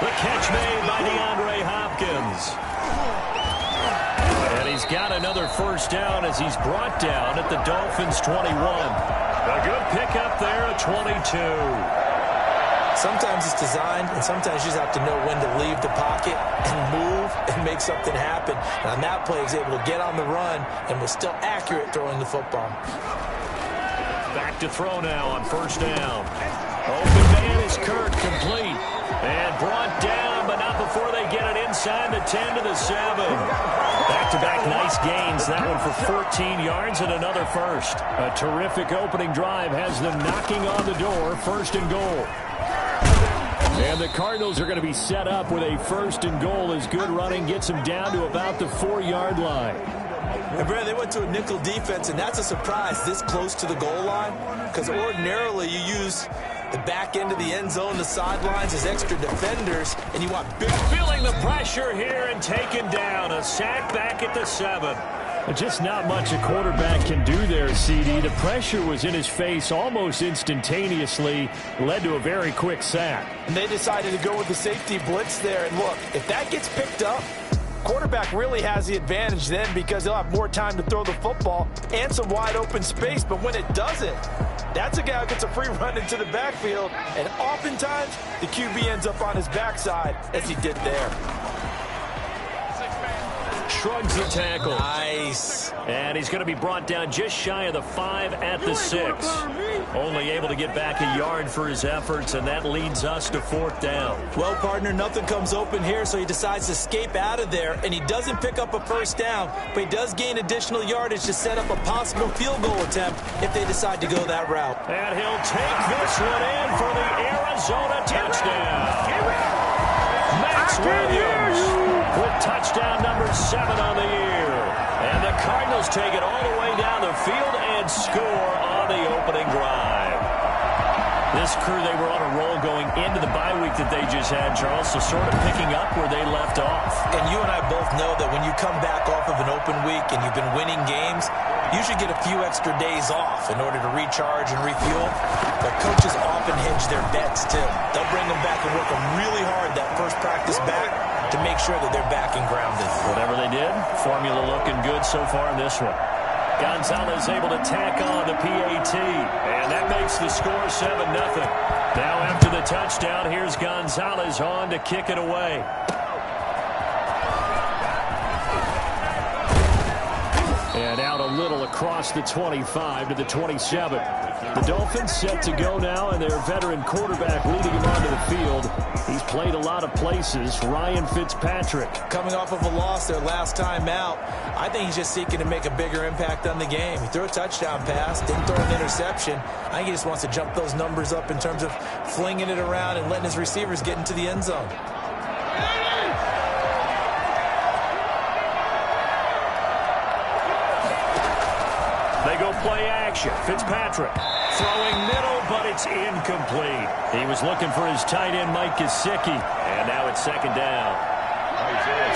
The catch made by DeAndre Hopkins. And he's got another 1st down as he's brought down at the Dolphins' 21. A good pickup there at 22. Sometimes it's designed, and sometimes you just have to know when to leave the pocket and move and make something happen. And on that play, he was able to get on the run and was still accurate throwing the football. Back to throw now on first down. Open man is Kirk, complete. And brought down, but not before they get it inside the 10 to the 7. Back-to-back nice gains. That one for 14 yards and another first. A terrific opening drive has them knocking on the door, first and goal. And the Cardinals are going to be set up with a first and goal as good running gets them down to about the 4-yard line. And Brad, they went to a nickel defense, and that's a surprise this close to the goal line, because ordinarily you use the back end of the end zone, the sidelines as extra defenders, and you want big. Feeling the pressure here and taken down. A sack back at the 7. Just not much a quarterback can do there, CD. The pressure was in his face almost instantaneously, led to a very quick sack. And they decided to go with the safety blitz there. And look, if that gets picked up, quarterback really has the advantage then because he'll have more time to throw the football and some wide open space. But when it doesn't, that's a guy who gets a free run into the backfield. And oftentimes, the QB ends up on his backside as he did there. Shrugs the tackle. Nice. And he's going to be brought down just shy of the 5 at the 6. Only able to get back a yard for his efforts, and that leads us to 4th down. Well, partner, nothing comes open here, so he decides to escape out of there, and he doesn't pick up a first down, but he does gain additional yardage to set up a possible field goal attempt if they decide to go that route. And he'll take this one in for the Arizona touchdown. Max Williams with touchdown number 7 on the year. And the Cardinals take it all the way down the field and score on the opening drive. This crew, they were on a roll going into the bye week that they just had, Charles, so sort of picking up where they left off. And you and I both know that when you come back off of an open week and you've been winning games, you should get a few extra days off in order to recharge and refuel. But coaches often hedge their bets, too. They'll bring them back and work them really hard that first practice back to make sure that they're back and grounded. Whatever they did, formula looking good so far in this one. Gonzalez able to tack on the PAT, and that makes the score 7-0. Now after the touchdown, here's Gonzalez on to kick it away. And out a little across the 25 to the 27. The Dolphins set to go now, and their veteran quarterback leading him onto the field. He's played a lot of places, Ryan Fitzpatrick. Coming off of a loss their last time out, I think he's just seeking to make a bigger impact on the game. He threw a touchdown pass, didn't throw an interception. I think he just wants to jump those numbers up in terms of flinging it around and letting his receivers get into the end zone. They go play action. Fitzpatrick throwing middle, but it's incomplete. He was looking for his tight end, Mike Gesicki, and now it's 2nd down.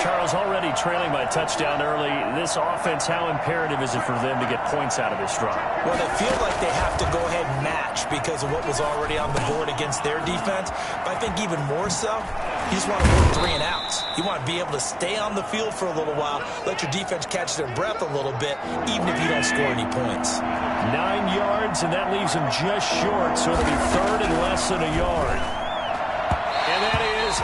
Charles, already trailing by a touchdown early. This offense, how imperative is it for them to get points out of this drive? Well, they feel like they have to go ahead and match because of what was already on the board against their defense. But I think even more so, you just want to work 3 and outs. You want to be able to stay on the field for a little while, let your defense catch their breath a little bit, even if you don't score any points. 9 yards, and that leaves them just short, so it'll be 3rd and less than a yard. And that is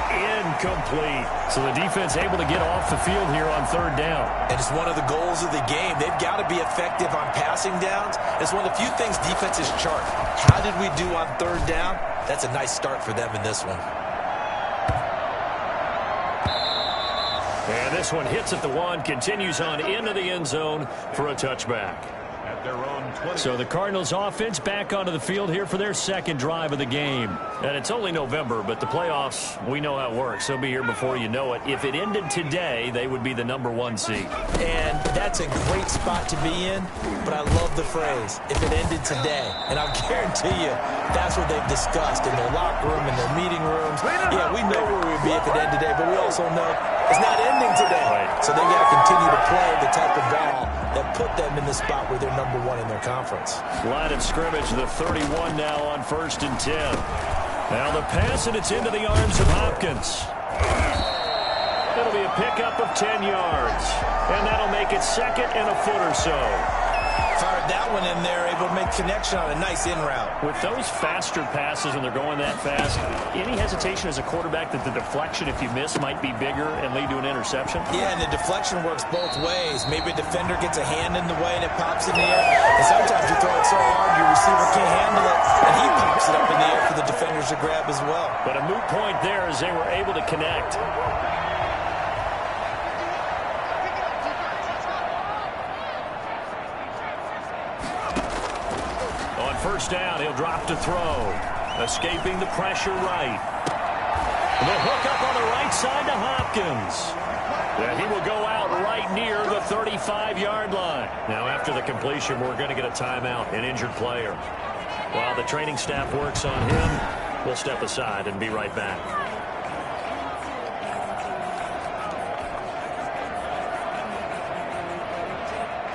incomplete. So the defense able to get off the field here on 3rd down. And it's one of the goals of the game. They've got to be effective on passing downs. It's one of the few things defenses chart. How did we do on 3rd down? That's a nice start for them in this one. And this one hits at the 1, continues on into the end zone for a touchback. At their own 20. So the Cardinals offense back onto the field here for their 2nd drive of the game. And it's only November, but the playoffs, we know how it works. They'll be here before you know it. If it ended today, they would be the number 1 seed. And that's a great spot to be in, but I love the phrase, if it ended today. And I'll guarantee you, that's what they've discussed in their locker room, in their meeting rooms. Yeah, we know where we'd be if it ended today, but we also know it's not ending today. Right. So they got to continue to play the type of ball that put them in the spot where they're number 1 in their conference. Line of scrimmage, the 31 now on 1st and 10. Now the pass, and it's into the arms of Hopkins. It'll be a pickup of 10 yards. And that'll make it 2nd and a foot or so. Fired that one in there, able to make connection on a nice in route. With those faster passes when they're going that fast, any hesitation as a quarterback that the deflection, if you miss, might be bigger and lead to an interception? Yeah, and the deflection works both ways. Maybe a defender gets a hand in the way and it pops in the air. And sometimes you throw it so hard your receiver can't handle it, and he pops it up in the air for the defenders to grab as well. But a moot point there as they were able to connect. First down, he'll drop to throw. Escaping the pressure right. The hook up on the right side to Hopkins. And he will go out right near the 35-yard line. Now, after the completion, we're going to get a timeout, an injured player. While the training staff works on him, we'll step aside and be right back.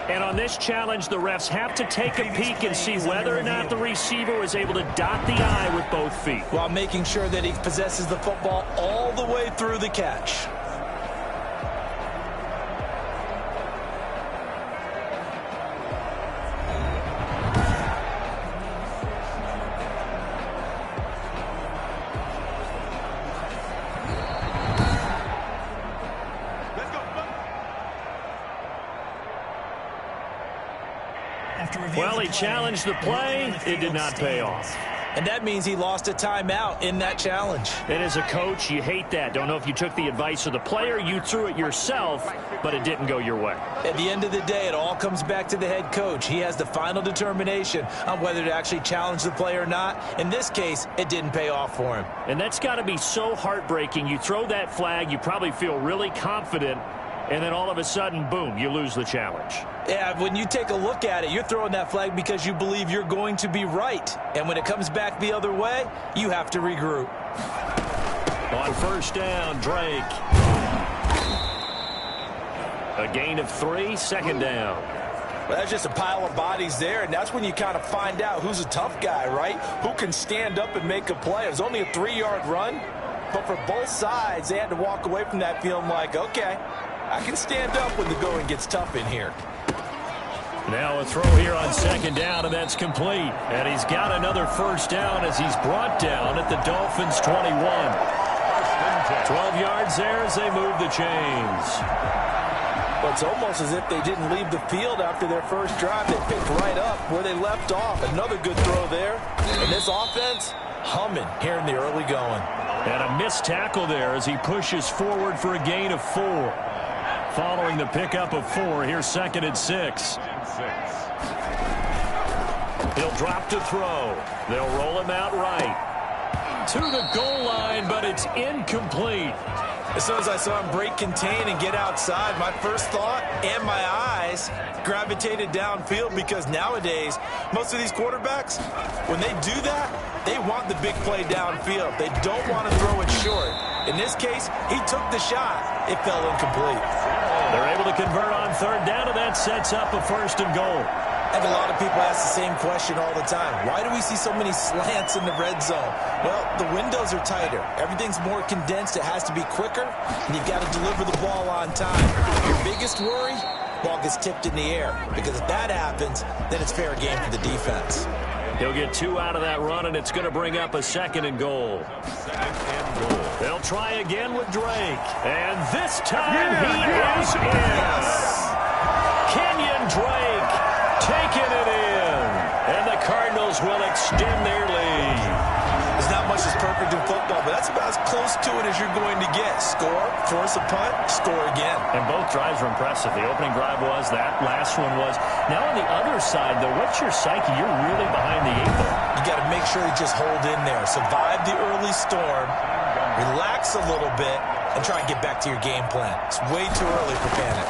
And on this challenge, the refs have to take a peek and see whether or not the receiver was able to dot the I with both feet, while making sure that he possesses the football all the way through the catch. Well, he challenged the play. It did not pay off. And that means he lost a timeout in that challenge. And as a coach, you hate that. Don't know if you took the advice of the player, you threw it yourself, but it didn't go your way. At the end of the day, it all comes back to the head coach. He has the final determination on whether to actually challenge the play or not. In this case, it didn't pay off for him. And that's got to be so heartbreaking. You throw that flag, you probably feel really confident, and then all of a sudden, boom, you lose the challenge. Yeah, when you take a look at it, you're throwing that flag because you believe you're going to be right. And when it comes back the other way, you have to regroup. On first down, Drake. A gain of 3, second down. Well, that's just a pile of bodies there, and that's when you kind of find out who's a tough guy, right? Who can stand up and make a play. It was only a 3-yard run, but for both sides, they had to walk away from that feeling like, okay, I can stand up when the going gets tough in here. Now a throw here on second down, and that's complete. And he's got another first down as he's brought down at the Dolphins' 21. 12 yards there as they move the chains. But it's almost as if they didn't leave the field after their first drive. They picked right up where they left off. Another good throw there. And this offense, humming here in the early going. And a missed tackle there as he pushes forward for a gain of 4. Following the pickup of 4, here's 2nd and 6. He'll drop to throw. They'll roll him out right. To the goal line, but it's incomplete. As soon as I saw him break contain and get outside, my first thought and my eyes gravitated downfield, because nowadays, most of these quarterbacks, when they do that, they want the big play downfield. They don't want to throw it short. In this case, he took the shot. It fell incomplete. They're able to convert on third down, and that sets up a 1st and goal. I think a lot of people ask the same question all the time. Why do we see so many slants in the red zone? Well, the windows are tighter. Everything's more condensed. It has to be quicker, and you've got to deliver the ball on time. Your biggest worry? Ball gets tipped in the air, because if that happens, then it's fair game for the defense. He'll get 2 out of that run, and it's going to bring up a 2nd and goal. They'll try again with Drake. And this time he is in. Kenyon Drake taking it in. And the Cardinals will extend their lead. There's not much that's perfect in football, but that's about as close to it as you're going to get. Score, force a punt, score again. And both drives were impressive. The opening drive was, that last one was. Now on the other side, though, what's your psyche? You're really behind the 8 ball. You got to make sure you just hold in there. Survive the early storm, relax a little bit, and try and get back to your game plan. It's way too early for panic.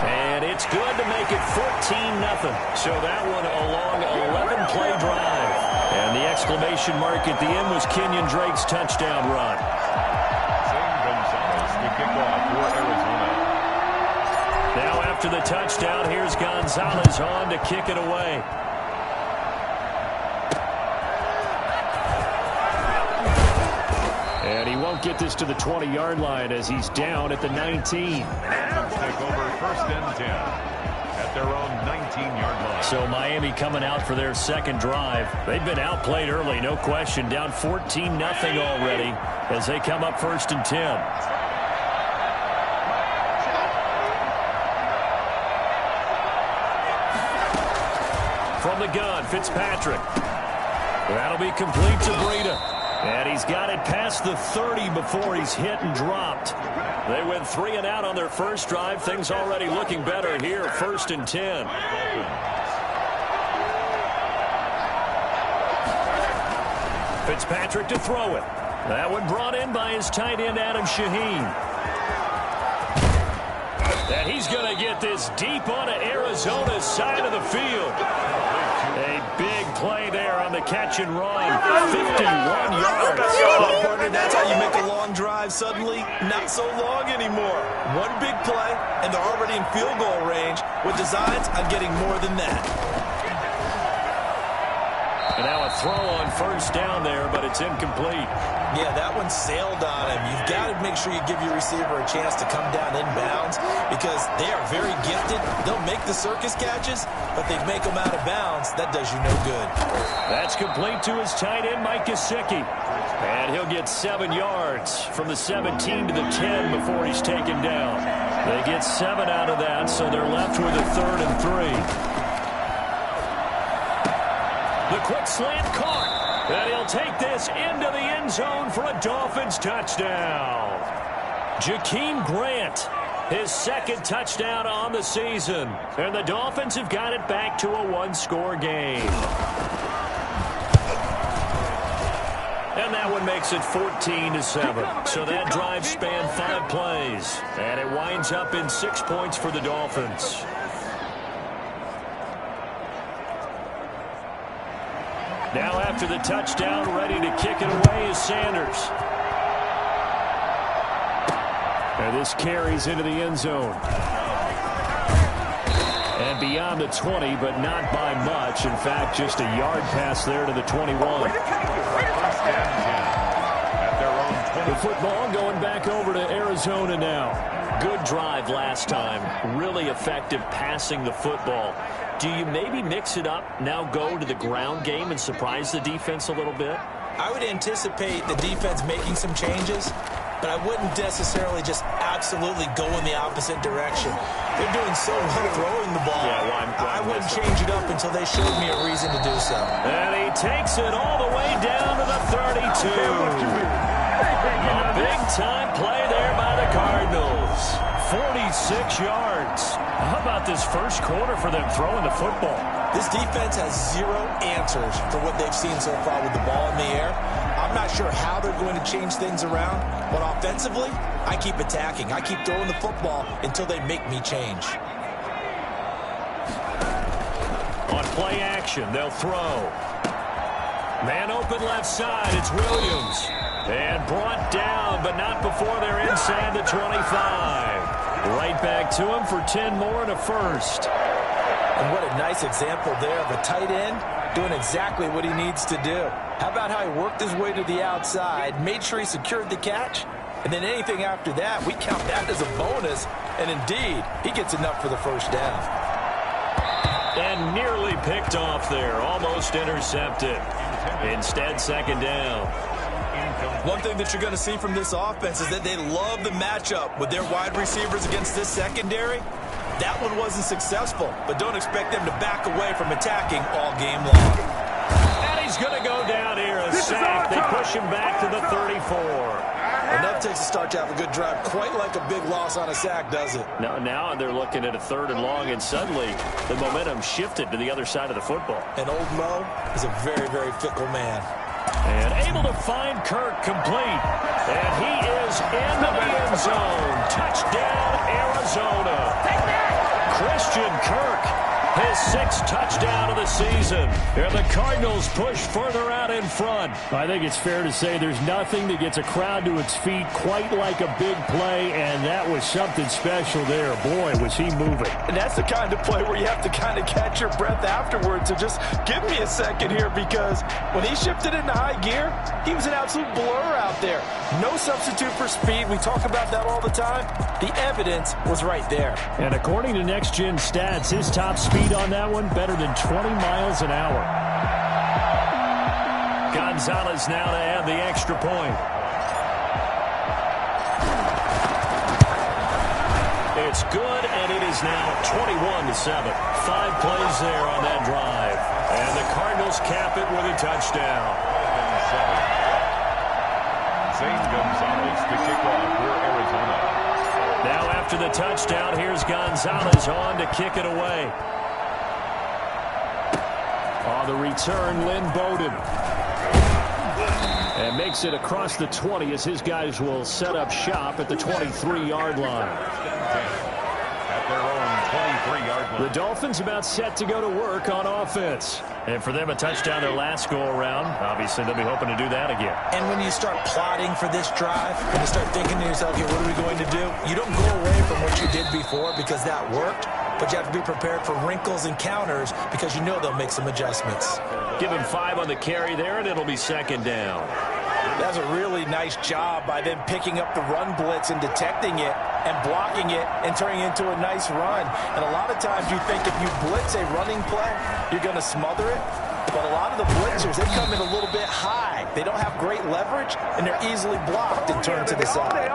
And it's good to make it 14-0. So that one a long 11-play drive. And the exclamation mark at the end was Kenyon Drake's touchdown run. Now after the touchdown, here's Gonzalez on to kick it away. And he won't get this to the 20-yard line as he's down at the 19. Take over 1st and 10 at their own 19-yard line. So Miami coming out for their second drive. They've been outplayed early, no question. Down 14-0 already as they come up 1st and 10. From the gun, Fitzpatrick. That'll be complete to Breida. And he's got it past the 30 before he's hit and dropped. They went 3 and out on their first drive. Things already looking better here, 1st and 10. Fitzpatrick to throw it. That one brought in by his tight end, Adam Shaheen. And he's going to get this deep onto Arizona's side of the field. A big play there on the catch and run. 51 yards. Partner, that's how you make a long drive suddenly not so long anymore. One big play, and they're already in field goal range with designs on getting more than that. And now a throw on 1st down there, but it's incomplete. Yeah, that one sailed on him. You've got to make sure you give your receiver a chance to come down inbounds because they are very gifted. They'll make the circus catches, but they make them out of bounds. That does you no good. That's complete to his tight end, Mike Gesicki. And he'll get 7 yards from the 17 to the 10 before he's taken down. They get 7 out of that, so they're left with a 3rd and 3. The quick slant caught. And he'll take this into the end zone for a Dolphins touchdown. Jakeem Grant, his 2nd touchdown on the season. And the Dolphins have got it back to a 1-score game. And that one makes it 14-7. So that drive spanned 5 plays. And it winds up in 6 points for the Dolphins. Now after the touchdown, ready to kick it away is Sanders. And this carries into the end zone. And beyond the 20, but not by much. In fact, just a yard pass there to the 21. The football going back over to Arizona now. Good drive last time. Really effective passing the football. Do you maybe mix it up, now go to the ground game and surprise the defense a little bit? I would anticipate the defense making some changes, but I wouldn't necessarily just absolutely go in the opposite direction. They're doing so well throwing the ball. I wouldn't change it up until they showed me a reason to do so. And he takes it all the way down to the 32. A big-time play there by the Cardinals. 46 yards. How about this first quarter for them throwing the football? This defense has 0 answers for what they've seen so far with the ball in the air. I'm not sure how they're going to change things around, but offensively, I keep attacking. I keep throwing the football until they make me change. On play action, they'll throw. Man open left side, it's Williams. And brought down, but not before they're inside the 25. Right back to him for 10 more and a first. And what a nice example there of a tight end doing exactly what he needs to do. How about how he worked his way to the outside, made sure he secured the catch, and then anything after that, we count that as a bonus. And indeed, he gets enough for the first down. And nearly picked off there, almost intercepted. Instead, 2nd down. One thing that you're going to see from this offense is that they love the matchup with their wide receivers against this secondary. That one wasn't successful, but don't expect them to back away from attacking all game long. And he's going to go down here, a sack. They push him back to the 34. Enough takes a start to have a good drive. Quite like a big loss on a sack, does it? No, now they're looking at a 3rd and long, and suddenly the momentum shifted to the other side of the football. And old Mo is a very, very fickle man. And able to find Kirk complete. And he is into the end zone. Touchdown, Arizona. Christian Kirk his 6th touchdown of the season. And the Cardinals push further out in front. I think it's fair to say there's nothing that gets a crowd to its feet quite like a big play, and that was something special there. Boy, was he moving. And that's the kind of play where you have to kind of catch your breath afterwards. So just give me a second here, because when he shifted into high gear, he was an absolute blur out there. No substitute for speed. We talk about that all the time. The evidence was right there. And according to Next Gen Stats, his top speed on that one, better than 20 miles an hour. Gonzalez now to add the extra point. It's good, and it is now 21-7. 5 plays there on that drive. And the Cardinals cap it with a touchdown. Zane Gonzalez to kick off for Arizona. Now after the touchdown, here's Gonzalez on to kick it away. On the return, Lynn Bowden. And makes it across the 20 as his guys will set up shop at the 23-yard line. At their own 23-yard line. The Dolphins about set to go to work on offense. And for them, a touchdown their last go-around. Obviously, they'll be hoping to do that again. And when you start plotting for this drive, when you start thinking to yourself, okay, what are we going to do? You don't go away from what you did before because that worked, but you have to be prepared for wrinkles and counters because you know they'll make some adjustments. Give him 5 on the carry there, and it'll be 2nd down. That's a really nice job by them picking up the run blitz and detecting it and blocking it and turning it into a nice run. And a lot of times you think if you blitz a running play, you're going to smother it. But a lot of the blitzers, they come in a little bit high. They don't have great leverage, and they're easily blocked and turned to the side.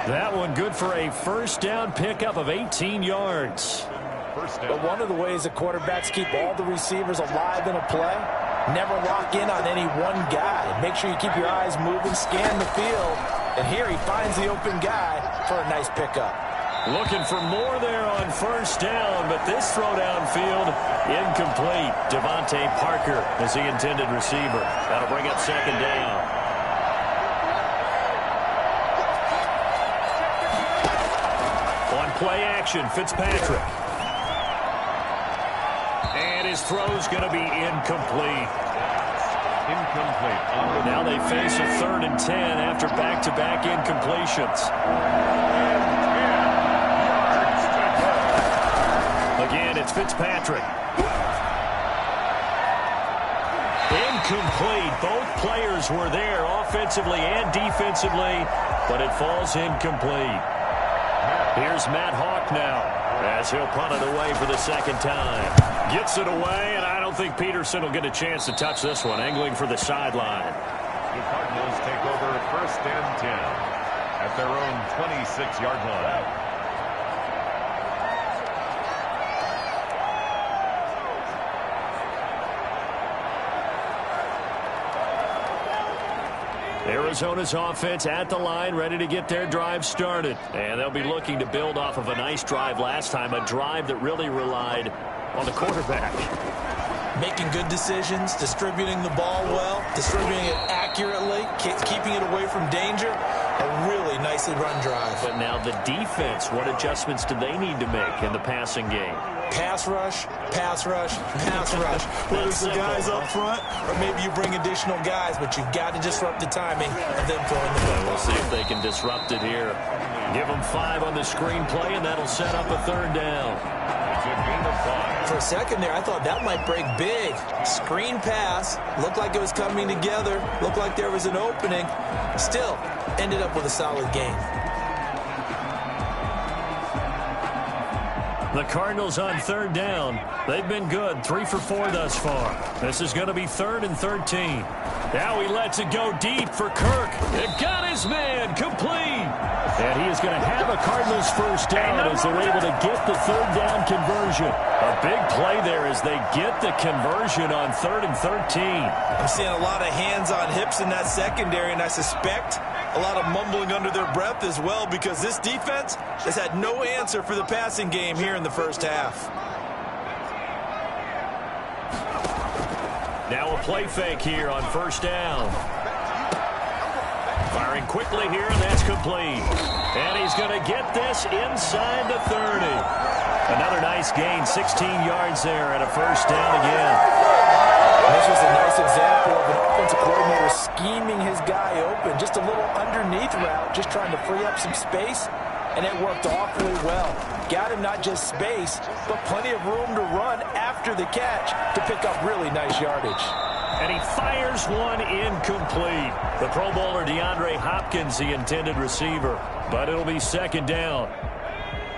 That one good for a 1st down pickup of 18 yards. But one of the ways the quarterbacks keep all the receivers alive in a play, never lock in on any one guy. Make sure you keep your eyes moving, scan the field, and here he finds the open guy for a nice pickup. Looking for more there on 1st down, but this throw downfield incomplete. Devontae Parker is the intended receiver. That'll bring up 2nd down. On play action, Fitzpatrick. And his throw's going to be incomplete. Now they face a 3rd and 10 after back-to-back incompletions. Again, it's Fitzpatrick. Incomplete. Both players were there offensively and defensively, but it falls incomplete. Here's Matt Hawk now as he'll punt it away for the 2nd time. Gets it away, and I don't think Peterson will get a chance to touch this one, angling for the sideline. The Cardinals take over 1st and 10 at their own 26-yard line. Arizona's offense at the line, ready to get their drive started. And they'll be looking to build off of a nice drive last time, a drive that really relied on the quarterback. Making good decisions, distributing the ball well, distributing it accurately, keeping it away from danger. A really nicely run drive. But now the defense, what adjustments do they need to make in the passing game? Pass rush, pass rush, pass rush. Whether it's the guys up front or maybe you bring additional guys, but you've got to disrupt the timing of them throwing the football. We'll see if they can disrupt it here. Give them 5 on the screenplay, and that'll set up a 3rd down. For a second there, I thought that might break big. Screen pass, looked like it was coming together, looked like there was an opening. Still, ended up with a solid game. The Cardinals on 3rd down. They've been good, 3 for 4 thus far. This is going to be 3rd and 13. Now he lets it go deep for Kirk. It got his man complete. And he is going to have a Cardinals 1st down as they're able to get the 3rd down conversion. A big play there as they get the conversion on 3rd and 13. I'm seeing a lot of hands on hips in that secondary, and I suspect a lot of mumbling under their breath as well, because this defense has had no answer for the passing game here in the 1st half. Now a play fake here on 1st down. Firing quickly here, and that's complete. And he's going to get this inside the 30. Another nice gain, 16 yards there and a first down again. This was a nice example of an offensive coordinator scheming his guy open. Just a little underneath route, just trying to free up some space, and it worked awfully well. Got him not just space, but plenty of room to run after the catch to pick up really nice yardage. And he fires one incomplete. The Pro Bowler DeAndre Hopkins, the intended receiver, but it'll be second down.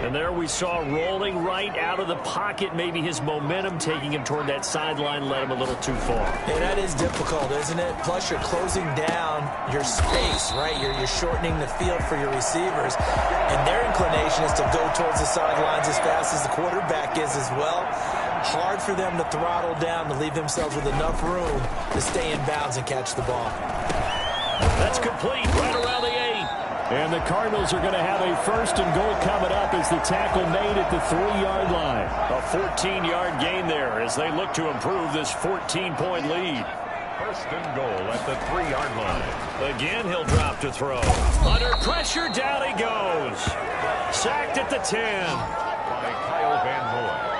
And there we saw rolling right out of the pocket. Maybe his momentum taking him toward that sideline led him a little too far. Yeah, that is difficult, isn't it? Plus, you're closing down your space, right? You're shortening the field for your receivers. And their inclination is to go towards the sidelines as fast as the quarterback is as well. Hard for them to throttle down to leave themselves with enough room to stay in bounds and catch the ball. That's complete right around the 8. And the Cardinals are going to have a first and goal coming up as the tackle made at the 3-yard line. A 14-yard gain there as they look to improve this 14-point lead. First and goal at the 3-yard line. Again, he'll drop to throw. Under pressure, down he goes. Sacked at the 10. By Kyle Van Noy.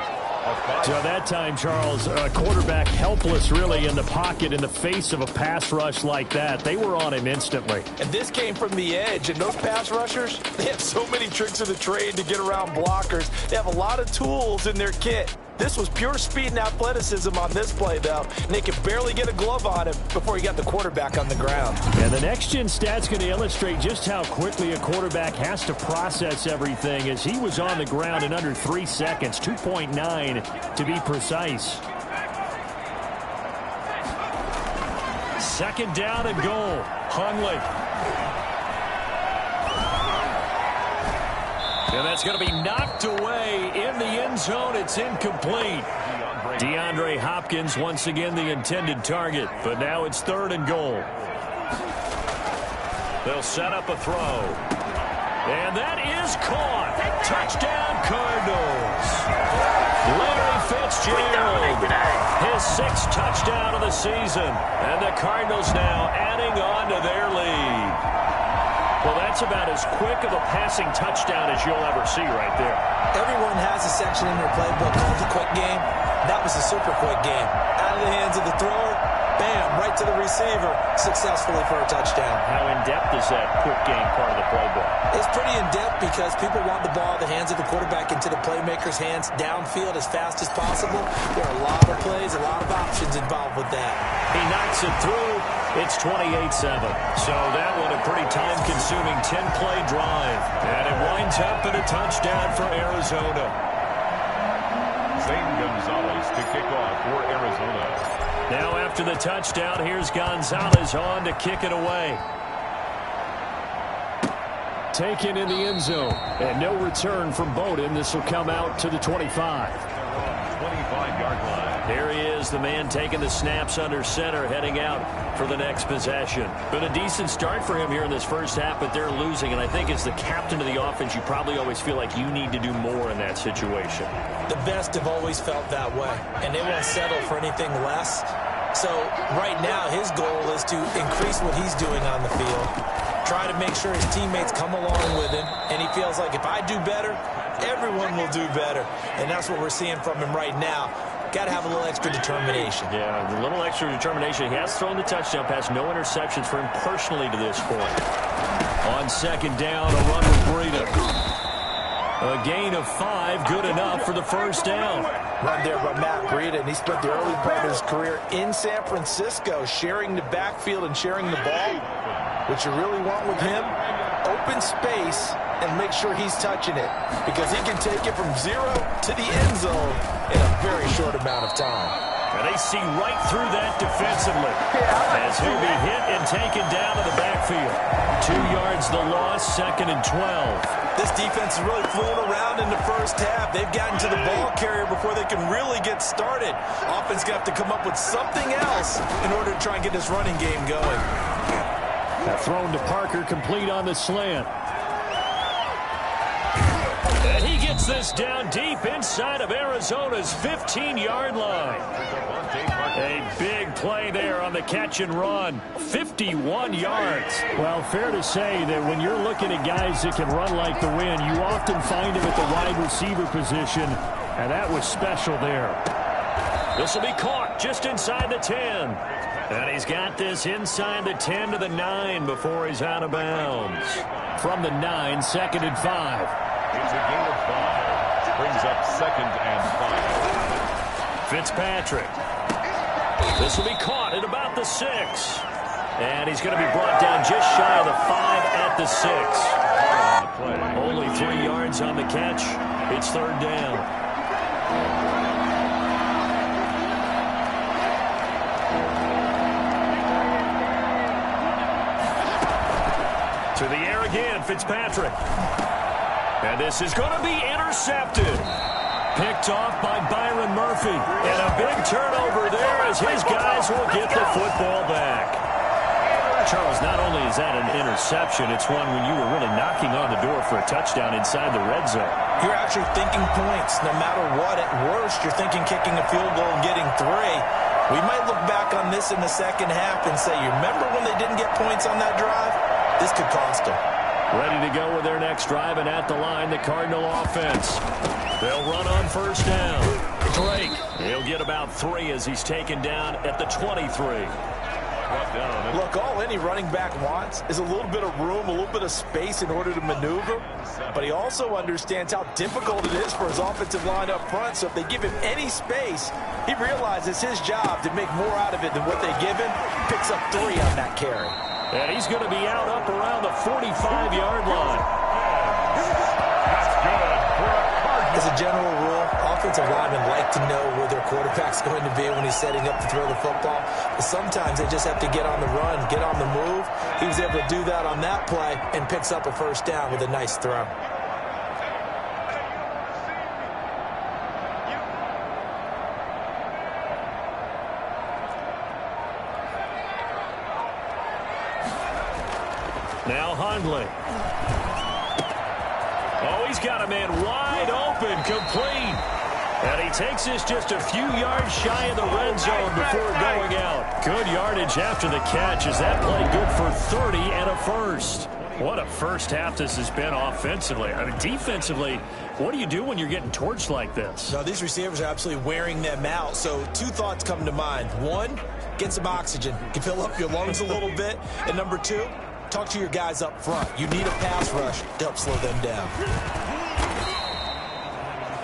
So that time, Charles, quarterback helpless really in the pocket in the face of a pass rush like that. They were on him instantly. And this came from the edge, and those pass rushers, they have so many tricks of the trade to get around blockers. They have a lot of tools in their kit. This was pure speed and athleticism on this play, though, and they could barely get a glove on him before he got the quarterback on the ground. And the next-gen stat's going to illustrate just how quickly a quarterback has to process everything as he was on the ground in under 3 seconds, 2.9 to be precise. Second down and goal. Hundley. And that's going to be knocked away in the end zone. It's incomplete. DeAndre Hopkins, once again, the intended target. But now it's third and goal. They'll set up a throw. And that is caught. Touchdown, Cardinals. Larry Fitzgerald, his 6th touchdown of the season. And the Cardinals now adding on to their lead. Well, that's about as quick of a passing touchdown as you'll ever see right there. Everyone has a section in their playbook called the quick game. That was a super quick game. Out of the hands of the thrower, bam, right to the receiver, successfully for a touchdown. How in-depth is that quick game part of the playbook? It's pretty in-depth because people want the ball in the hands of the quarterback into the playmaker's hands downfield as fast as possible. There are a lot of plays, a lot of options involved with that. He knocks it through. It's 28-7. So that one a pretty time-consuming 10-play drive. And it winds up in a touchdown for Arizona. Zane Gonzalez to kick off for Arizona. Now after the touchdown, here's Gonzalez on to kick it away. Taken in the end zone. And no return from Bowden. This will come out to the 25. 25-yard line. There he is, the man taking the snaps under center, heading out for the next possession. Been a decent start for him here in this first half, but they're losing. And I think as the captain of the offense, you probably always feel like you need to do more in that situation. The best have always felt that way, and they won't settle for anything less. So right now, his goal is to increase what he's doing on the field, try to make sure his teammates come along with him, and he feels like if I do better, everyone will do better. And that's what we're seeing from him right now. Got to have a little extra determination. Yeah, a little extra determination. He has thrown the touchdown pass. No interceptions for him personally to this point. On second down, a run with Breida. A gain of 5, good enough for the first down. Run there by Matt Breida, and he spent the early part of his career in San Francisco sharing the backfield and sharing the ball. What you really want with him, open space and make sure he's touching it, because he can take it from 0 to the end zone in a very short amount of time. And they see right through that defensively as he'll be hit and taken down to the backfield. 2 yards the loss, 2nd and 12. This defense is really fooling around in the first half. They've gotten to the ball carrier before they can really get started. Offense going to have to come up with something else in order to try and get this running game going. That thrown to Parker, complete on the slant. And he gets gets this down deep inside of Arizona's 15-yard line. A big play there on the catch and run. 51 yards. Well, fair to say that when you're looking at guys that can run like the wind, you often find them at the wide receiver position, and that was special there. This will be caught just inside the 10. And he's got this inside the 10 to the 9 before he's out of bounds. From the 9, 2nd and 5. It's a gain of 5. Brings up 2nd and 5. Fitzpatrick. This will be caught at about the 6. And he's going to be brought down just shy of the 5 at the 6. Only 3 yards on the catch. It's 3rd down. To the air again, Fitzpatrick. And this is going to be intercepted. Picked off by Byron Murphy. And a big turnover there as his guys will get the football back. Charles, not only is that an interception, it's one when you were really knocking on the door for a touchdown inside the red zone. You're actually thinking points. No matter what, at worst, you're thinking kicking a field goal and getting 3. We might look back on this in the second half and say, you remember when they didn't get points on that drive? This could cost them. Ready to go with their next drive, and at the line, the Cardinal offense. They'll run on 1st down. Drake. He'll get about 3 as he's taken down at the 23. Look, all any running back wants is a little bit of room, a little bit of space in order to maneuver. But he also understands how difficult it is for his offensive line up front. So if they give him any space, he realizes his job to make more out of it than what they give him. Picks up 3 on that carry. And he's going to be out up around the 45-yard line. That's good for a Cardinal. As a general rule, offensive linemen like to know where their quarterback's going to be when he's setting up to throw the football. But sometimes they just have to get on the run, get on the move. He was able to do that on that play and picks up a 1st down with a nice throw. Now Hundley. Oh, he's got a man wide open, complete. And he takes this just a few yards shy of the red zone before going out. Good yardage after the catch. Is that play good for 30 and a 1st? What a first half this has been offensively. I mean, defensively, what do you do when you're getting torched like this? No, these receivers are absolutely wearing them out. So 2 thoughts come to mind. 1, get some oxygen. You can fill up your lungs a little bit. And number 2, talk to your guys up front. You need a pass rush to help slow them down.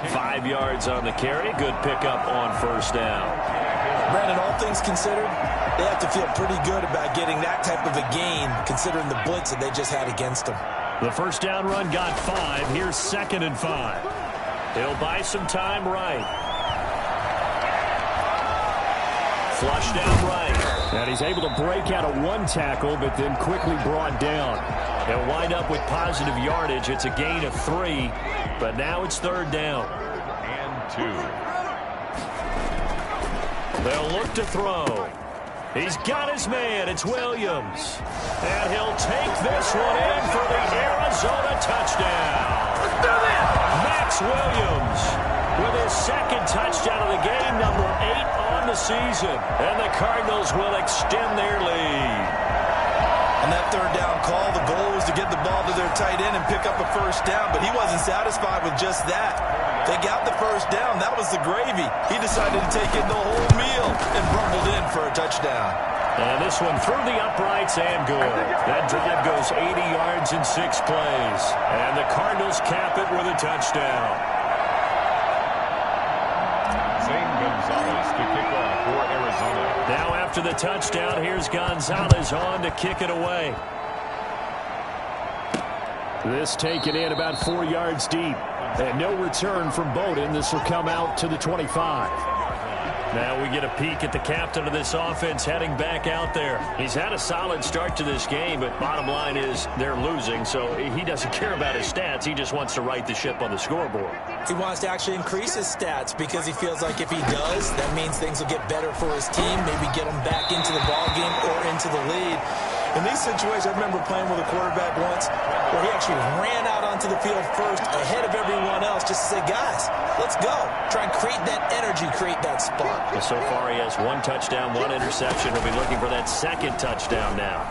5 yards on the carry. Good pickup on 1st down. Brandon, all things considered, they have to feel pretty good about getting that type of a gain considering the blitz that they just had against them. The 1st down run got 5. Here's 2nd and 5. He'll buy some time right. Flush down right. And he's able to break out of 1 tackle, but then quickly brought down. They'll wind up with positive yardage. It's a gain of 3, but now it's 3rd down. And 2. They'll look to throw. He's got his man. It's Williams. And he'll take this one in for the Arizona touchdown. Max Williams with his 2nd touchdown of the game, number 8 on the season. And the Cardinals will extend their lead. On that 3rd down call, the goal was to get the ball to their tight end and pick up a 1st down, but he wasn't satisfied with just that. They got the 1st down. That was the gravy. He decided to take in the whole meal and rumbled in for a touchdown. And this one through the uprights and good. That drive goes 80 yards in 6 plays. And the Cardinals cap it with a touchdown. Zane Gonzalez to kick off for Arizona. Now after the touchdown, here's Gonzalez on to kick it away. This taken in about 4 yards deep. And no return from Bowden. This will come out to the 25. Now we get a peek at the captain of this offense heading back out there. He's had a solid start to this game, but bottom line is they're losing, so he doesn't care about his stats. He just wants to right the ship on the scoreboard. He wants to actually increase his stats because he feels like if he does, that means things will get better for his team, maybe get them back into the ball game or into the lead. In these situations, I remember playing with a quarterback once where he actually ran out onto the field first ahead of everyone else just to say, guys, let's go. Try and create that energy, create that spark. Well, so far he has 1 touchdown, 1 interception. He'll be looking for that second touchdown now.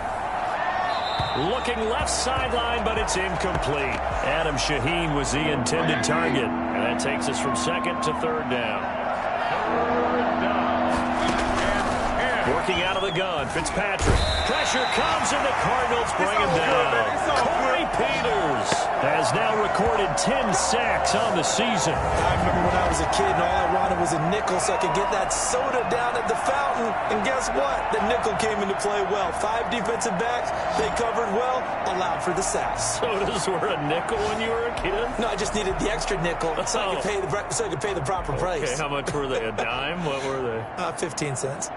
Looking left sideline, but it's incomplete. Adam Shaheen was the intended target. And that takes us from second to third down. Working out of the gun, Fitzpatrick. Pressure comes, and the Cardinals bring him down. Corey Peters has now recorded 10 sacks on the season. I remember when I was a kid and all I wanted was a nickel so I could get that soda down at the fountain. And guess what? The nickel came into play well. 5 defensive backs, they covered well, allowed for the sacks. Sodas were a nickel when you were a kid? No, I just needed the extra nickel so I could pay the proper price. Okay, how much were they? A dime? What were they? 15 cents.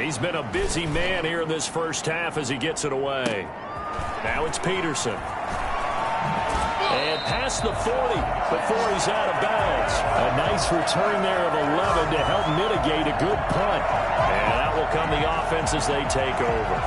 He's been a busy man here in this first half as he gets it away. Now it's Peterson. And past the 40 before he's out of bounds. A nice return there of 11 to help mitigate a good punt. And out will come the offense as they take over.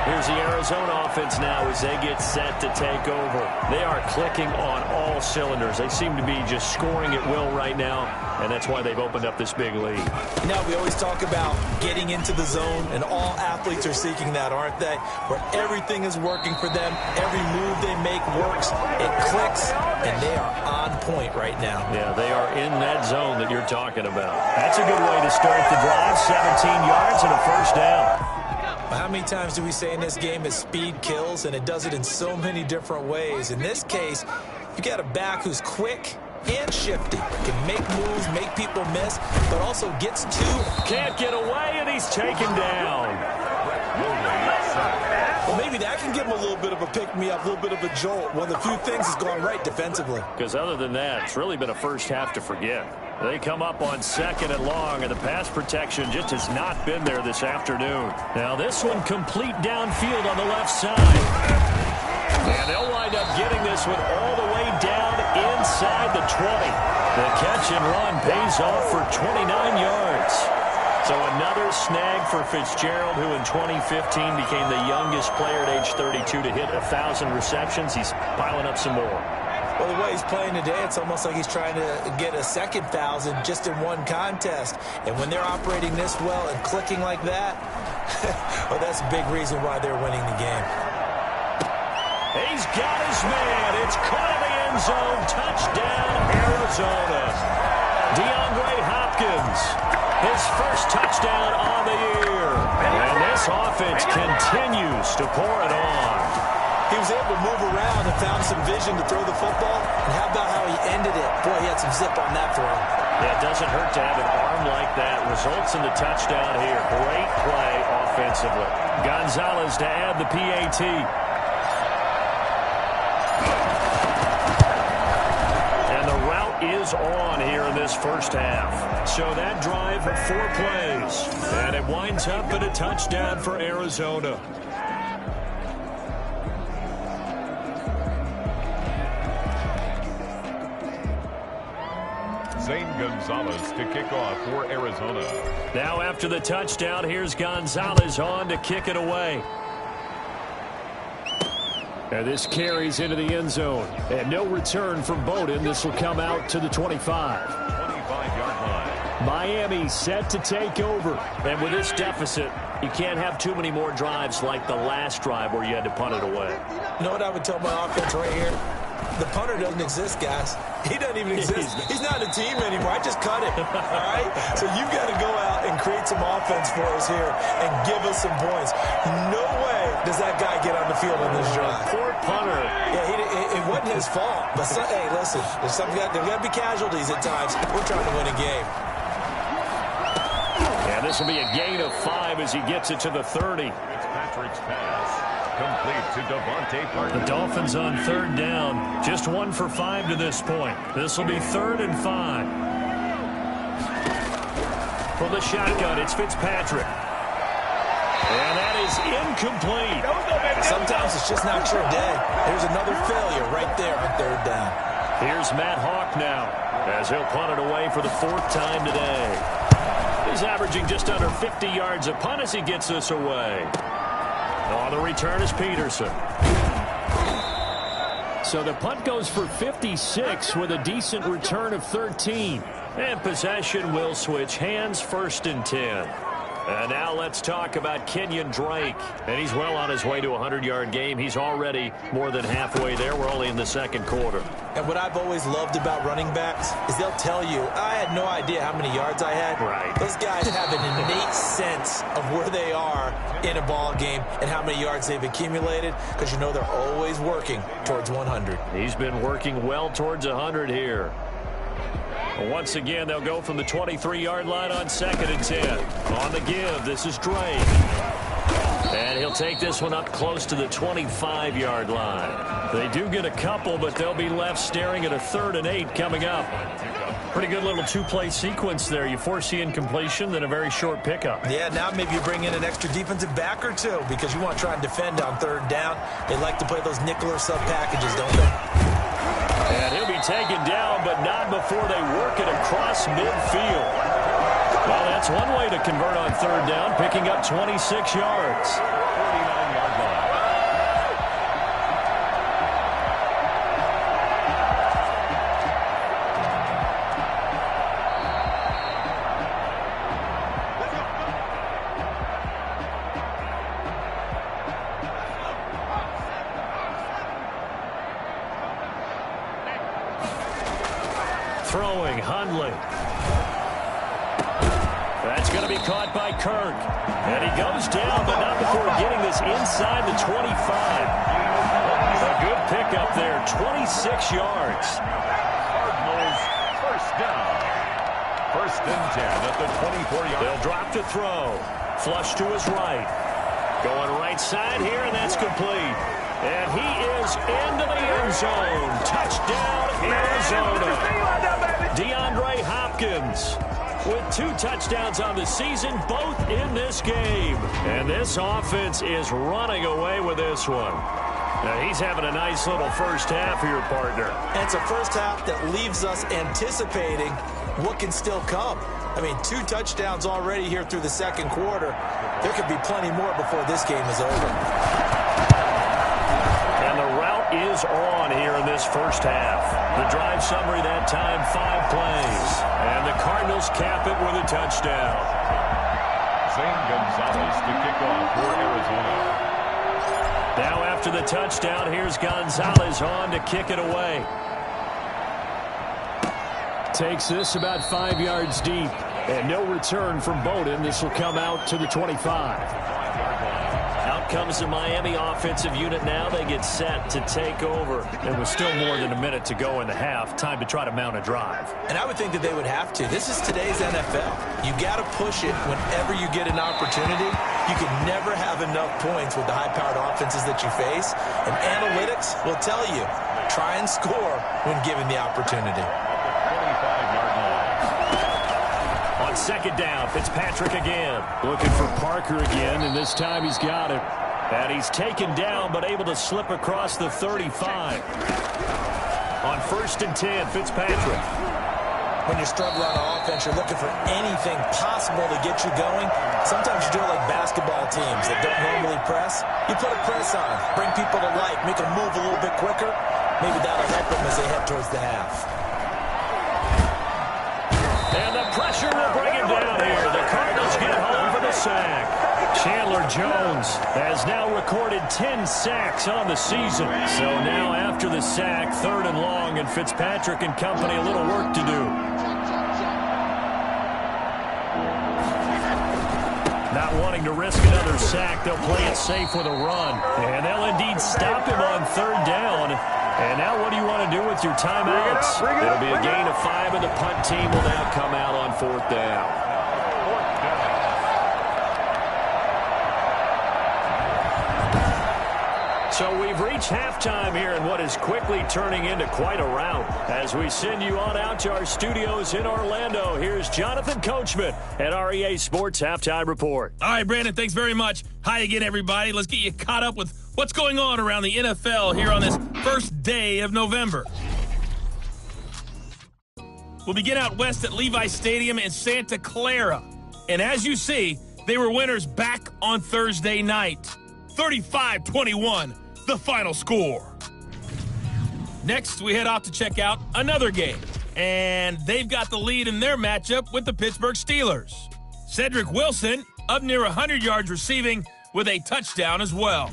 Here's the Arizona offense now as they get set to take over. They are clicking on all cylinders. They seem to be just scoring at will right now, and that's why they've opened up this big lead. Now, we always talk about getting into the zone, and all athletes are seeking that, aren't they? Where everything is working for them. Every move they make works. It clicks, and they are on point right now. Yeah, they are in that zone that you're talking about. That's a good way to start the drive. 17 yards and a first down. How many times do we say in this game that speed kills, and it does it in so many different ways? In this case, you got a back who's quick and shifty, can make moves, make people miss, but also gets to. Can't get away, and he's taken down. Well, maybe that can give him a little bit of a pick-me-up, a little bit of a jolt. One of the few things has gone right defensively. Because other than that, it's really been a first half to forget. They come up on 2nd and long, and the pass protection just has not been there this afternoon. Now this one complete downfield on the left side. And they'll wind up getting this one all the way down inside the 20. The catch and run pays off for 29 yards. So another snag for Fitzgerald, who in 2015 became the youngest player at age 32 to hit 1,000 receptions. He's piling up some more. Well, the way he's playing today, it's almost like he's trying to get a second 1,000 just in one contest. And when they're operating this well and clicking like that, well, that's a big reason why they're winning the game. He's got his man. It's caught in the end zone. Touchdown, Arizona. DeAndre Hopkins, his first touchdown on the year. And this offense continues to pour it on. He was able to move around and found some vision to throw the football. And how about how he ended it? Boy, he had some zip on that throw. Yeah, it doesn't hurt to have an arm like that. Results in the touchdown here. Great play offensively. Gonzalez to add the PAT. And the route is on here in this first half. So that drive, 4 plays. And it winds up in a touchdown for Arizona. Zane Gonzalez to kick off for Arizona. Now after the touchdown, here's Gonzalez on to kick it away. And this carries into the end zone. And no return from Bowden. This will come out to the 25. 25-yard line. Miami set to take over. And with this deficit, you can't have too many more drives like the last drive where you had to punt it away. You know what I would tell my offense right here? The punter doesn't exist, guys. He doesn't even exist. He's not a team anymore. I just cut him. All right? So you've got to go out and create some offense for us here and give us some points. No way does that guy get on the field on this drive. Poor punter. Yeah, it wasn't his fault. But, hey, listen, there's got to be casualties at times. We're trying to win a game. And this will be a gain of 5 as he gets it to the 30. Fitzpatrick's pass. Complete to Devontae Parker. The Dolphins on 3rd down. Just 1 for 5 to this point. This will be 3rd and 5. From the shotgun, it's Fitzpatrick. And that is incomplete. Sometimes it's just not your day. There's another failure right there on 3rd down. Here's Matt Hawk now as he'll punt it away for the 4th time today. He's averaging just under 50 yards a punt as he gets this away. On the return is Peterson. So the punt goes for 56 with a decent return of 13. And possession will switch hands, 1st and 10. And now let's talk about Kenyon Drake. And he's well on his way to a 100-yard game. He's already more than halfway there. We're only in the 2nd quarter. And what I've always loved about running backs is they'll tell you, I had no idea how many yards I had. Right. Those guys have an innate sense of where they are in a ball game and how many yards they've accumulated, because you know they're always working towards 100. He's been working well towards 100 here. Once again, they'll go from the 23-yard line on 2nd and 10. On the give, this is Drake. And he'll take this one up close to the 25-yard line. They do get a couple, but they'll be left staring at a 3rd and 8 coming up. Pretty good little 2-play sequence there. You force the incompletion, then a very short pickup. Yeah, now maybe you bring in an extra defensive back or two because you want to try and defend on 3rd down. They like to play those nickel or sub packages, don't they? And he'll be taken down, but not before they work it across midfield. Well, that's one way to convert on 3rd down, picking up 26 yards. 49-yard line. Throwing, Hundley. That's going to be caught by Kirk. And he goes down, but not before getting this inside the 25. A good pickup there, 26 yards. Cardinals, 1st down. 1st and 10 at the 24-yard. They'll drop to throw. Flush to his right. Going right side here, and that's complete. And he is into the end zone. Touchdown, Arizona. DeAndre Hopkins with 2 touchdowns on the season, both in this game. And this offense is running away with this one. Now, he's having a nice little first half here, partner. And it's a first half that leaves us anticipating what can still come. I mean, 2 touchdowns already here through the 2nd quarter. There could be plenty more before this game is over. And the route is on here in this first half. The drive summary that time, 5 plays. And the Cardinals cap it with a touchdown. Zane Gonzalez to kick off for Arizona. Now after the touchdown, here's Gonzalez on to kick it away. Takes this about 5 yards deep. And no return from Bowden. This will come out to the 25. Out comes the Miami offensive unit now. They get set to take over. And with still more than a minute to go in the half, time to try to mount a drive. And I would think that they would have to. This is today's NFL. You got to push it whenever you get an opportunity. You can never have enough points with the high-powered offenses that you face. And analytics will tell you, try and score when given the opportunity. 25-yard line. On 2nd down, Fitzpatrick again. Looking for Parker again, and this time he's got it. And he's taken down, but able to slip across the 35. On 1st and 10, Fitzpatrick. When you're struggling on offense, you're looking for anything possible to get you going. Sometimes you do it like basketball teams that don't normally press. You put a press on, bring people to life, make them move a little bit quicker. Maybe that'll help them as they head towards the half. And the pressure will bring him down here. The Cardinals get home for the sack. Chandler Jones has now recorded 10 sacks on the season. So now after the sack, 3rd and long, and Fitzpatrick and company a little work to do. Not wanting to risk another sack, they'll play it safe with a run. And they'll indeed stop him on 3rd down. And now what do you want to do with your timeouts? It'll be a gain of 5, and the punt team will now come out on 4th down. So we've reached halftime here in what is quickly turning into quite a rout. As we send you on out to our studios in Orlando, here's Jonathan Coachman at REA Sports Halftime Report. All right, Brandon, thanks very much. Hi again, everybody. Let's get you caught up with what's going on around the NFL here on this first day of November. We'll begin out west at Levi Stadium in Santa Clara. And as you see, they were winners back on Thursday night. 35-21, the final score. Next, we head off to check out another game. And they've got the lead in their matchup with the Pittsburgh Steelers. Cedric Wilson up near 100 yards receiving with a touchdown as well.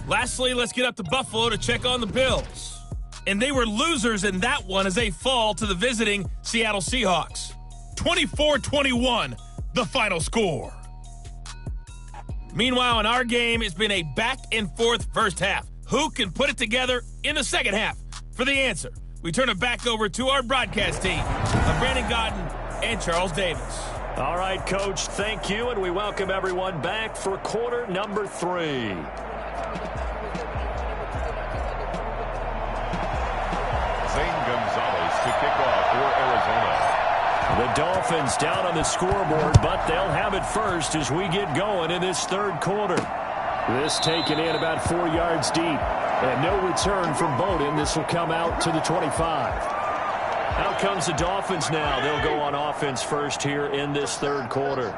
Lastly, let's get up to Buffalo to check on the Bills. And they were losers in that one as they fall to the visiting Seattle Seahawks. 24-21, the final score. Meanwhile, in our game, it's been a back-and-forth first half. Who can put it together in the second half? For the answer, we turn it back over to our broadcast team of Brandon Godden and Charles Davis. All right, Coach, thank you, and we welcome everyone back for quarter number 3. Gonzalez to kick off for Arizona. The Dolphins down on the scoreboard, but they'll have it first as we get going in this third quarter. This taken in about 4 yards deep, and no return from Bowden. This will come out to the 25. Out comes the Dolphins now. They'll go on offense first here in this third quarter.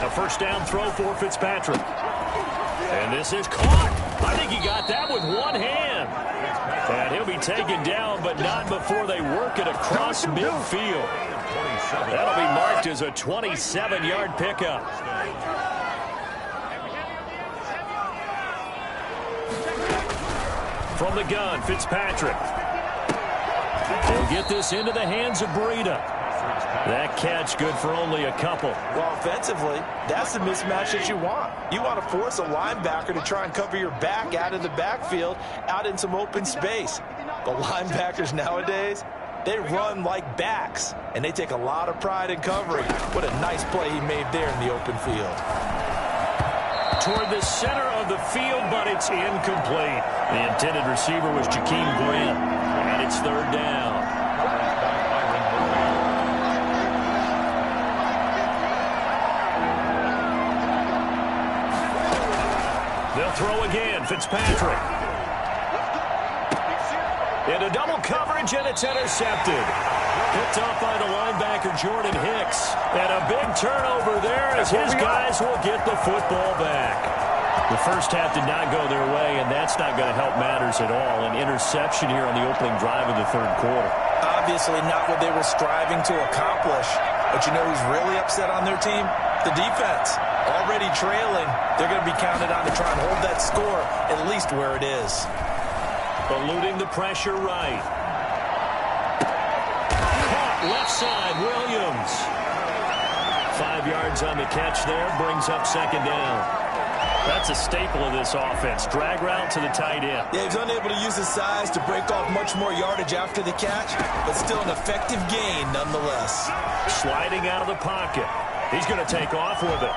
A first down throw for Fitzpatrick. And this is caught. I think he got that with one hand. And he'll be taken down, but not before they work it across midfield. That'll be marked as a 27-yard pickup. From the gun, Fitzpatrick. They'll get this into the hands of Breida. That catch good for only a couple. Well, offensively, that's the mismatch that you want. You want to force a linebacker to try and cover your back out of the backfield, out in some open space. The linebackers nowadays, they run like backs, and they take a lot of pride in covering. What a nice play he made there in the open field. Toward the center of the field, but it's incomplete. The intended receiver was Jakeem Grant, and it's third down. They'll throw again, Fitzpatrick. Into double coverage, and it's intercepted. Picked off by the linebacker, Jordan Hicks. And a big turnover there as his guys will get the football back. The first half did not go their way, and that's not going to help matters at all. An interception here on the opening drive of the third quarter. Obviously not what they were striving to accomplish. But you know who's really upset on their team? The defense. Already trailing, they're going to be counted on to try and hold that score at least where it is. Eluding the pressure right. Caught left side, Williams. 5 yards on the catch there, brings up second down. That's a staple of this offense. Drag route to the tight end. Yeah, he's unable to use his size to break off much more yardage after the catch, but still an effective gain nonetheless. Sliding out of the pocket. He's going to take off with it.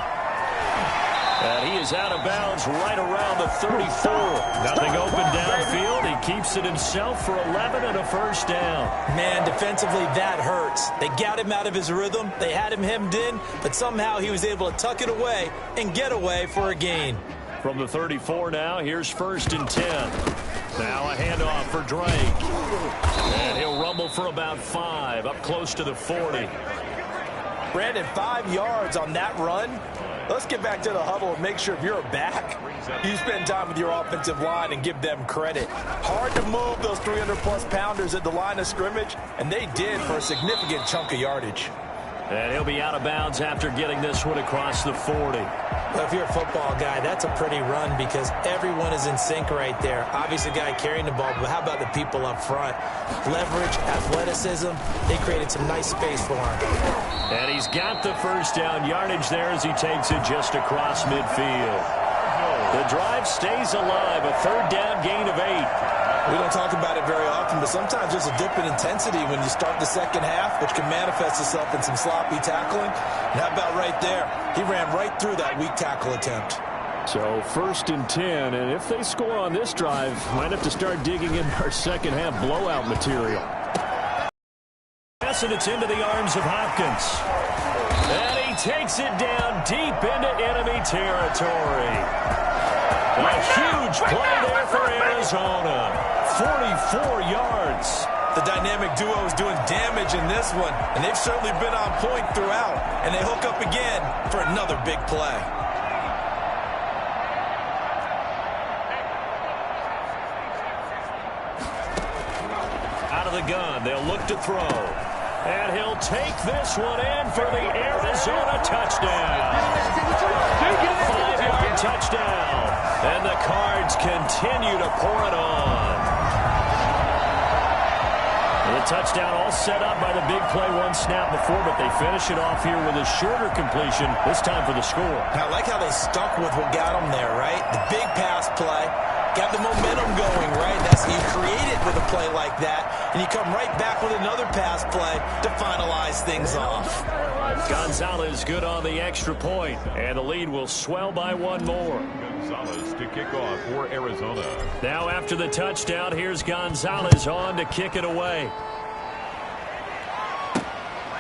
And he is out of bounds right around the 34. Nothing open downfield. He keeps it himself for 11 and a first down. Man, defensively, that hurts. They got him out of his rhythm. They had him hemmed in, but somehow he was able to tuck it away and get away for a gain. From the 34 now, here's first and 10. Now a handoff for Drake. And he'll rumble for about 5, up close to the 40. Brandon, 5 yards on that run. Let's get back to the huddle and make sure if you're a back, you spend time with your offensive line and give them credit. Hard to move those 300-plus pounders at the line of scrimmage, and they did for a significant chunk of yardage. And he'll be out of bounds after getting this one across the 40. Well, if you're a football guy, that's a pretty run because everyone is in sync right there. Obviously, the guy carrying the ball, but how about the people up front? Leverage, athleticism, they created some nice space for him. And he's got the first down yardage there as he takes it just across midfield. The drive stays alive, a third down gain of 8. We don't talk about it very often, but sometimes there's a dip in intensity when you start the second half, which can manifest itself in some sloppy tackling. And how about right there? He ran right through that weak tackle attempt. So first and 10, and if they score on this drive, might have to start digging in our second half blowout material. Yes, and it's into the arms of Hopkins. And he takes it down deep into enemy territory. A huge play there for Arizona. 44 yards. The dynamic duo is doing damage in this one, and they've certainly been on point throughout, and they hook up again for another big play. Out of the gun, they'll look to throw. And he'll take this one in for the Arizona touchdown. 5-yard touchdown. And the Cards continue to pour it on. And the touchdown all set up by the big play one snap before, but they finish it off here with a shorter completion, this time for the score. I like how they stuck with what got them there, right? The big pass play. Got the momentum going, right? That's you create it with a play like that, and you come right back with another pass play to finalize things off. Gonzalez good on the extra point, and the lead will swell by one more. Gonzalez to kick off for Arizona. Now after the touchdown, here's Gonzalez on to kick it away.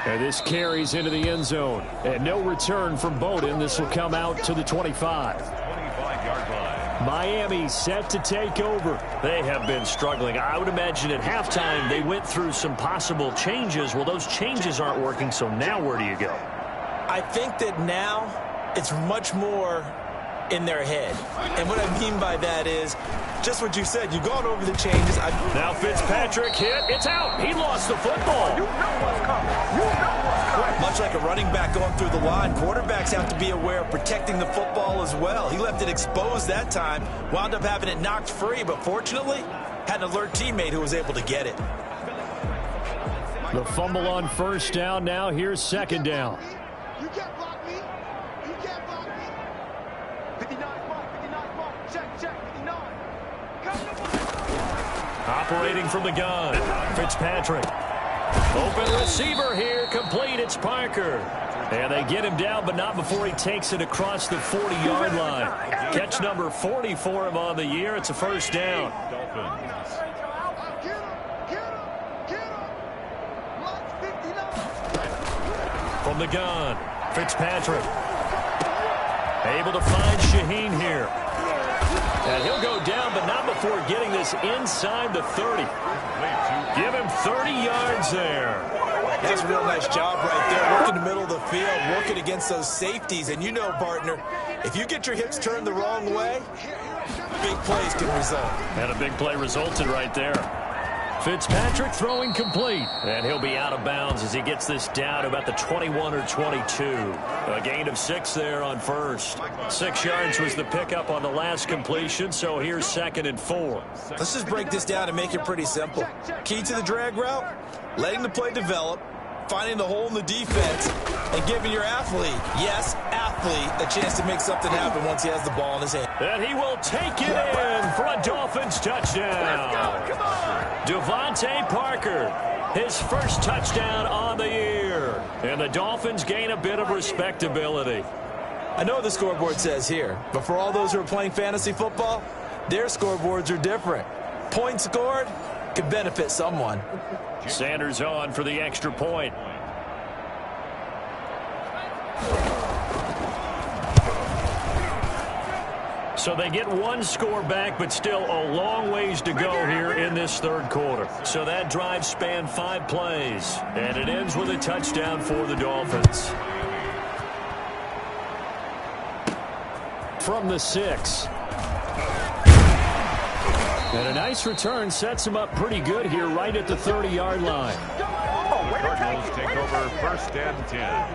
And this carries into the end zone. And no return from Bowden. This will come out to the 25. 25-yard line. Miami set to take over. They have been struggling. I would imagine at halftime they went through some possible changes. Well, those changes aren't working, so now where do you go? I think that now it's much more in their head. And what I mean by that is just what you said. You've gone over the changes. Now Fitzpatrick hit. It's out. He lost the football. You know what's coming. You know what's coming. Much like a running back going through the line, quarterbacks have to be aware of protecting the football as well. He left it exposed that time, wound up having it knocked free, but fortunately had an alert teammate who was able to get it. The fumble on first down. Now here's second down. You can't block me. You can't block me. 59 mark. Check, 59. Operating from the gun, Fitzpatrick. Open receiver here, complete, it's Parker. And they get him down, but not before he takes it across the 40-yard line. Catch number 40 for him on the year. It's a first down. From the gun, Fitzpatrick. Able to find Shaheen here. And he'll go down, but not before getting this inside the 30. Give him 30 yards there. That's a real nice job right there. Working the middle of the field, working against those safeties. And you know, partner, if you get your hips turned the wrong way, big plays can result. And a big play resulted right there. Fitzpatrick throwing complete. And he'll be out of bounds as he gets this down to about the 21 or 22. A gain of 6 there on first. 6 yards was the pickup on the last completion, so here's 2nd and 4. Let's just break this down and make it pretty simple. Key to the drag route, letting the play develop, finding the hole in the defense, and giving your athlete, yes, athlete, a chance to make something happen once he has the ball in his hand. And he will take it in for a Dolphins touchdown. Come on. Devontae Parker, his first touchdown on the year. And the Dolphins gain a bit of respectability. I know the scoreboard says here, but for all those who are playing fantasy football, their scoreboards are different. Points scored could benefit someone. Sanders on for the extra point. So they get one score back, but still a long ways to go here in this third quarter. So that drive spanned 5 plays, and it ends with a touchdown for the Dolphins. From the 6. And a nice return sets him up pretty good here right at the 30-yard line. Cardinals take over 1st and 10.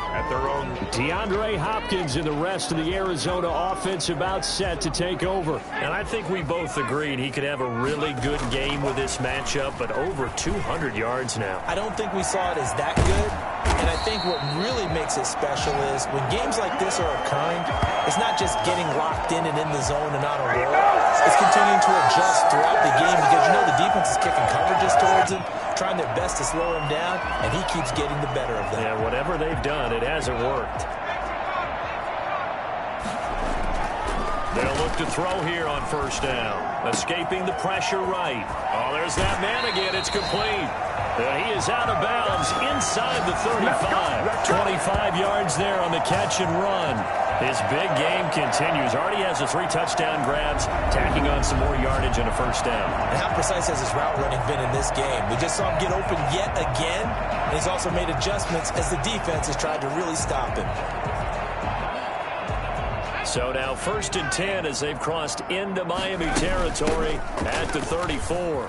At their own. DeAndre Hopkins and the rest of the Arizona offense about set to take over. And I think we both agreed he could have a really good game with this matchup, but over 200 yards now. I don't think we saw it as that good. And I think what really makes it special is when games like this are occurring, it's not just getting locked in and in the zone and on a roll. It's continuing to adjust throughout the game because you know the defense is kicking coverages towards him, trying their best to slow him down, and he keeps getting the better of them. Yeah, whatever they've done, it hasn't worked. They'll look to throw here on first down. Escaping the pressure right. Oh, there's that man again. It's complete. He is out of bounds inside the 35. 25 yards there on the catch and run. His big game continues. Already has the 3 touchdown grabs, tacking on some more yardage and a first down. And how precise has his route running been in this game? We just saw him get open yet again, and he's also made adjustments as the defense has tried to really stop him. So now 1st and 10 as they've crossed into Miami territory at the 34.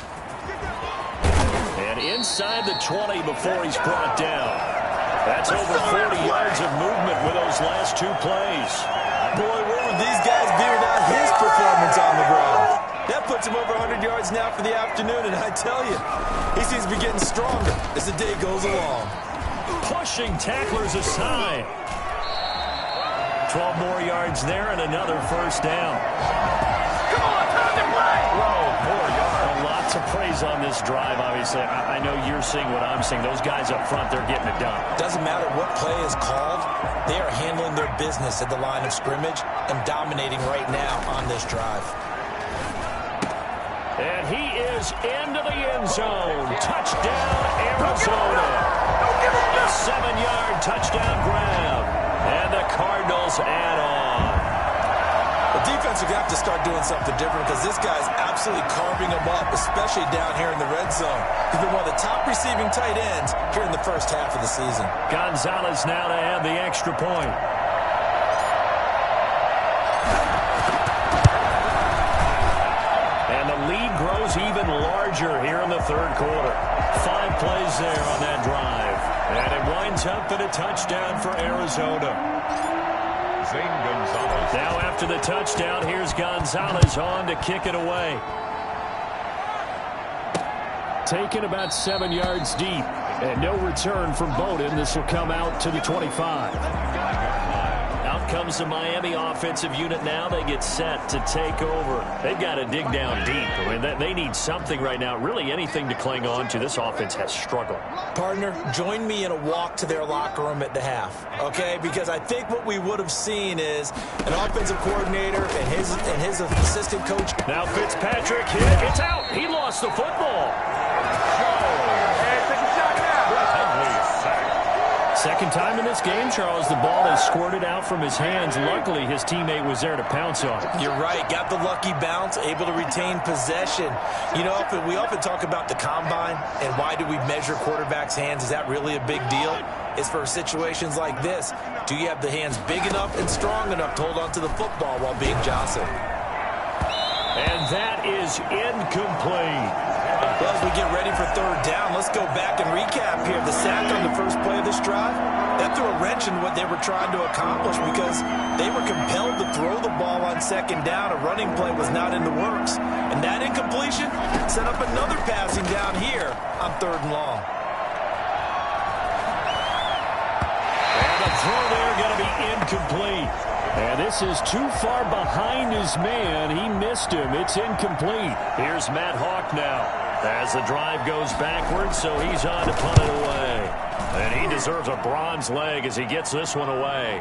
And inside the 20 before he's brought down. That's over 40 yards of movement with those last 2 plays. Boy, where would these guys be without his performance on the ground? That puts him over 100 yards now for the afternoon, and I tell you, he seems to be getting stronger as the day goes along. Pushing tacklers aside. 12 more yards there and another first down. Come on, time to play! Whoa, more yards. Lots of praise on this drive, obviously. I know you're seeing what I'm seeing. Those guys up front, they're getting it done. Doesn't matter what play is called. They are handling their business at the line of scrimmage and dominating right now on this drive. And he is into the end zone. Touchdown, Arizona. A 7-yard touchdown grab. And the Cardinals add on. The defense are going to have to start doing something different because this guy's absolutely carving them up, especially down here in the red zone. He's been one of the top receiving tight ends here in the first half of the season. Gonzalez now to add the extra point. And the lead grows even larger here in the 3rd quarter. 5 plays there on that drive. And it winds up in a touchdown for Arizona. Now after the touchdown, here's Gonzalez on to kick it away. Taken about 7 yards deep. And no return from Bowden. This will come out to the 25. Out comes the Miami offensive unit now. They get set to take over. They've got to dig down deep. I mean, they need something right now. Really anything to cling on to. This offense has struggled. Partner, join me in a walk to their locker room at the half, okay? Because I think what we would have seen is an offensive coordinator and his assistant coach. Now Fitzpatrick hit. It's out. He lost the football. Second time in this game, Charles, the ball has squirted out from his hands. Luckily, his teammate was there to pounce on it. You're right. Got the lucky bounce, able to retain possession. You know, we often talk about the combine and why do we measure quarterbacks' hands. Is that really a big deal? It's for situations like this. Do you have the hands big enough and strong enough to hold on to the football while being jostled? And that is incomplete. Well, as we get ready for 3rd down, let's go back and recap here. The sack on the first play of this drive, that threw a wrench in what they were trying to accomplish because they were compelled to throw the ball on 2nd down. A running play was not in the works. And that incompletion set up another passing down here on 3rd and long. And the throw there going to be incomplete. And this is too far behind his man. He missed him. It's incomplete. Here's Matt Hawk now as the drive goes backwards, so he's on to punt it away. And he deserves a bronze leg as he gets this one away.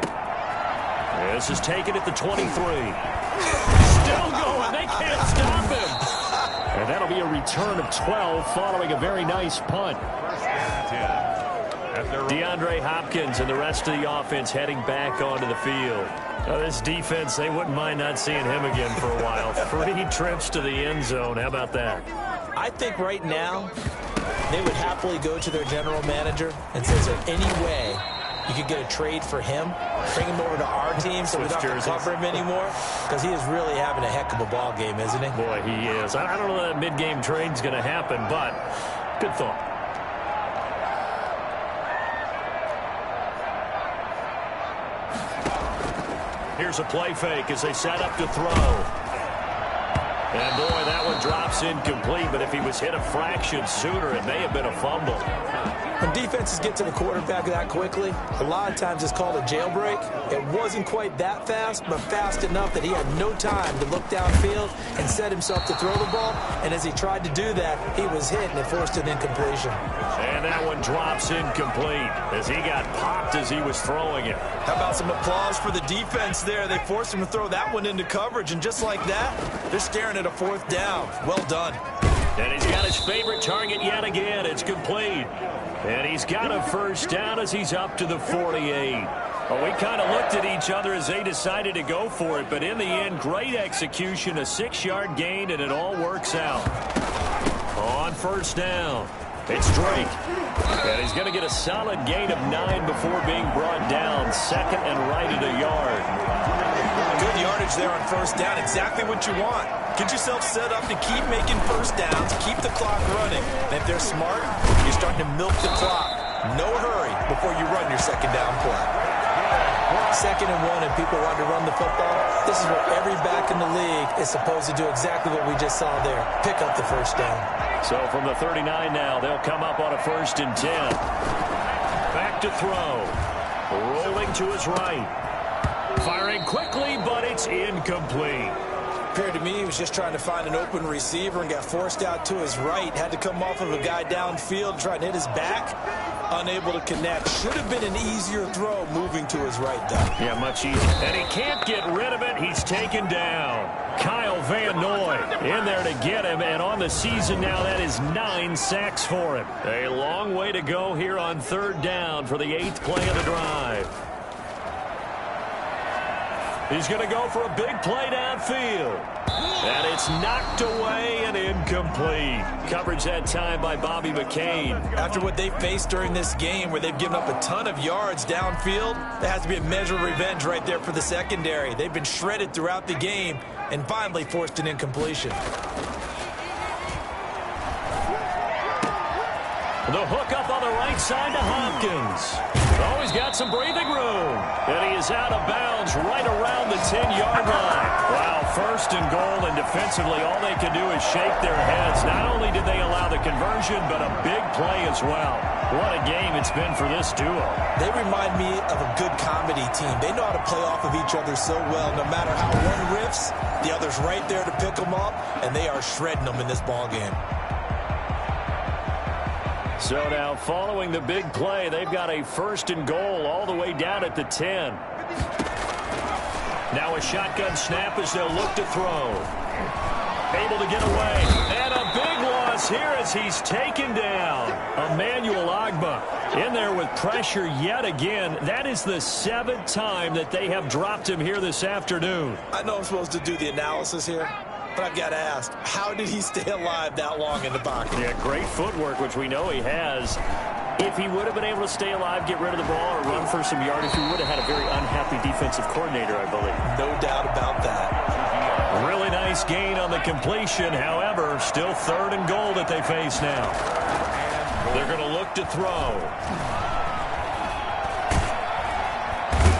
This is taken at the 23. Still going. They can't stop him. And that'll be a return of 12 following a very nice punt. DeAndre Hopkins and the rest of the offense heading back onto the field. Now this defense, they wouldn't mind not seeing him again for a while. 3 trips to the end zone. How about that? I think right now they would happily go to their general manager and say, is there any way you could get a trade for him, bring him over to our team so we don't have to cover him anymore? Because he is really having a heck of a ball game, isn't he? Boy, he is. I don't know that mid-game trade's going to happen, but good thought. Here's a play fake as they set up to throw. And, boy, that one drops incomplete, but if he was hit a fraction sooner, it may have been a fumble. When defenses get to the quarterback that quickly, a lot of times it's called a jailbreak. It wasn't quite that fast, but fast enough that he had no time to look downfield and set himself to throw the ball. And as he tried to do that, he was hit and it forced an incompletion. And that one drops incomplete as he got popped as he was throwing it. How about some applause for the defense there? They forced him to throw that one into coverage, and just like that, they're staring at a 4th down. Well done. And he's got his favorite target yet again. It's complete. And he's got a first down as he's up to the 48. Well, we kind of looked at each other as they decided to go for it, but in the end, great execution, a 6-yard gain, and it all works out. On first down, it's Drake. And he's going to get a solid gain of 9 before being brought down. Second and right at a yard. Good yardage there on first down. Exactly what you want. Get yourself set up to keep making first downs, keep the clock running. And if they're smart, you're starting to milk the clock. No hurry before you run your second down play. Second and 1, and people want to run the football. This is where every back in the league is supposed to do exactly what we just saw there. Pick up the first down. So from the 39 now, they'll come up on a 1st and 10. Back to throw. Rolling to his right. Firing quickly, but it's incomplete. Appeared to me he was just trying to find an open receiver and got forced out to his right. Had to come off of a guy downfield, try to hit his back. Unable to connect. Should have been an easier throw moving to his right, though. Yeah, much easier. And he can't get rid of it. He's taken down. Kyle Van Noy in there to get him. And on the season now, that is 9 sacks for him. A long way to go here on 3rd down for the 8th play of the drive. He's going to go for a big play downfield. And it's knocked away and incomplete. Coverage that time by Bobby McCain. After what they faced during this game where they've given up a ton of yards downfield, there has to be a measure of revenge right there for the secondary. They've been shredded throughout the game and finally forced an incompletion. The hook up on the right side to Hopkins. Oh, he's got some breathing room. And he is out of bounds right around the 10-yard line. Wow, 1st and goal, and defensively all they can do is shake their heads. Not only did they allow the conversion, but a big play as well. What a game it's been for this duo. They remind me of a good comedy team. They know how to play off of each other so well. No matter how one riffs, the other's right there to pick them up, and they are shredding them in this ballgame. So now following the big play, they've got a 1st and goal all the way down at the 10. Now a shotgun snap as they'll look to throw. Able to get away. And a big loss here as he's taken down. Emmanuel Agba in there with pressure yet again. That is the 7th time that they have dropped him here this afternoon. I know I'm supposed to do the analysis here, but I've got to ask, how did he stay alive that long in the pocket? Yeah, great footwork, which we know he has. If he would have been able to stay alive, get rid of the ball, or run for some yardage, he would have had a very unhappy defensive coordinator, I believe. No doubt about that. Really nice gain on the completion. However, still 3rd and goal that they face now. They're going to look to throw.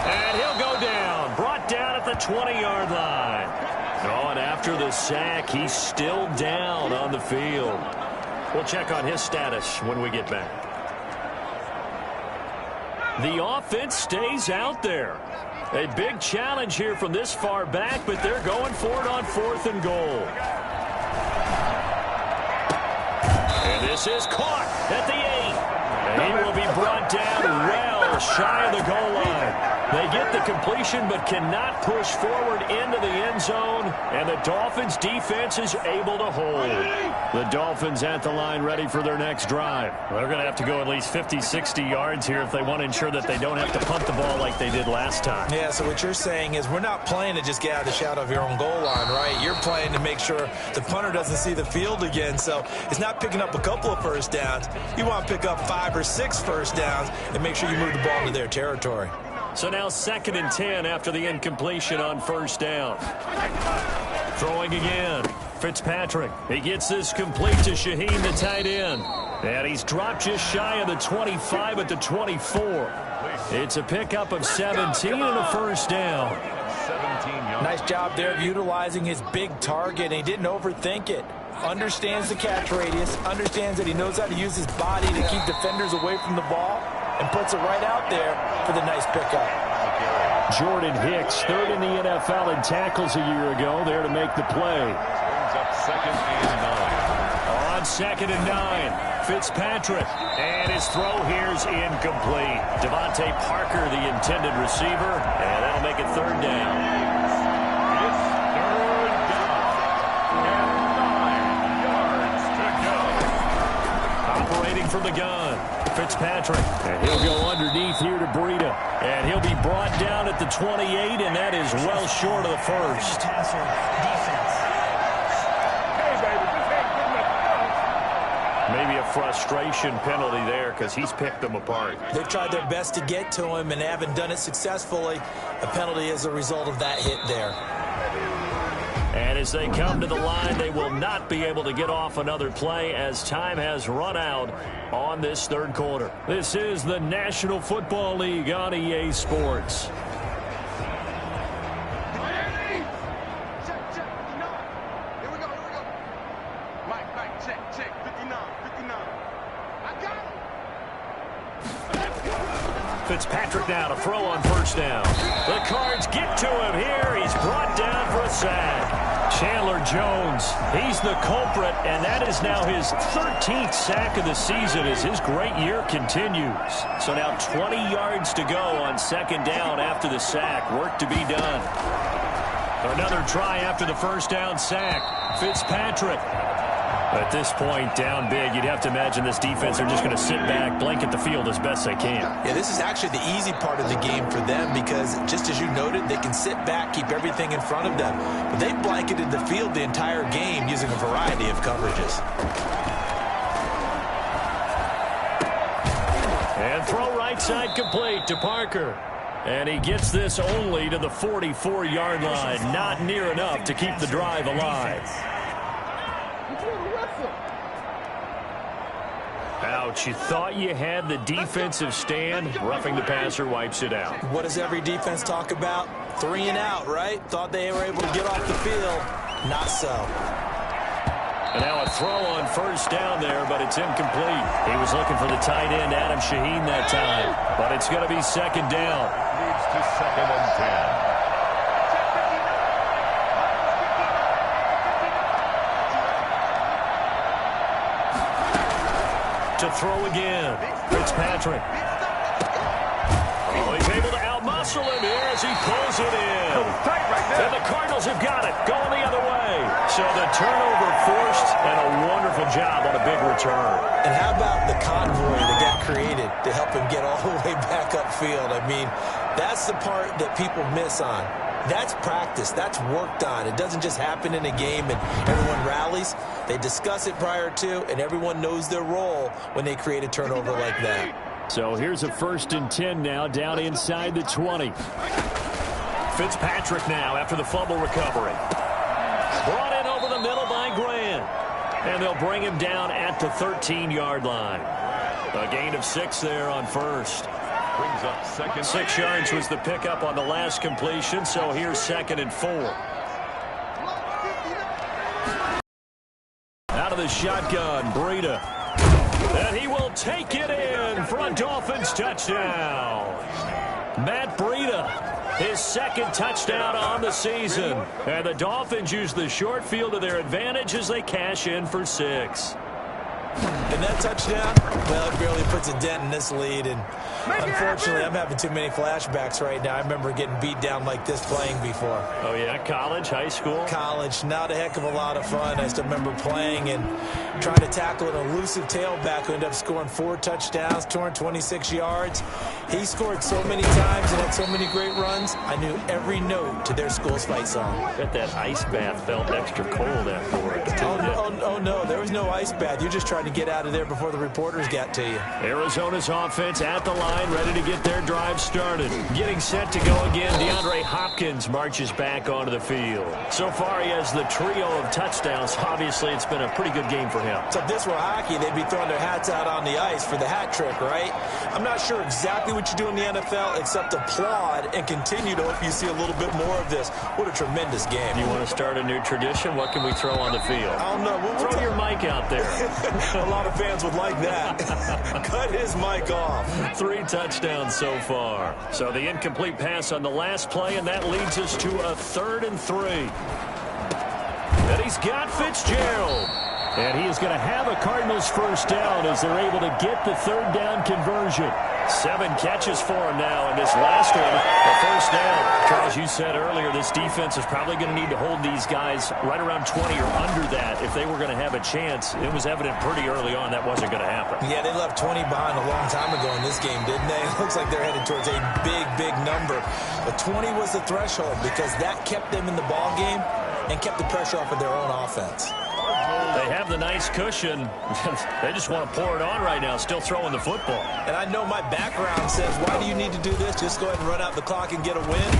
And he'll go down. Brought down at the 20-yard line. Oh, and after the sack, he's still down on the field. We'll check on his status when we get back. The offense stays out there. A big challenge here from this far back, but they're going for it on 4th and goal. And this is caught at the 8. And he will be brought down well shy of the goal line. They get the completion but cannot push forward into the end zone, and the Dolphins defense is able to hold. The Dolphins at the line ready for their next drive. They're going to have to go at least 50, 60 yards here if they want to ensure that they don't have to punt the ball like they did last time. Yeah, so what you're saying is we're not playing to just get out of the shadow of your own goal line, right? You're playing to make sure the punter doesn't see the field again, so it's not picking up a couple of first downs. You want to pick up 5 or 6 first downs and make sure you move the ball into their territory. So now 2nd and 10 after the incompletion on 1st down. Throwing again. Fitzpatrick. He gets this complete to Shaheen, the tight end. And he's dropped just shy of the 25 at the 24. It's a pickup of 17 and a 1st down. Nice job there of utilizing his big target, and he didn't overthink it. Understands the catch radius, understands that he knows how to use his body to keep defenders away from the ball, and puts it right out there for the nice pickup. Jordan Hicks, 3rd in the NFL in tackles a year ago, there to make the play. On 2nd and 9, Fitzpatrick, and his throw here's incomplete. Devontae Parker, the intended receiver, and that'll make it 3rd down. from the gun. Fitzpatrick. And he'll go underneath here to Breida. And he'll be brought down at the 28, and that is well short of the first. Maybe a frustration penalty there because he's picked them apart. They've tried their best to get to him and haven't done it successfully. A penalty is a result of that hit there. And as they come to the line, they will not be able to get off another play as time has run out on this third quarter. This is the National Football League on EA Sports. Fitzpatrick now to throw on first down. The Cards get to him here. He's brought down for a sack. Chandler Jones, he's the culprit, and that is now his 13th sack of the season as his great year continues. So now 20 yards to go on second down after the sack. Work to be done. Another try after the first down sack. Fitzpatrick. At this point, down big, you'd have to imagine this defense are just going to sit back, blanket the field as best they can. Yeah, this is actually the easy part of the game for them because, just as you noted, they can sit back, keep everything in front of them. But they blanketed the field the entire game using a variety of coverages. And throw right side complete to Parker. And he gets this only to the 44-yard line. Not near enough to keep the drive alive. Ouch, you thought you had the defensive stand. Roughing the passer wipes it out. What does every defense talk about? 3 and out, right? Thought they were able to get off the field. Not so. And now a throw on first down there, but it's incomplete. He was looking for the tight end, Adam Shaheen, that time. But it's going to be second down. Leads to second and 10. To throw again. Fitzpatrick. Oh, he's able to outmuscle him here as he pulls it in. And the Cardinals have got it. Going the other way. So the turnover forced and a wonderful job on a big return. And how about the convoy that got created to help him get all the way back upfield? I mean, that's the part that people miss on. That's practice. That's worked on. It doesn't just happen in a game and everyone rallies. They discuss it prior to, and everyone knows their role when they create a turnover like that. So here's a 1st and 10 now down inside the 20. Fitzpatrick now after the fumble recovery. Brought in over the middle by Grant. And they'll bring him down at the 13-yard line. A gain of 6 there on first. Brings up second. 6 yards was the pickup on the last completion, so here's 2nd and 4. Out of the shotgun, Breida. And he will take it in for a Dolphins touchdown. Matt Breida, his 2nd touchdown on the season. And the Dolphins use the short field to their advantage as they cash in for 6. And that touchdown, well, it barely puts a dent in this lead. And unfortunately, I'm having too many flashbacks right now. I remember getting beat down like this playing before. Oh, yeah? College, high school? College. Not a heck of a lot of fun. I still remember playing and trying to tackle an elusive tailback who ended up scoring 4 touchdowns, 226 yards. He scored so many times and had so many great runs, I knew every note to their school's fight song. Bet that ice bath felt extra cold afterward. Oh, no. There was no ice bath. You're just trying to get out of there before the reporters got to you. Arizona's offense at the line, ready to get their drive started. Getting set to go again, DeAndre Hopkins marches back onto the field. So far, he has the trio of touchdowns. Obviously, it's been a pretty good game for him. So if this were hockey, they'd be throwing their hats out on the ice for the hat trick, right? I'm not sure exactly what you do in the NFL except applaud and continue to hope you see a little bit more of this. What a tremendous game. You want to start a new tradition? What can we throw on the field? I don't know. Throw your mic out there. A lot of fans would like that. Cut his mic off. 3 touchdowns so far. So the incomplete pass on the last play, and that leads us to a 3rd and 3. And he's got Fitzgerald. And he is going to have a Cardinals first down as they're able to get the third down conversion. 7 catches for him now, and this last one, a first down. Charles, you said earlier this defense is probably going to need to hold these guys right around 20 or under that if they were going to have a chance. It was evident pretty early on that wasn't going to happen. Yeah, they left 20 behind a long time ago in this game, didn't they? It looks like they're headed towards a big, big number. But 20 was the threshold because that kept them in the ball game and kept the pressure off of their own offense. They have the nice cushion. They just want to pour it on right now, still throwing the football. And I know my background says, why do you need to do this? Just go ahead and run out the clock and get a win.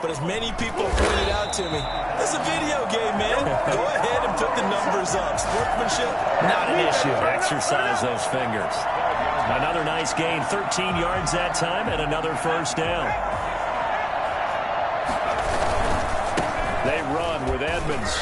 But as many people pointed out to me, it's a video game, man. Go ahead and put the numbers up. Sportsmanship, not an issue. Exercise those fingers. Another nice gain, 13 yards that time, and another first down. They run with Edmonds.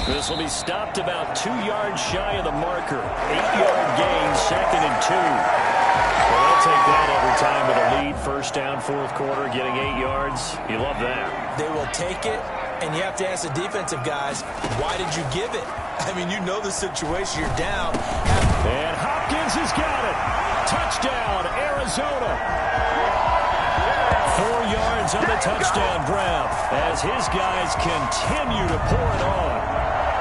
This will be stopped about 2 yards shy of the marker. 8-yard gain, 2nd and 2. Well, they'll take that every time with a lead. First down, fourth quarter, getting 8 yards. You love that. They will take it, and you have to ask the defensive guys, why did you give it? I mean, you know the situation. You're down. And Hopkins has got it. Touchdown, Arizona. 4 yards on the touchdown grab as his guys continue to pour it on.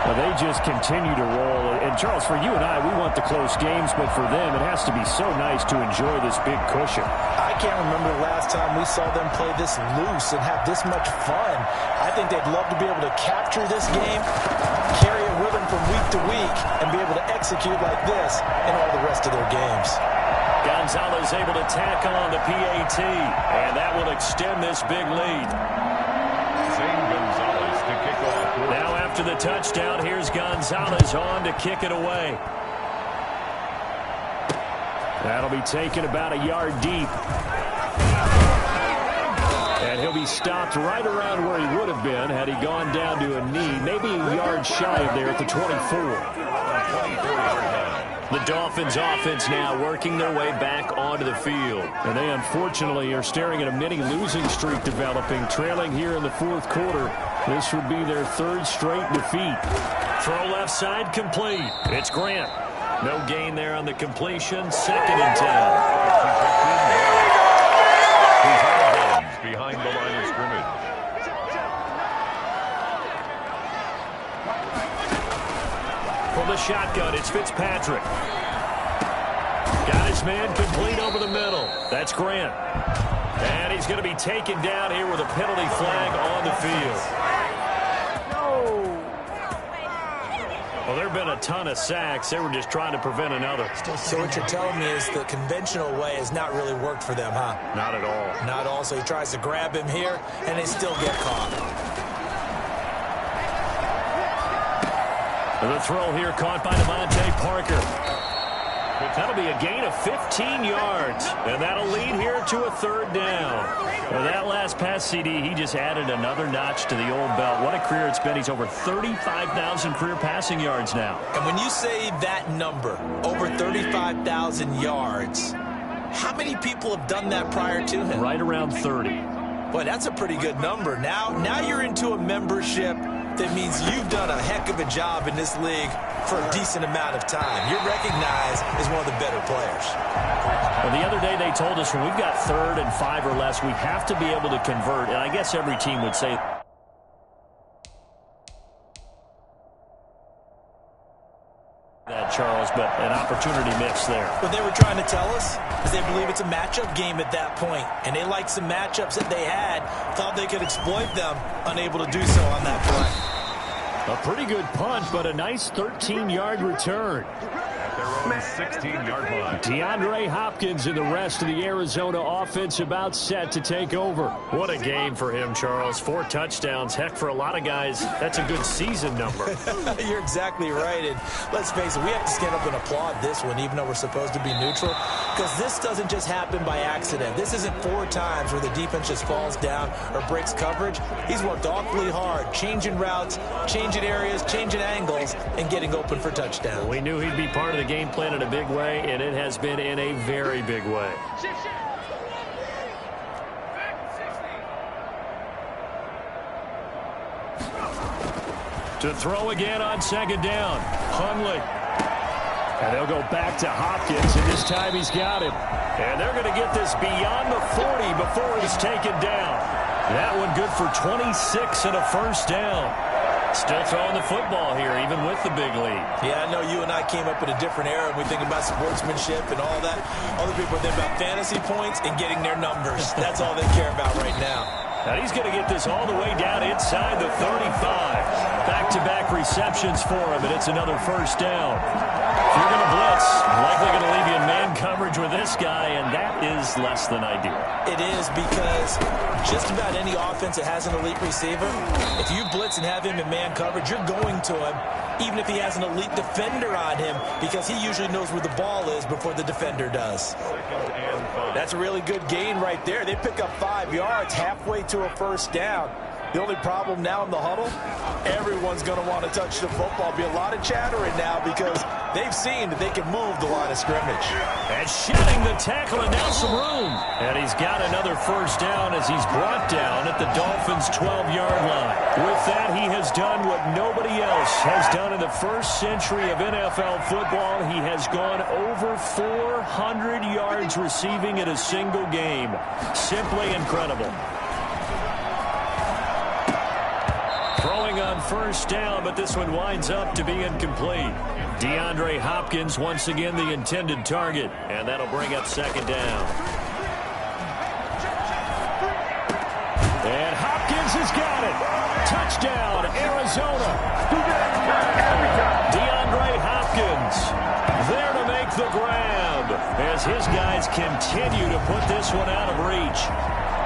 Well, they just continue to roll. And, Charles, for you and I, we want the close games, but for them, it has to be so nice to enjoy this big cushion. I can't remember the last time we saw them play this loose and have this much fun. I think they'd love to be able to capture this game, carry it with them from week to week, and be able to execute like this in all the rest of their games. Gonzalez able to tack on the PAT, and that will extend this big lead. Gonzalez to kick off. Now after the touchdown, here's Gonzalez on to kick it away. That'll be taken about a yard deep. And he'll be stopped right around where he would have been had he gone down to a knee, maybe a yard shy of there at the 24. The Dolphins offense now working their way back onto the field. And they unfortunately are staring at a mini losing streak developing, trailing here in the fourth quarter. This would be their 3rd straight defeat. Throw left side complete. It's Grant. No gain there on the completion. 2nd and 10. Behind the line of scrimmage. From the shotgun, it's Fitzpatrick. Got his man complete over the middle. That's Grant. And he's going to be taken down here with a penalty flag on the field. Well, there have been a ton of sacks. They were just trying to prevent another. So what you're telling me is the conventional way has not really worked for them, huh? Not at all. Not at all. So he tries to grab him here, and they still get caught. The throw here caught by Devontae Parker. That'll be a gain of 15 yards, and that'll lead here to a 3rd down. Well, that last pass CD, he just added another notch to the old belt. What a career it's been. He's over 35,000 career passing yards now. And when you say that number, over 35,000 yards, how many people have done that prior to him? Right around 30. Boy, that's a pretty good number. Now you're into a membership that means you've done a heck of a job in this league for a decent amount of time. You're recognized as one of the better players. Well, the other day they told us when we've got 3rd and 5 or less, we have to be able to convert. And I guess every team would say that, Charles, but an opportunity missed there. What they were trying to tell us is they believe it's a matchup game at that point, and they liked some matchups that they had, thought they could exploit them, unable to do so on that play. A pretty good punt, but a nice 13-yard return. Their own 16-yard line. DeAndre Hopkins and the rest of the Arizona offense about set to take over. What a game for him, Charles. 4 touchdowns. Heck, for a lot of guys, that's a good season number. You're exactly right. And let's face it, we have to stand up and applaud this one, even though we're supposed to be neutral, because this doesn't just happen by accident. This isn't 4 times where the defense just falls down or breaks coverage. He's worked awfully hard, changing routes, changing areas, changing angles, and getting open for touchdowns. We knew he'd be part of the game plan in a big way, and it has been in a very big way. To throw again on second down. Hundley. And they'll go back to Hopkins, and this time he's got him. And they're going to get this beyond the 40 before he's taken down. That one good for 26 and a first down. Still throwing the football here, even with the big lead. Yeah, I know you and I came up in a different era, and we think about sportsmanship and all that. Other people think about fantasy points and getting their numbers. That's all they care about right now. And he's going to get this all the way down inside the 35. Back-to-back receptions for him, and it's another first down. If you're going to blitz, likely going to leave you in man coverage with this guy, and that is less than ideal. It is, because just about any offense that has an elite receiver, if you blitz and have him in man coverage, you're going to him, even if he has an elite defender on him, because he usually knows where the ball is before the defender does. That's a really good gain right there. They pick up 5 yards halfway to a first down. The only problem now in the huddle, everyone's going to want to touch the football. Be a lot of chattering now because they've seen that they can move the line of scrimmage. And shedding the tackle, and now some room. And he's got another first down as he's brought down at the Dolphins' 12-yard line. With that, he has done what nobody else has done in the first century of NFL football. He has gone over 400 yards receiving in a single game. Simply incredible. Throwing on first down, but this one winds up to be incomplete. DeAndre Hopkins once again the intended target, and that'll bring up second down. And Hopkins has got it. Touchdown, Arizona. DeAndre Hopkins there to make the grab as his guys continue to put this one out of reach.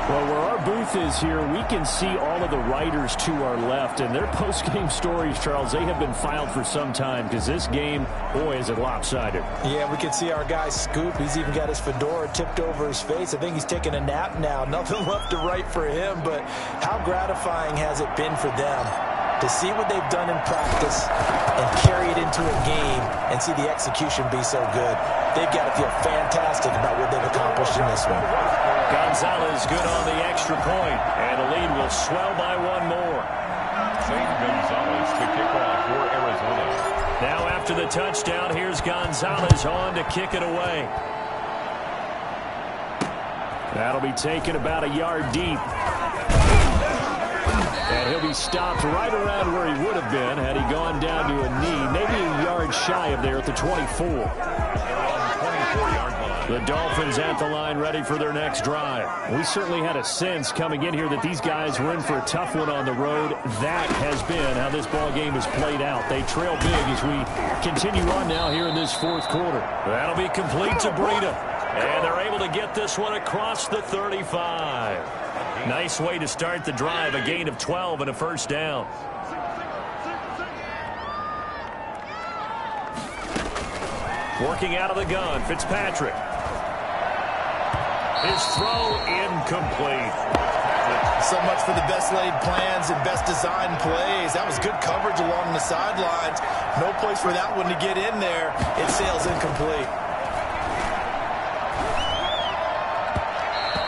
Well, where our booth is here, we can see all of the writers to our left, and their post-game stories, Charles, they have been filed for some time because this game, boy, is it lopsided. Yeah, we can see our guy Scoop. He's even got his fedora tipped over his face. I think he's taking a nap now. Nothing left to write for him, but how gratifying has it been for them to see what they've done in practice and carry it into a game and see the execution be so good. They've got to feel fantastic about what they've accomplished in this one. Gonzalez good on the extra point, and the lead will swell by one more. Zane Gonzalez to kick off for Arizona. Now after the touchdown, here's Gonzalez on to kick it away. That'll be taken about a yard deep. And he'll be stopped right around where he would have been had he gone down to a knee, maybe a yard shy of there at the 24. The Dolphins at the line ready for their next drive. We certainly had a sense coming in here that these guys were in for a tough one on the road. That has been how this ball game has played out. They trail big as we continue on now here in this fourth quarter. That'll be complete to Breida. And they're able to get this one across the 35. Nice way to start the drive, a gain of 12 and a first down. Working out of the gun, Fitzpatrick. His throw incomplete. So much for the best laid plans and best designed plays. That was good coverage along the sidelines. No place for that one to get in there. It sails incomplete.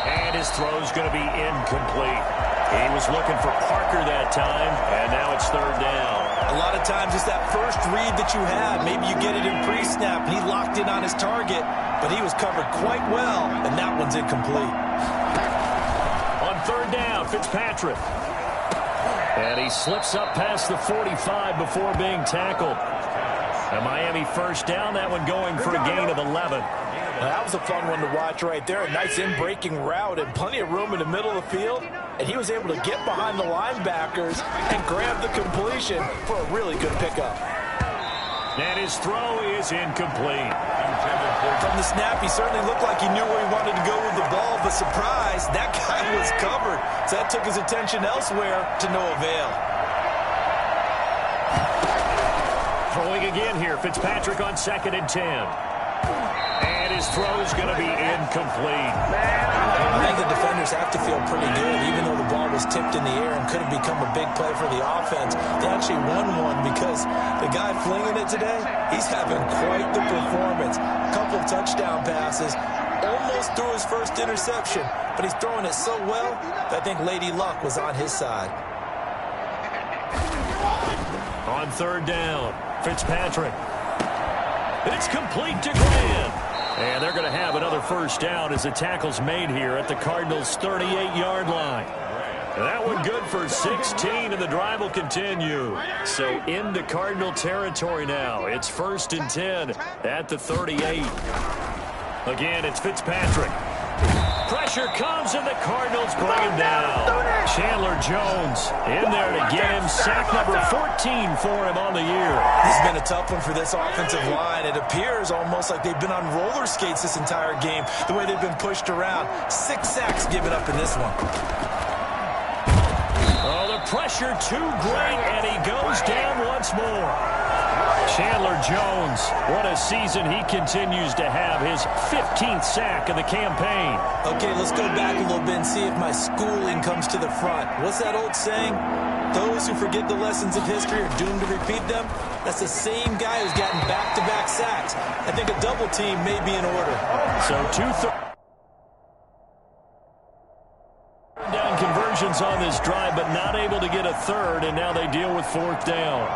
And his throw's going to be incomplete. He was looking for Parker that time, and now it's third down. A lot of times it's that first read that you have. Maybe you get it in pre-snap, and he locked in on his target, but he was covered quite well, and that one's incomplete. On third down, Fitzpatrick. And he slips up past the 45 before being tackled. A Miami first down, that one going for a gain of 11. Now, that was a fun one to watch right there. A nice in-breaking route and plenty of room in the middle of the field. And he was able to get behind the linebackers and grab the completion for a really good pickup. And his throw is incomplete. From the snap, he certainly looked like he knew where he wanted to go with the ball, but surprise, that guy was covered. So that took his attention elsewhere to no avail. Throwing again here, Fitzpatrick on 2nd and 10. And his throw is going to be incomplete. I think the defenders have to feel pretty good, even though the ball was tipped in the air and could have become a big play for the offense. They actually won one because the guy flinging it today, he's having quite the performance. A couple of touchdown passes, almost threw his first interception, but he's throwing it so well that I think Lady Luck was on his side. On third down, Fitzpatrick. It's complete to Grant. And they're going to have another first down as the tackle's made here at the Cardinals' 38-yard line. That one good for 16, and the drive will continue. So into Cardinal territory now. It's 1st and 10 at the 38. Again, it's Fitzpatrick. Pressure comes, and the Cardinals bring him down. Chandler Jones in there to get him. Sack number 14 for him on the year. This has been a tough one for this offensive line. It appears almost like they've been on roller skates this entire game, the way they've been pushed around. 6 sacks given up in this one. Oh, the pressure too great, and he goes down once more. Chandler Jones, what a season he continues to have, his 15th sack of the campaign. Okay, let's go back a little bit and see if my schooling comes to the front. What's that old saying? Those who forget the lessons of history are doomed to repeat them. That's the same guy who's gotten back-to-back sacks. I think a double team may be in order. So 2 down conversions on this drive, but not able to get a third, and now they deal with 4th down.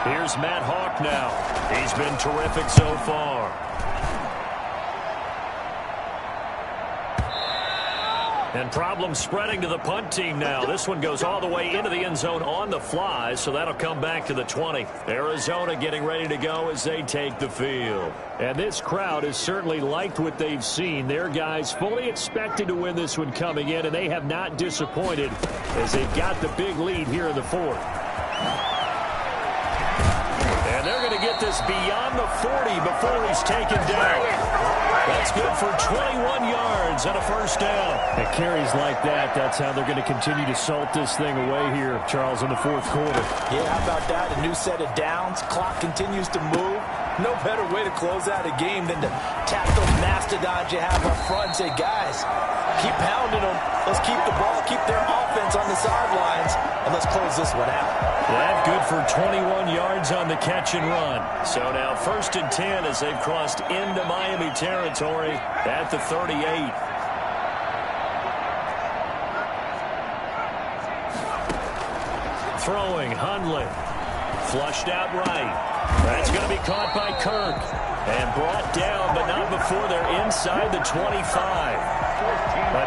Here's Matt Hawk now. He's been terrific so far. And problems spreading to the punt team now. This one goes all the way into the end zone on the fly, so that'll come back to the 20. Arizona getting ready to go as they take the field. And this crowd has certainly liked what they've seen. Their guys fully expected to win this one coming in, and they have not disappointed as they've got the big lead here in the 4th. And they're going to get this beyond the 40 before he's taken down. That's good for 21 yards and a first down. At carries like that, that's how they're going to continue to salt this thing away here, Charles, in the 4th quarter. Yeah, how about that? A new set of downs. Clock continues to move. No better way to close out a game than to tap those mastodons you have up front and say, guys, keep pounding them. Let's keep the ball, keep their offense on the sidelines, and let's close this one out. That good for 21 yards on the catch and run. So now 1st and 10 as they've crossed into Miami territory at the 38. Throwing, Hundley. Flushed out right. That's going to be caught by Kirk. And brought down, but not before they're inside the 25.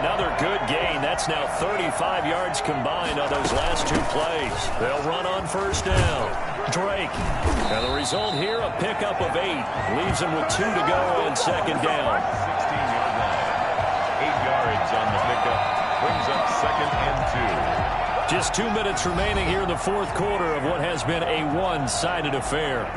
Another good gain. That's now 35 yards combined on those last 2 plays. They'll run on 1st down. Drake. And the result here, a pickup of 8. Leaves them with 2 to go on 2nd down. 16-yard line. 8 yards on the pickup. Brings up 2nd and 2. Just 2 minutes remaining here in the 4th quarter of what has been a one-sided affair.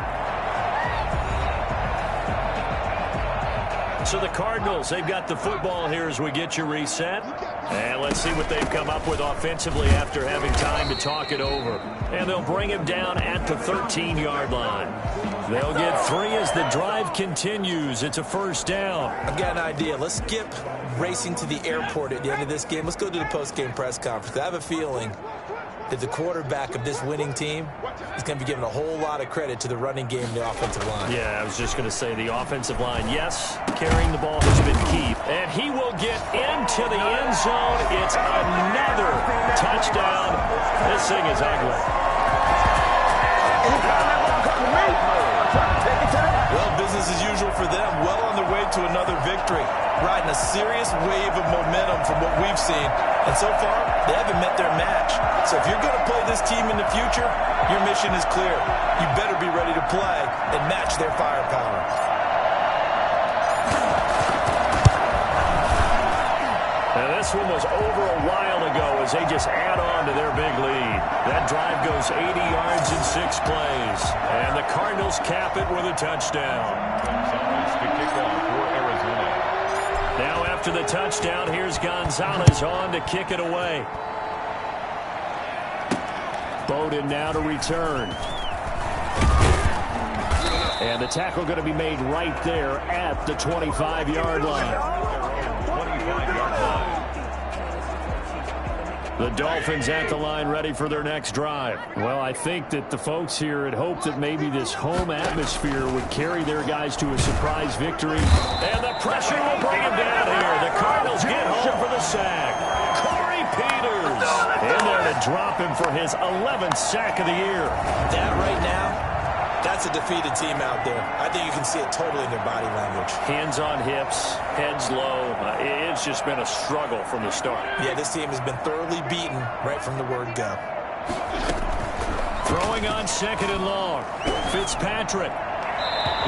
So the Cardinals, they've got the football here as we get you reset. And let's see what they've come up with offensively after having time to talk it over. And they'll bring him down at the 13-yard line. They'll get 3 as the drive continues. It's a first down. I've got an idea. Let's skip racing to the airport at the end of this game. Let's go to the post-game press conference. I have a feeling that the quarterback of this winning team is going to be giving a whole lot of credit to the running game and the offensive line. Yeah, I was just going to say the offensive line, yes, carrying the ball has been key. And he will get into the end zone. It's another touchdown. This thing is ugly. Well, business as usual for them. Well on their way to another victory. Riding a serious wave of momentum from what we've seen. And so far, they haven't met their match. So if you're going to play this team in the future, your mission is clear. You better be ready to play and match their firepower. And this one was over a while ago as they just add on to their big lead. That drive goes 80 yards in 6 plays. And the Cardinals cap it with a touchdown. To kick off for Arizona. Now after the touchdown, here's Gonzalez on to kick it away. Bowden now to return. And the tackle going to be made right there at the 25-yard line. The Dolphins at the line ready for their next drive. Well, I think that the folks here had hoped that maybe this home atmosphere would carry their guys to a surprise victory. And the pressure will bring him down here. The Cardinals get home for the sack. Corey Peters in there to drop him for his 11th sack of the year. That right now, that's a defeated team out there. I think you can see it totally in their body language. Hands on hips, heads low. It's just been a struggle from the start. Yeah, this team has been thoroughly beaten right from the word go. Throwing on 2nd and long. Fitzpatrick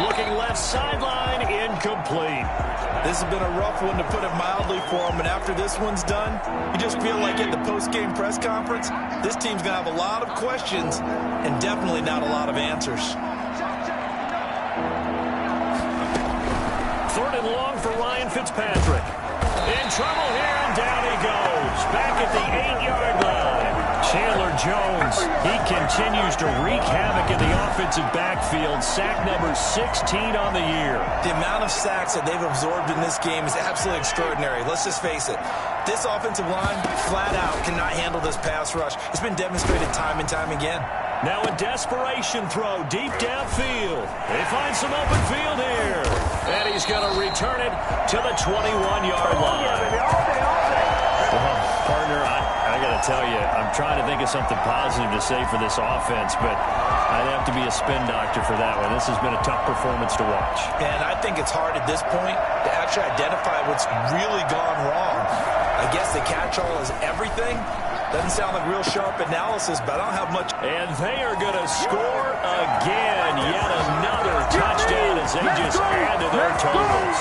looking left sideline, incomplete. This has been a rough one, to put it mildly, for him. And after this one's done, you just feel like at the post-game press conference, this team's going to have a lot of questions and definitely not a lot of answers. 3rd and long for Ryan Fitzpatrick. In trouble here, and down he goes. Back at the 8-yard line. Chandler Jones, he continues to wreak havoc in the offensive backfield. Sack number 16 on the year. The amount of sacks that they've absorbed in this game is absolutely extraordinary. Let's just face it. This offensive line, flat out, cannot handle this pass rush. It's been demonstrated time and time again. Now a desperation throw deep downfield. They find some open field here. And he's going to return it to the 21-yard line. Well, partner, I got to tell you, I'm trying to think of something positive to say for this offense, but I'd have to be a spin doctor for that one. This has been a tough performance to watch. And I think it's hard at this point to actually identify what's really gone wrong. I guess the catch-all is everything. Doesn't sound like real sharp analysis, but I don't have much. And they are going to score again. Yet another touchdown as they just add to their totals.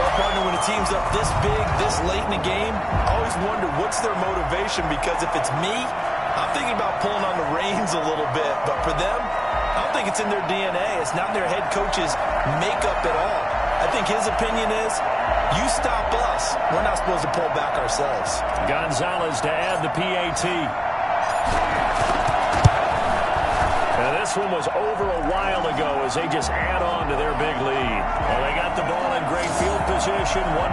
Well, partner, when a team's up this big, this late in the game, I always wonder what's their motivation, because if it's me, I'm thinking about pulling on the reins a little bit. But for them, I don't think it's in their DNA. It's not in their head coach's makeup at all. I think his opinion is, you stop us, we're not supposed to pull back ourselves. Gonzalez to add the PAT. And this one was over a while ago as they just add on to their big lead. Well, they got the ball in great field position. 1